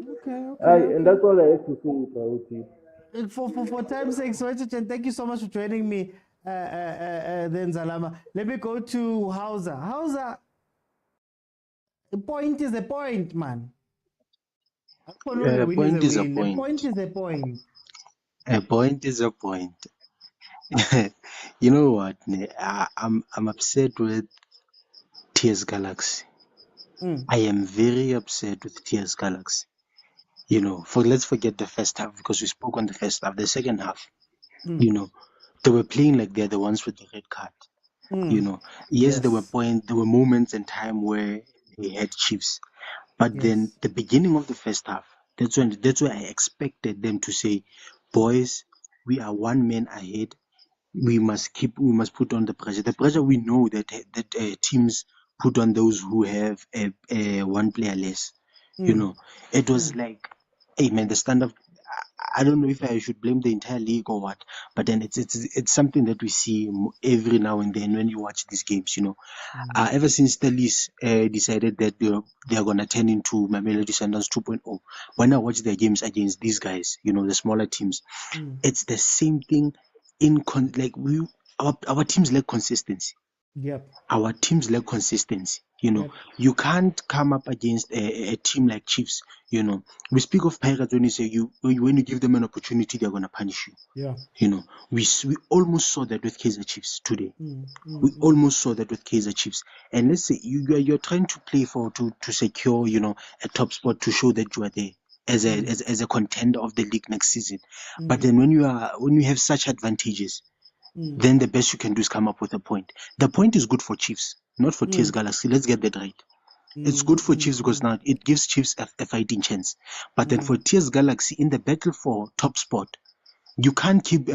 Okay. And that's all I have to say. For time's sake, Soweto, thank you so much for joining me, then Zalama. Let me go to Hausa. Hausa, a point is a point, man. A point is a point. A point is a point. A point is a point. You know what? I'm upset with TS Galaxy. I am very upset with TS Galaxy. You know, let's forget the first half because we spoke on the first half. The second half, you know, they were playing like they're the ones with the red card. You know, yes, there were moments in time where they had Chiefs, but then the beginning of the first half, that's where I expected them to say, boys, we are one man ahead. We must put on the pressure. The pressure we know that teams put on those who have a one player less. You know, it was like, hey man, the standard. I don't know if I should blame the entire league or what, but then it's something that we see every now and then when you watch these games. You know, ever since Stellis decided that they are gonna turn into Mamelodi Sundowns 2.0. When I watch their games against these guys, you know, the smaller teams, it's the same thing. Our teams lack consistency. Yep. Our teams lack consistency. You know, you can't come up against a team like Chiefs. You know, we speak of Pirates when you say when you give them an opportunity, they're gonna punish you. Yeah. You know, we almost saw that with Kaizer Chiefs today. We almost saw that with Kaizer Chiefs. And let's say you're trying to play to secure, you know, a top spot to show that you are there as a contender of the league next season. But then when you have such advantages, then the best you can do is come up with a point. The point is good for Chiefs, not for TS Galaxy. Let's get that right. It's good for Chiefs because now it gives Chiefs a fighting chance. But then for TS Galaxy in the battle for top spot, You can't keep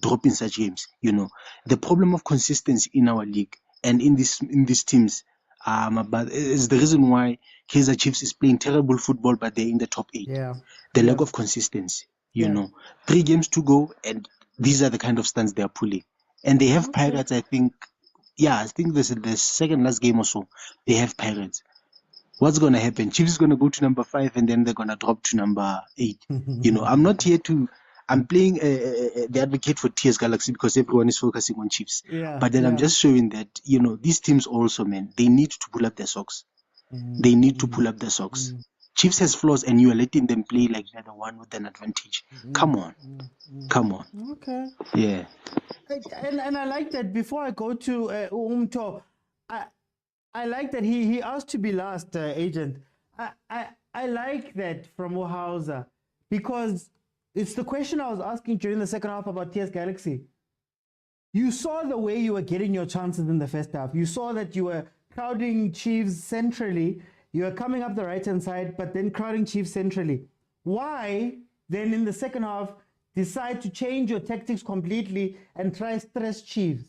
dropping such games. The problem of consistency in our league and in these teams but is the reason why Kaizer Chiefs is playing terrible football, but they're in the top 8. Yeah. The lack of consistency. 3 games to go, and these are the kind of stunts they are pulling. And they have Pirates, I think. Yeah, I think this is the second last game or so. They have Pirates. What's going to happen? Chiefs is going to go to number 5, and then they're going to drop to number 8. I'm not here to. I'm playing the advocate for TS Galaxy because everyone is focusing on Chiefs. But then I'm just showing that these teams also, man, they need to pull up their socks. They need to pull up their socks. Chiefs has flaws, and you are letting them play like they're the one with an advantage. Come on. Okay. Yeah. And I like that. Before I go to Umto, I like that he asked to be last, agent. I like that from Ohausa because it's the question I was asking during the second half about TS Galaxy. You saw the way you were getting your chances in the first half. You saw that you were crowding Chiefs centrally. You were coming up the right-hand side, but then crowding Chiefs centrally. Why then in the second half decide to change your tactics completely and try stress Chiefs?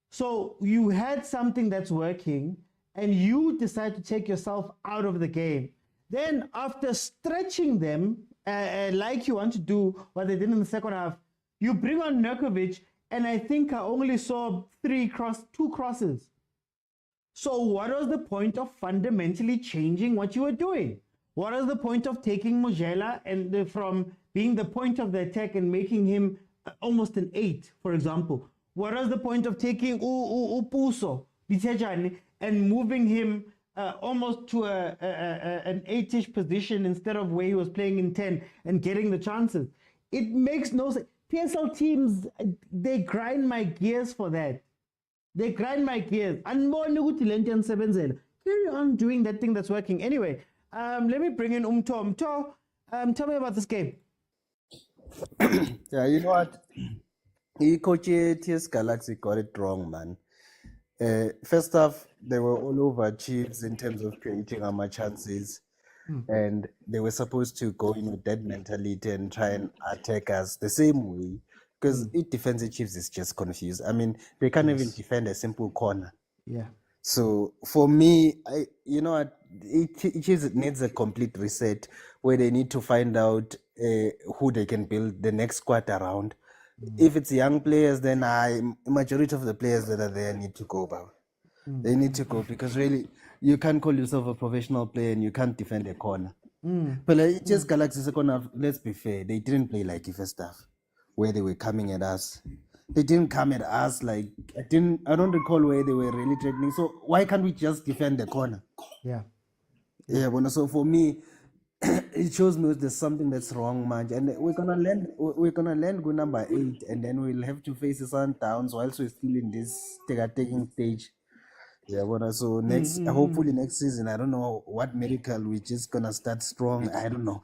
So you had something that's working and you decide to take yourself out of the game. Then after stretching them, like you want to do what they did in the second half, you bring on Nurkovic, and I think I only saw 2 crosses. So what was the point of fundamentally changing what you were doing? What was the point of taking Mojela and from being the point of the attack and making him almost an 8, for example? What was the point of taking Upuso and moving him almost to an 8-ish position instead of where he was playing in 10 and getting the chances? It makes no sense. PSL teams, they grind my gears for that. They grind my gears. Carry on doing that thing that's working. Anyway, let me bring in Umto. Umto, tell me about this game. Yeah, you know what? He coach TS Galaxy got it wrong, man. First off, they were all over Chiefs in terms of creating our chances. And they were supposed to go in with that mentality and try and attack us the same way. Because defensive Chiefs is just confused. I mean, they can't even defend a simple corner. Yeah. So for me, you know what, Chiefs needs a complete reset where they need to find out who they can build the next squad around. If it's young players, then majority of the players that are there need to go, bro. They need to go because really, you can't call yourself a professional player and you can't defend a corner. But like, just Galaxy second half, let's be fair, they didn't play like the first half, where they were coming at us. They didn't come at us like I don't recall where they were really threatening. So why can't we just defend the corner? Yeah. Yeah, but so for me, it shows me there's something that's wrong, man. And we're gonna land go number 8, and then we'll have to face the Sundowns whilst we're still in this taking stage. Yeah, but so hopefully next season, I don't know what miracle we're just gonna start strong. I don't know.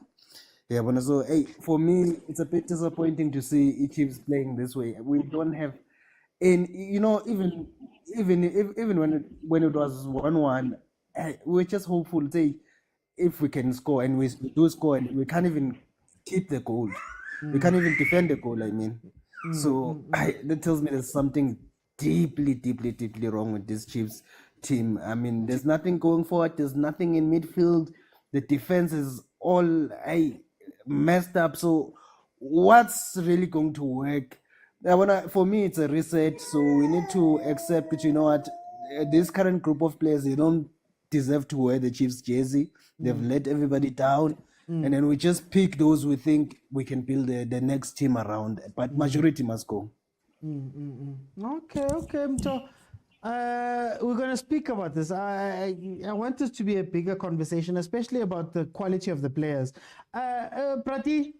Yeah, but so for me, it's a bit disappointing to see Chiefs playing this way. We don't have, and even when it was 1-1, we're just hopeful. Say if we can score, and we do score, and we can't even keep the goal. We can't even defend the goal. I mean, so that tells me there's something deeply wrong with this Chiefs team. I mean, there's nothing going forward. There's nothing in midfield. The defense is all messed up. So what's really going to work? For me, it's a reset. So we need to accept that, you know what, this current group of players, they don't deserve to wear the Chiefs jersey. They've let everybody down. And then we just pick those we think we can build the next team around. But majority must go. Okay. So we're going to speak about this. I want this to be a bigger conversation, especially about the quality of the players. Prati,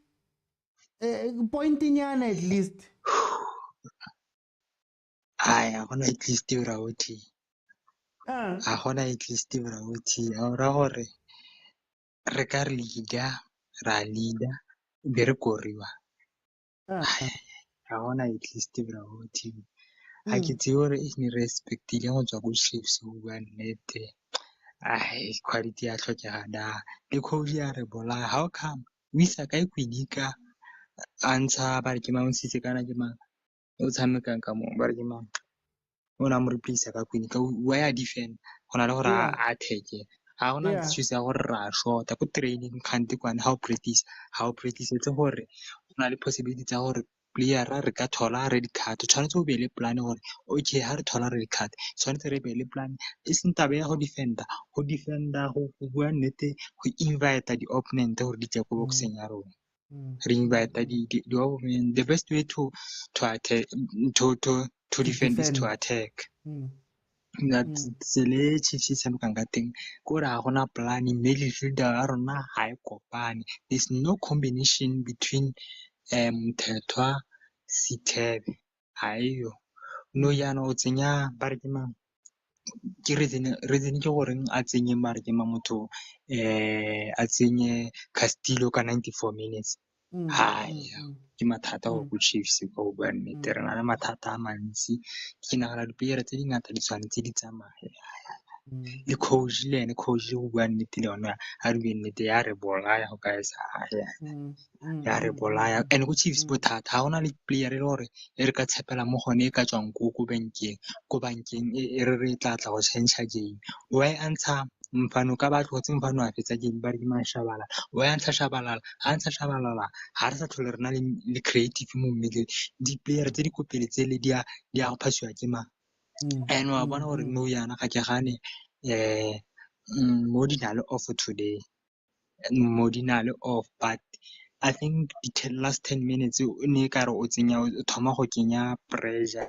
pointing at least. I want at least Rauti. I want at least Rauti. Or Rekar leader, ra leader, very corriva. I want at least Rauti. I get your in respect the young Chiefs who were net. Quality at Chojada. The Kogia Rebola, how come? We Sakai Quinica a ntsha ba re ke mang o ntshitse kana ke mang o tshamekang ka mo ba re ke mang o na mo replace ka queen ka wa ya defend go na le gore Yeah. a attack ha gona Yeah. excuse ya gore ra shota ko training kante kwane how practice etse gore go na le possibility tsa gore player re ka thola red card tshwanetse o be le plan gore okay ha re thola red card tshwanetse re be le plan e seng tabe ya go defenda go bua nnete go invite di opponent gore di tse go boxing ya rona re invite di opponent. The best way to attack to defend is to attack. That's tsele Chiefs e tshamekang ka teng ko re ga gona plan midfielder ya rona ha e kopane. There's no combination between Mthethwa Sithebe ha eyo no yana o tsenya ba re ke mang ke reason ke goreng a tsenye mare ke motho a tsenye Castillo ka 94 minutes haya ke mathata go go Chiefs go bua nnete re na le mathata a mantsi ke nagana diplayer tse dingata di tshwanetse di tsamaye le coach le ene coach go bua nnete le yona a re bue nnete ya re bolaya go ka esa ya re bolaya and go Chiefs bothata ga gona le player e le gore e re ka tshepela mo gone e ka tswang ko bankeng e re tla go change game why answer mfano ka ba tlotse mfano a fetsa game ba re ke mashabala why answer shabalala ha answer shabalala ha re sa tlhole re na le creative mo mmeleng di player tse di kopeletse le di a go phasiwa ke ma and wa bona gore no yana ga ke gane mo di na le off today mo di na le off but I think the last 10 minutes o ne ka re o thoma go kenya pressure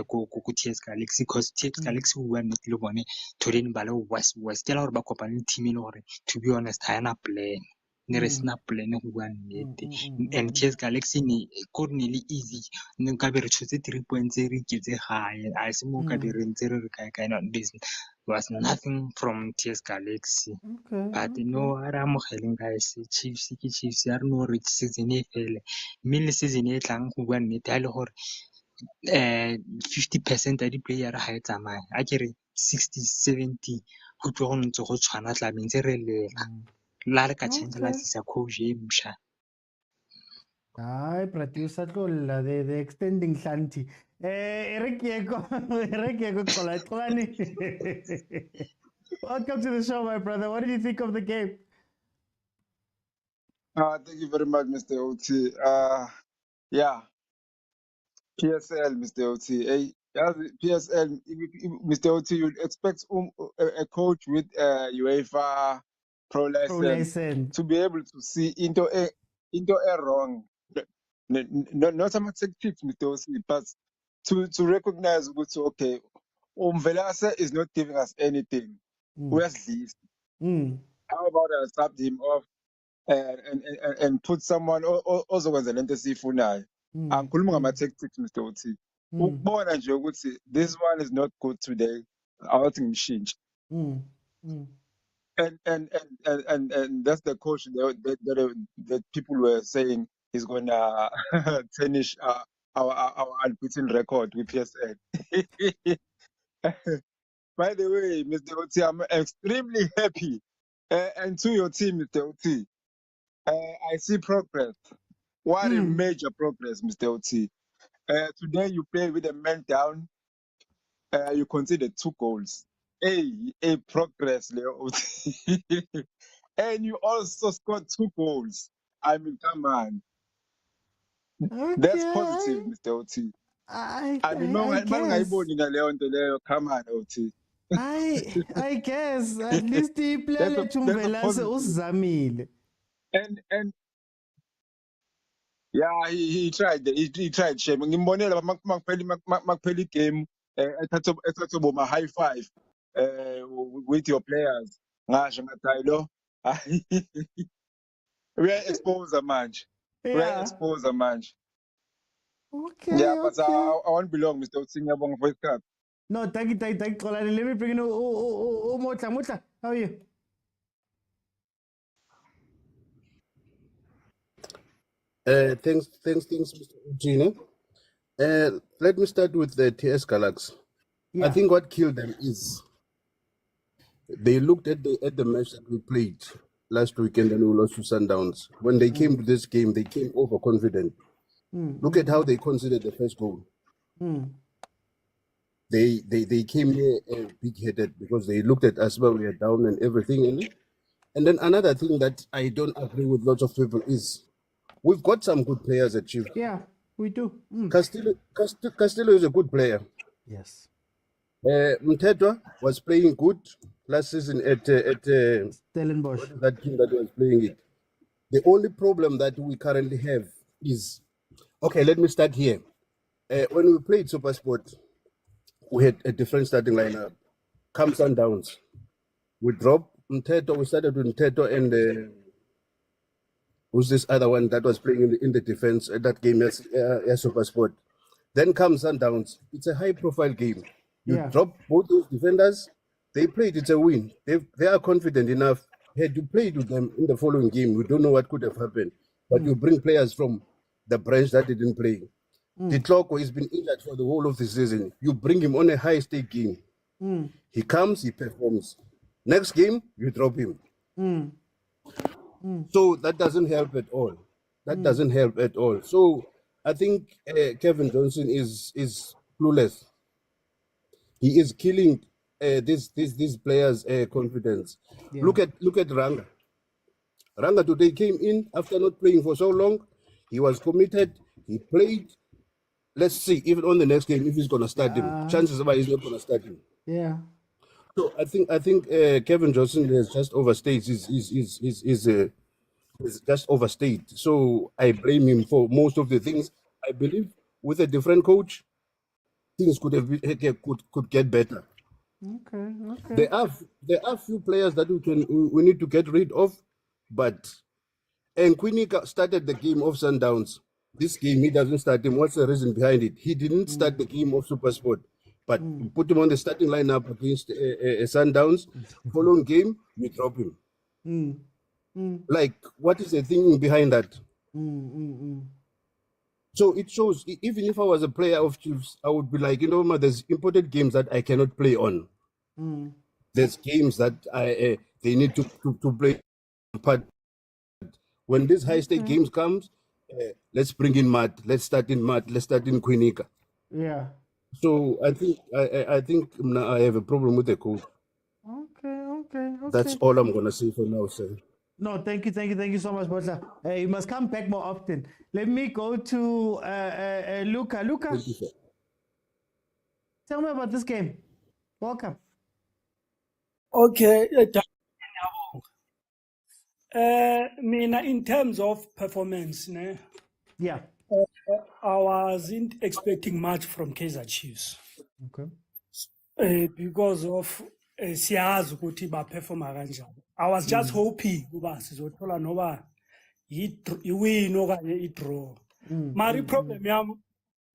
ko TS Galaxy because TS Galaxy o bua nnete le bone today ba le was ke la gore ba kopane le team e le gore to be honest ha yana plan ne re sena plan go bua nnete and TS Galaxy ne ko ne le easy ne ka be re tshotse 3 points re iketse gae a se mo ka be re ntse re kae not this was nothing from TS Galaxy but no a re amogeleng guys Chiefs ke Chiefs ya re no re season e fele mme le season e tlang go bua nnete ha le gore 50% ya di player ha e tsamaye a ke re 60-70 go tlo go ntse go tshwana tla mentse re lela la re ka change la sisa coach e msha Hayi producer Tlola the extending hlanti Erikieko Xolani. Welcome to the show my brother. What did you think of the game? Thank you very much, Mr. OT. Yeah, PSL, Mr. OT. PSL, Mr. OT, you'd expect a coach with UEFA Pro license to be able to see into a wrong. Not some tactics, Mr. OT, but to recognize what's okay. Velasa is not giving us anything. Where's this? How about I stop him off and put someone also kwenza lento esiyifunayo angikhuluma ngama-tactics Mr. Ot ukubona nje ukuthi this one is not good today awuthi ngimshintshe and that's the coach that people were saying is gonna tarnish our unbeaten record with PSL. By the way, Mr. Ot, I'm extremely happy and to your team, Mr. Ot. I see progress. What a major progress, Mr. Ot. Today you played with a man down. You conceded 2 goals. A progress, Leo Ot. And you also scored 2 goals. I mean, come on. That's positive, Mr. Ot. I mean, come on, Ot. I guess at least the player Chumvelase uzamile. And yeah, he tried. He tried. Shame. Ngimbonela makuphela game. Ethatha boma high five. With your players. Ngasho ngathi lo. We are exposed manje. We are exposed manje. Okay. Yeah, but I won't belong, Mr. Utsing. Ngiyabonga for isikhathi. No, thank you. Let me bring in Motla. How are you? Thanks, Mr. Ugina. Let me start with the TS Galaxy. I think what killed them is they looked at the match that we played last weekend and we lost to Sundowns. When they came to this game, they came overconfident. Look at how they considered the first goal. They came here big-headed because they looked at us while we were down and everything. And then another thing that I don't agree with lots of people is we've got some good players at Chiefs. Yeah, we do. Castillo is a good player. Yes. Mtetwa was playing good last season at Stellenbosch. What is that team that was playing it? The only problem that we currently have is, okay, let me start here. When we played Supersport, we had a different starting lineup. Come Sundowns. We dropped Mtetwa. We started with Mtetwa and who's this other one that was playing in the defense at that game as Supersport. Then comes Sundowns. It's a high-profile game. You drop both those defenders. They played. It's a win. They are confident enough. Had you played with them in the following game, we don't know what could have happened. But you bring players from the branch that didn't play. The Tloko has been injured for the whole of the season. You bring him on a high-stake game. He comes, he performs. Next game, you drop him. So that doesn't help at all. That doesn't help at all. So I think Kevin Johnson is clueless. He is killing these players' confidence. Yeah. Look at Ranga. Ranga today came in after not playing for so long. He was committed. He played. Let's see, even on the next game, if he's going to start him. Chances are he's not going to start him. Yeah. So I think Kevin Johnson has just overstayed. He's just overstayed. So I blame him for most of the things. I believe with a different coach, things could get better. Okay. There are few players that we need to get rid of, but Nkwinika started the game of Sundowns. This game he doesn't start him. What's the reason behind it? He didn't start the game of Supersport, but you put him on the starting lineup against Sundowns. Following game, you drop him. Like, what is the thinking behind that? So it shows, even if I was a player of Chiefs, I would be like, there's important games that I cannot play on. There's games that they need to play. But when these high-stake games comes, let's bring in Matt. Let's start in Matt. Let's start in Nkwinika. Yeah. So I think I have a problem with the coach. Okay. That's all I'm gonna say for now, sir. No, thank you so much, Botla. You must come back more often. Let me go to Luca. Luca, Thank you, sir. tell me about this game. Welcome. Okay, Mina, in terms of performance, ne, Yeah. I wasn't expecting much from Kaizer Chiefs Okay. because of siyazi ukuthi baperforma kanjani. I was just hoping uba sizothola noba iwin okanye idraw. Mari problem yam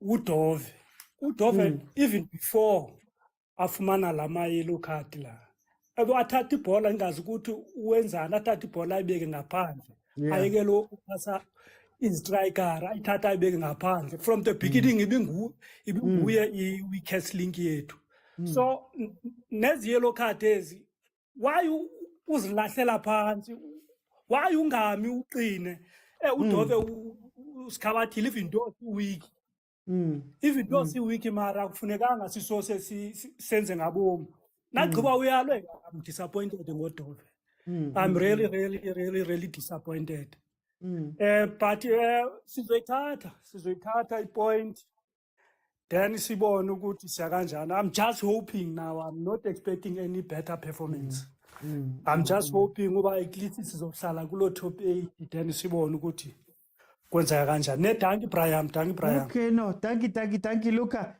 uDove. uDove even before afumana lama yellow card la. Athatha ibhola engazi ukuthi uwenzani, athatha ibhola ayibeke ngaphandle. Ayeke lo upasa istriker ayithatha ayibeke ngaphandle. From the beginning ibinguye i-weakest link yethu. So nezi yellow card ezi, why uzilahlela phansi? Why ungami uqine? uDove usikhabathile even though weak. Even though weak mara kufunekanga sisose senze ngabomu. Nagqiba uyalwe, I'm disappointed ngoDove. I'm really disappointed. But sizoyithatha ipoint. Then sibone ukuthi siya kanjani. I'm just hoping now. I'm not expecting any better performance. I'm just hoping uba at least sizohlala kulo top 8. Then sibone ukuthi kwenzeka kanjani. Thank you, Brian. Okay, no, thank you, Luca.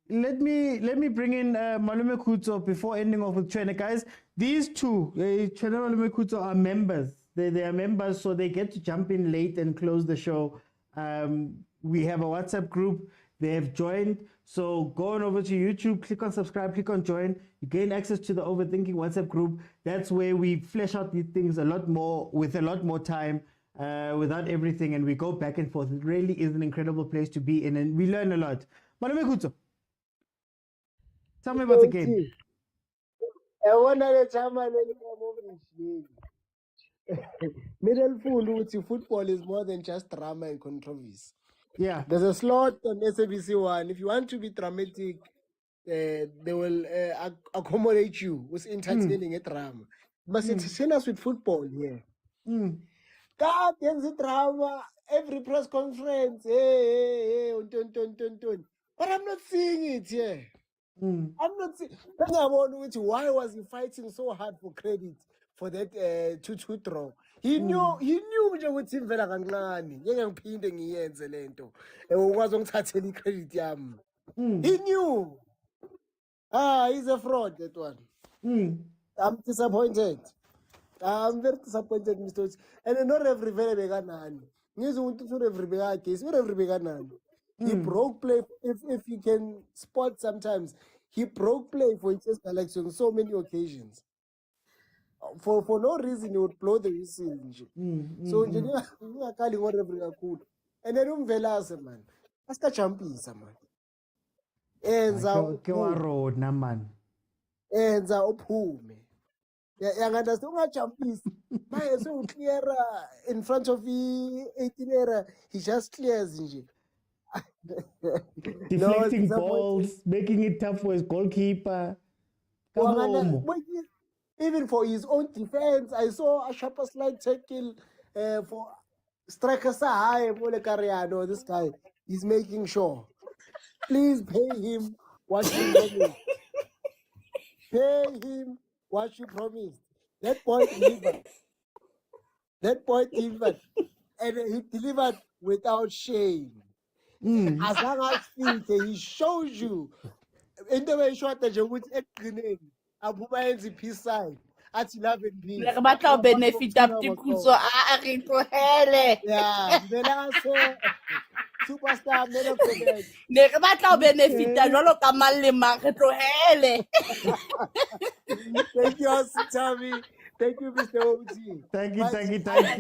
Let me bring in Malume Kutso before ending off with Tshwane. Guys, these two, Tshwane and Malume Kutso, are members. They are members, so they get to jump in late and close the show. We have a WhatsApp group. They have joined. So go on over to YouTube, click on subscribe, click on join. You gain access to the Overthinking WhatsApp group. That's where we flesh out these things a lot more, with a lot more time, without everything. And we go back and forth. It really is an incredible place to be in. And we learn a lot. Malume Kutso, tell me about the game. I wanna let someone middle full football is more than just drama and controversy. Yeah. There's a slot on SABC One. If you want to be dramatic, they will accommodate you with entertaining a drama. But entertain us with football here. God, there's a drama. Every press conference, hey, dun. But I'm not seeing it here. I'm not seeing. Then I'm wondering why was he fighting so hard for credit for that 2-2 draw? He knew nje ukuthi imvela kancane ngeke ngiphinde ngiyenze lento ukwazi ongithathela icredit yami. He knew. He's a fraud, that one. I'm disappointed. I'm very disappointed, Mr. Oti. And not every very big man. He broke play. If you can spot sometimes, he broke play for his selection on so many occasions. For no reason, he would blow the whistle. So, and then man. That's the champions, man. Road, man. Enza uphume. Yangandazi ungajumpisi. Manje so clear in front of the 18 era, he just clears nje. Deflecting balls, making it tough for his goalkeeper. Even for his own defense, I saw a sharper slide tackle for striker high. This guy, he's making sure. Please pay him what you promised. Pay him what you promised. That boy delivered. And he delivered without shame. As long as he shows you in the way short that you would explain Abuba's peace sign at 11 p. Batla benefit up the kuso a re tlohele. Yeah, superstar never forget. Ne re batla benefit jwalo ka mang le mang re tlohele. Thank you, Ositavi. Thank you, Mr. Oti. Thank you. I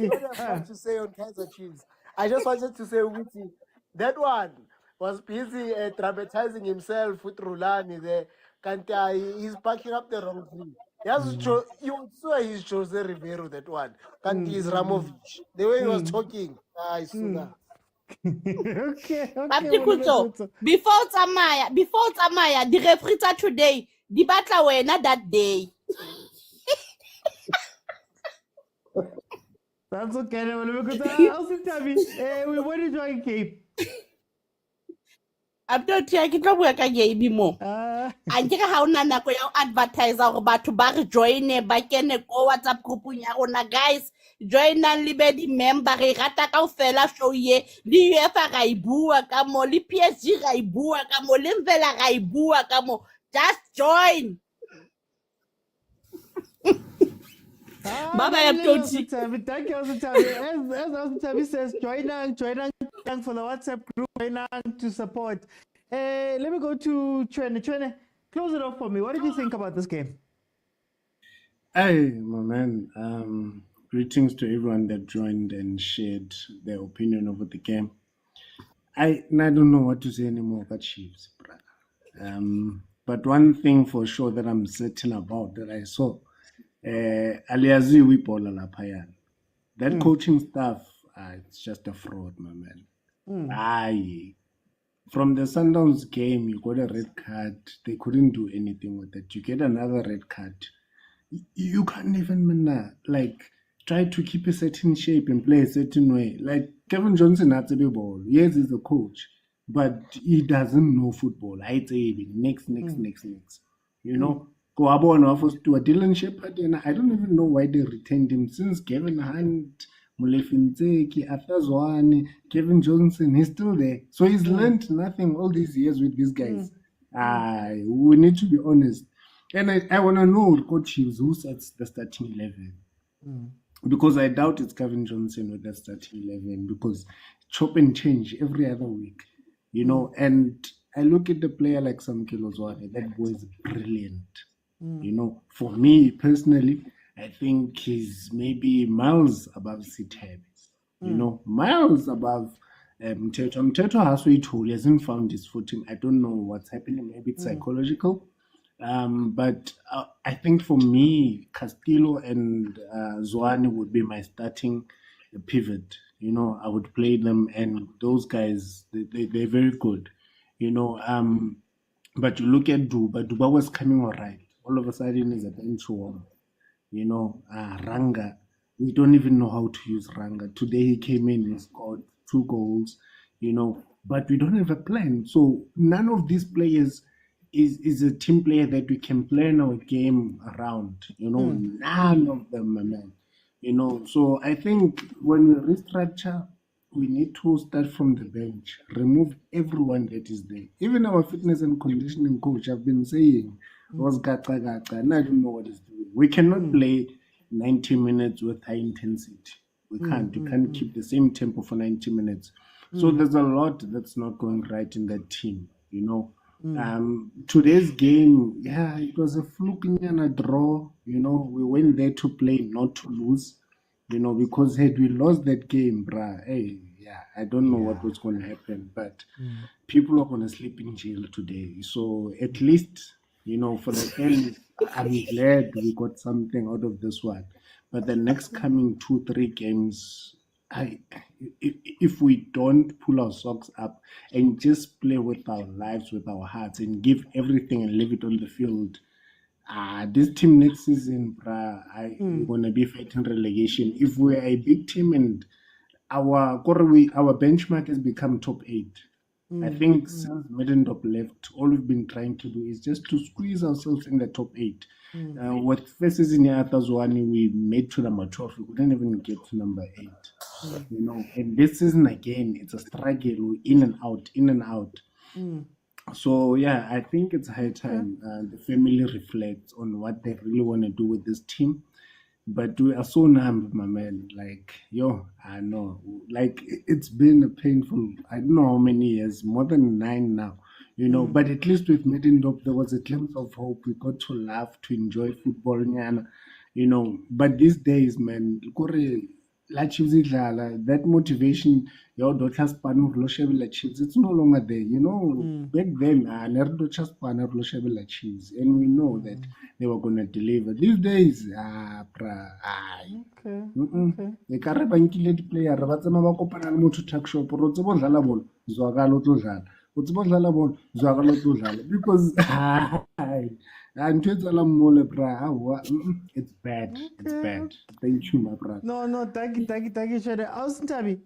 don't have much to say on Kaizer Chiefs. I just wanted to say, Witty, that one was busy dramatizing himself with Rulani there. He's backing up the wrong thing. You saw he chose the Rivero, that one. Kanti is Ramovich. The way he was talking, I saw that. Okay. Before Tamaya, the referee today, the battle wena that day. That's okay. We want to join Cape. I'm not taking the work again anymore. I think how Nana go advertise our batho ba re join ba kene ko WhatsApp group nya rona guys. Join and libedi member re rata kaofela show ye li UEFA ga ibua ka mo li PSG ga ibua ka mo le mvela ga ibua ka mo. Just join. Bye-bye, Thank you, Ositavi. As Ositavi says, join for the WhatsApp group, join to support. Let me go to Tshwane. Tshwane, close it off for me. What did you think about this game? Hey, my man. Greetings to everyone that joined and shared their opinion over the game. I don't know what to say anymore about Chiefs, brother. But one thing for sure that I'm certain about that I saw, aliazi wipola lapha. That coaching staff, it's just a fraud, my man. From the Sundowns game, you got a red card. They couldn't do anything with it. You get another red card. You can't even try to keep a certain shape and play a certain way. Like Kevin Johnson had to be ball. Yes, he's a coach, but he doesn't know football. I'd say next. You know, go on offers to a Dylan Shepherd, and I don't even know why they retained him since Kevin Hunt, Molefinzeki, Afazwane, Kevin Johnson. He's still there, so he's learned nothing all these years with these guys. We need to be honest, and I want to know, Coach Chiefs, who sets the starting 11. Because I doubt it's Kevin Johnson with that starting 11 because chop and change every other week, you know. And I look at the player like Sam Kilozwane, that boy is brilliant. You know, for me personally, I think he's maybe miles above Sitebe. You know, miles above Mteto. Mteto has he hasn't found his footing. I don't know what's happening. Maybe it's psychological. But I think for me, Castillo and Zwane would be my starting pivot. I would play them, and those guys, they're very good. You know, but you look at Duba. Duba was coming all right. All of a sudden, he's a bench warmer. Ranga. We don't even know how to use Ranga. Today he came in and scored 2 goals. But we don't have a plan. So none of these players is a team player that we can plan our game around. None of them, my man. So I think when we restructure, we need to start from the bench, remove everyone that is there. Even our fitness and conditioning coach, I've been saying, was gacha gacha, and I don't know what he's doing. We cannot play 90 minutes with high intensity. We can't. You can't keep the same tempo for 90 minutes. So there's a lot that's not going right in that team. Today's game, it was a fluke and a draw. We went there to play, not to lose. Because had we lost that game, I don't know what was going to happen. But people are going to sleep in jail today. So at least, for the fans, I'm glad we got something out of this one. But the next coming 2-3 games, if we don't pull our socks up and just play with our lives, with our hearts, and give everything and leave it on the field, this team next season, we're going to be fighting relegation. If we're a big team and our benchmark has become top 8, I think since Middendorp left, all we've been trying to do is just to squeeze ourselves in the top 8. With first season Zwane, we made to number 12. We couldn't even get to number 8. And this season again, it's a struggle, in and out, in and out. So I think it's high time the family reflects on what they really want to do with this team. But we are so numb, my man. I know. It's been a painful, I don't know how many years, more than 9 now. But at least with Middendorp, there was a glimpse of hope. We got to laugh, to enjoy football, But these days, man, that motivation, it's no longer there. Back then, Chiefs, and we know that they were going to deliver. These days, ekare ba nkile di-player ba tsamaya ba kopana le motho tuck shop ro tsebo dlala bolo zwakala o tlo dlala o tsebo dlala bolo zwakala o tlo dlala because ntho e tsalang mole it's bad. It's bad. Thank you, my brother. No, thank you, Shade. Tabi.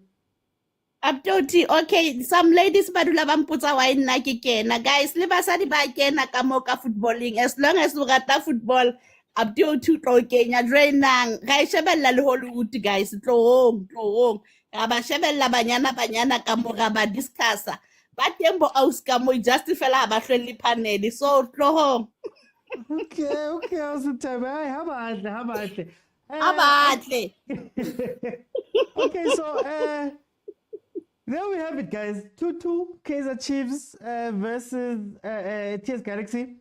Abdoti, okay, some ladies badula ba mpotsa why nna ke kena. Guys, le basadi ba kena ka mo ka footballing. As long as o rata football, Abdoti tlo kenya drainang. Ga shebella le Hollywood, guys. Tlo hong. Ga ba shebella banyana ka mo ga ba discussa. Ba tembo aus ka mo just fela ba hlwele panel. So tlo hong. Okay, Tabi. How about it? Okay, so there we have it, guys. 2-2 Kaizer Chiefs versus TS Galaxy.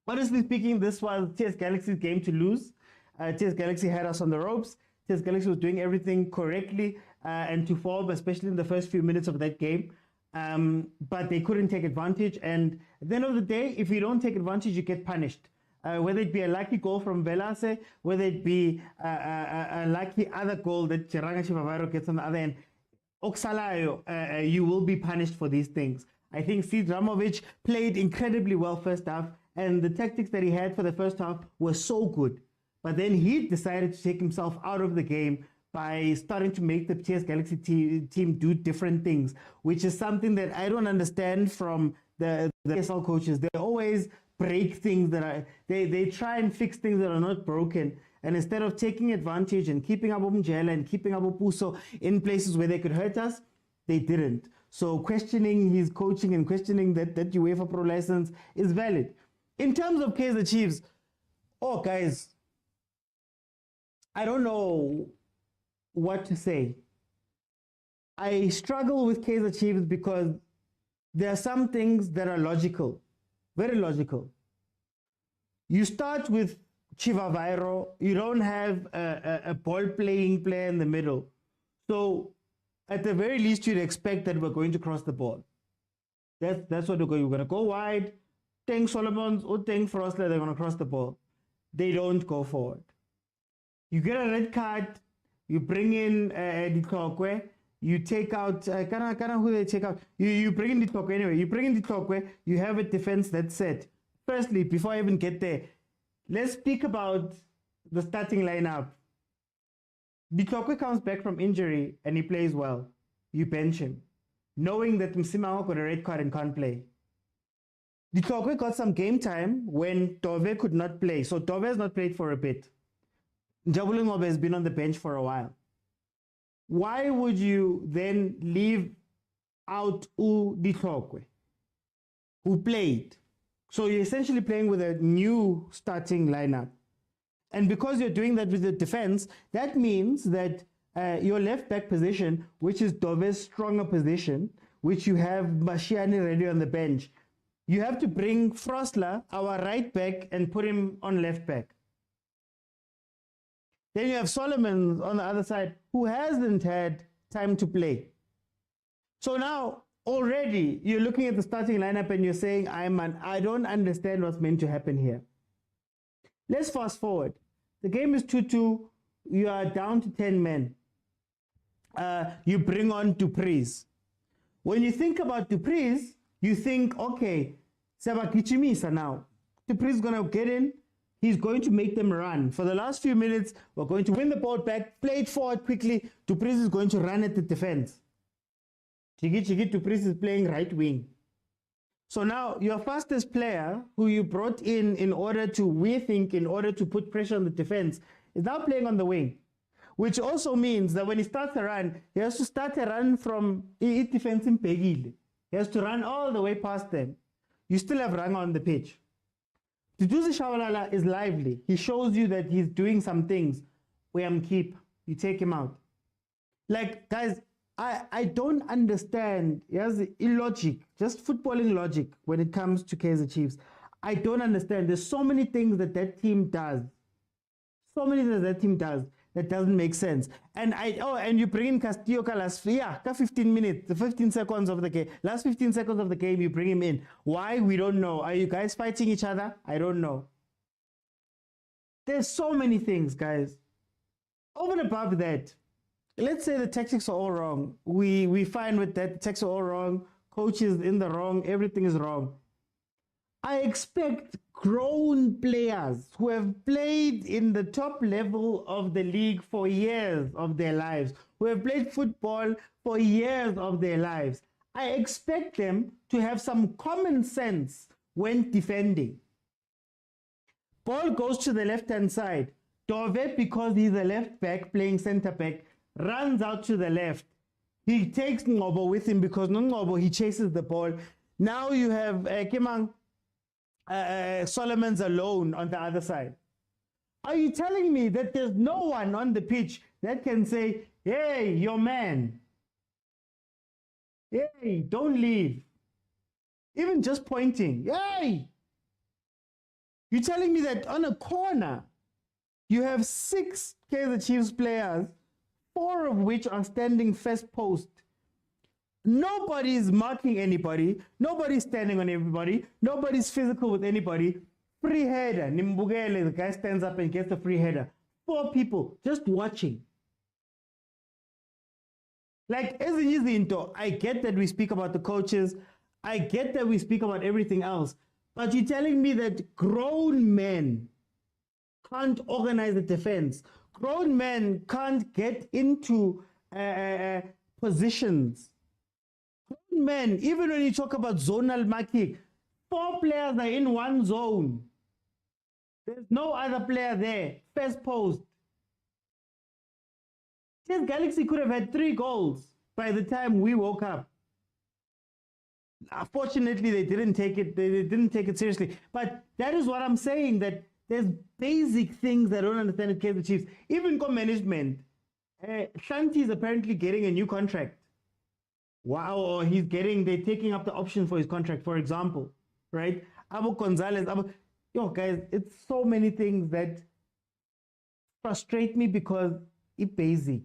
Honestly speaking, this was TS Galaxy's game to lose. TS Galaxy had us on the ropes. TS Galaxy was doing everything correctly and to form, especially in the first few minutes of that game. But they couldn't take advantage. And at the end of the day, if you don't take advantage, you get punished. Whether it be a lucky goal from Velase, whether it be a lucky other goal that Chiranga Chivavaro gets on the other end, Oksalayo, you will be punished for these things. I think Sid Ramovic played incredibly well first half, and the tactics that he had for the first half were so good. But then he decided to take himself out of the game by starting to make the TS Galaxy team do different things, which is something that I don't understand from the PSL coaches. They always break things that are, they try and fix things that are not broken. And instead of taking advantage and keeping up Mjela and keeping up Puso in places where they could hurt us, they didn't. So questioning his coaching and questioning that UEFA Pro license is valid. In terms of Kaizer Chiefs, guys, I don't know what to say. I struggle with Kaizer Chiefs because there are some things that are logical, very logical. You start with Chivaviro, you don't have a ball-playing player in the middle. So at the very least, you'd expect that we're going to cross the ball. That's what we're going to go wide, Teng Solomons or Teng Frostler, they're going to cross the ball. They don't go forward. You get a red card, you bring in Ditokwe, you take out, who they take out? You bring in Ditokwe anyway. You bring in Ditokwe, you have a defense that's set. Firstly, before I even get there, let's speak about the starting lineup. Ditokwe comes back from injury and he plays well. You bench him, knowing that Msimao got a red card and can't play. Ditokwe got some game time when Tove could not play. So Tove has not played for a bit. Njabule Ngobe has been on the bench for a while. Why would you then leave out Ditokwe, who played? So you're essentially playing with a new starting lineup. And because you're doing that with the defense, that means that your left back position, which is Tove's stronger position, which you have Mashiane ready on the bench, you have to bring Frostler, our right back, and put him on left back. Then you have Solomon on the other side, who hasn't had time to play. So now, already, you're looking at the starting lineup and you're saying, I don't understand what's meant to happen here. Let's fast forward. The game is 2-2. You are down to 10 men. You bring on Dupreez. When you think about Dupreez, you think, okay, Sabakichimisa now. Dupreez is going to get in. He's going to make them run. For the last few minutes, we're going to win the ball back, play it forward quickly. Dupreez is going to run at the defense. Chigi Dupreez is playing right wing. So now your fastest player, who you brought in order to, we think, in order to put pressure on the defense, is now playing on the wing. Which also means that when he starts a run, he has to start a run from defense in Pegil. He has to run all the way past them. You still have Ranga on the pitch. Duduzi Shabalala is lively. He shows you that he's doing some things. Keep. You take him out. Like, guys, I don't understand. Here's the illogic, just footballing logic when it comes to Kaizer Chiefs. I don't understand. There's so many things that team does. So many things that team does that doesn't make sense. And you bring in Castillo last 15 minutes, the 15 seconds of the game. Last 15 seconds of the game, you bring him in. Why? We don't know. Are you guys fighting each other? I don't know. There's so many things, guys. Over and above that, let's say the tactics are all wrong. We find with that, the tactics are all wrong. Coach is in the wrong. Everything is wrong. I expect grown players who have played in the top level of the league for years of their lives, who have played football for years of their lives. I expect them to have some common sense when defending. Ball goes to the left-hand side. Dove, because he's a left back playing centre back, runs out to the left. He takes Ngobo with him because Ngobo, he chases the ball. Now you have Kimang. Solomon's alone on the other side. Are you telling me that there's no one on the pitch that can say, hey, your man, hey, don't leave? Even just pointing, hey! You're telling me that on a corner, you have 6 Kaizer Chiefs players, 4 of which are standing first post. Nobody's marking anybody. Nobody's standing on everybody. Nobody's physical with anybody. Free header. Nimbugele, the guy stands up and gets the free header. 4 people just watching. Like, as it is into, I get that we speak about the coaches. I get that we speak about everything else. But you're telling me that grown men can't organize a defense. Grown men can't get into positions. Men, even when you talk about zonal marking, 4 players are in one zone. There's no other player there. First post. Chess Galaxy could have had 3 goals by the time we woke up. Unfortunately, they didn't take it. They didn't take it seriously. But that is what I'm saying. That there's basic things I don't understand at Kaizer Chiefs. Even co-management. Shanti is apparently getting a new contract. Wow, or they're taking up the option for his contract, for example, right? Abu Gonzalez, guys, it's so many things that frustrate me because it's basic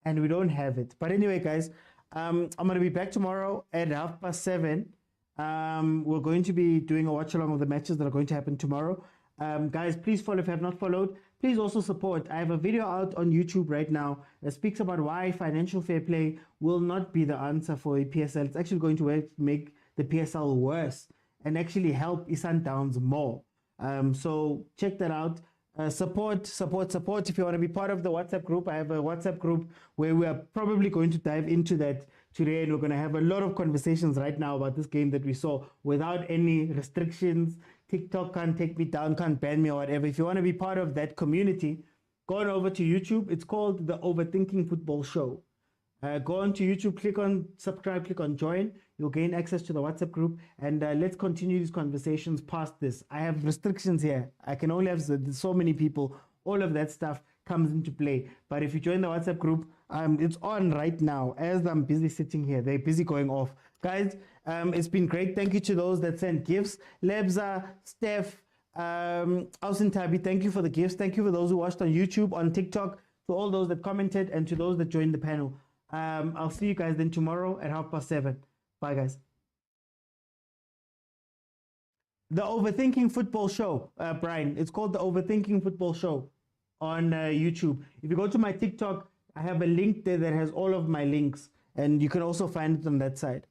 and we don't have it. But anyway, guys, I'm going to be back tomorrow at 7:30. We're going to be doing a watch along of the matches that are going to happen tomorrow. Guys, please follow if you have not followed. Please also support. I have a video out on YouTube right now that speaks about why financial fair play will not be the answer for a PSL. It's actually going to make the PSL worse and actually help Sundowns more. So check that out. Support. If you want to be part of the WhatsApp group, I have a WhatsApp group where we are probably going to dive into that today, and we're going to have a lot of conversations right now about this game that we saw without any restrictions. TikTok can't take me down, can't ban me or whatever. If you want to be part of that community, go on over to YouTube. It's called the Overthinking Football Show. Go on to YouTube, click on subscribe, click on join. You'll gain access to the WhatsApp group, and let's continue these conversations past this. I have restrictions here. I can only have so many people. All of that stuff comes into play. But if you join the WhatsApp group, it's on right now. As I'm busy sitting here, they're busy going off. Guys, it's been great. Thank you to those that sent gifts. Lebza, Steph, Ausintabi, thank you for the gifts. Thank you for those who watched on YouTube, on TikTok, to all those that commented, and to those that joined the panel. I'll see you guys then tomorrow at 7:30. Bye, guys. The Overthinking Football Show, Brian. It's called the Overthinking Football Show on YouTube. If you go to my TikTok, I have a link there that has all of my links, and you can also find it on that side.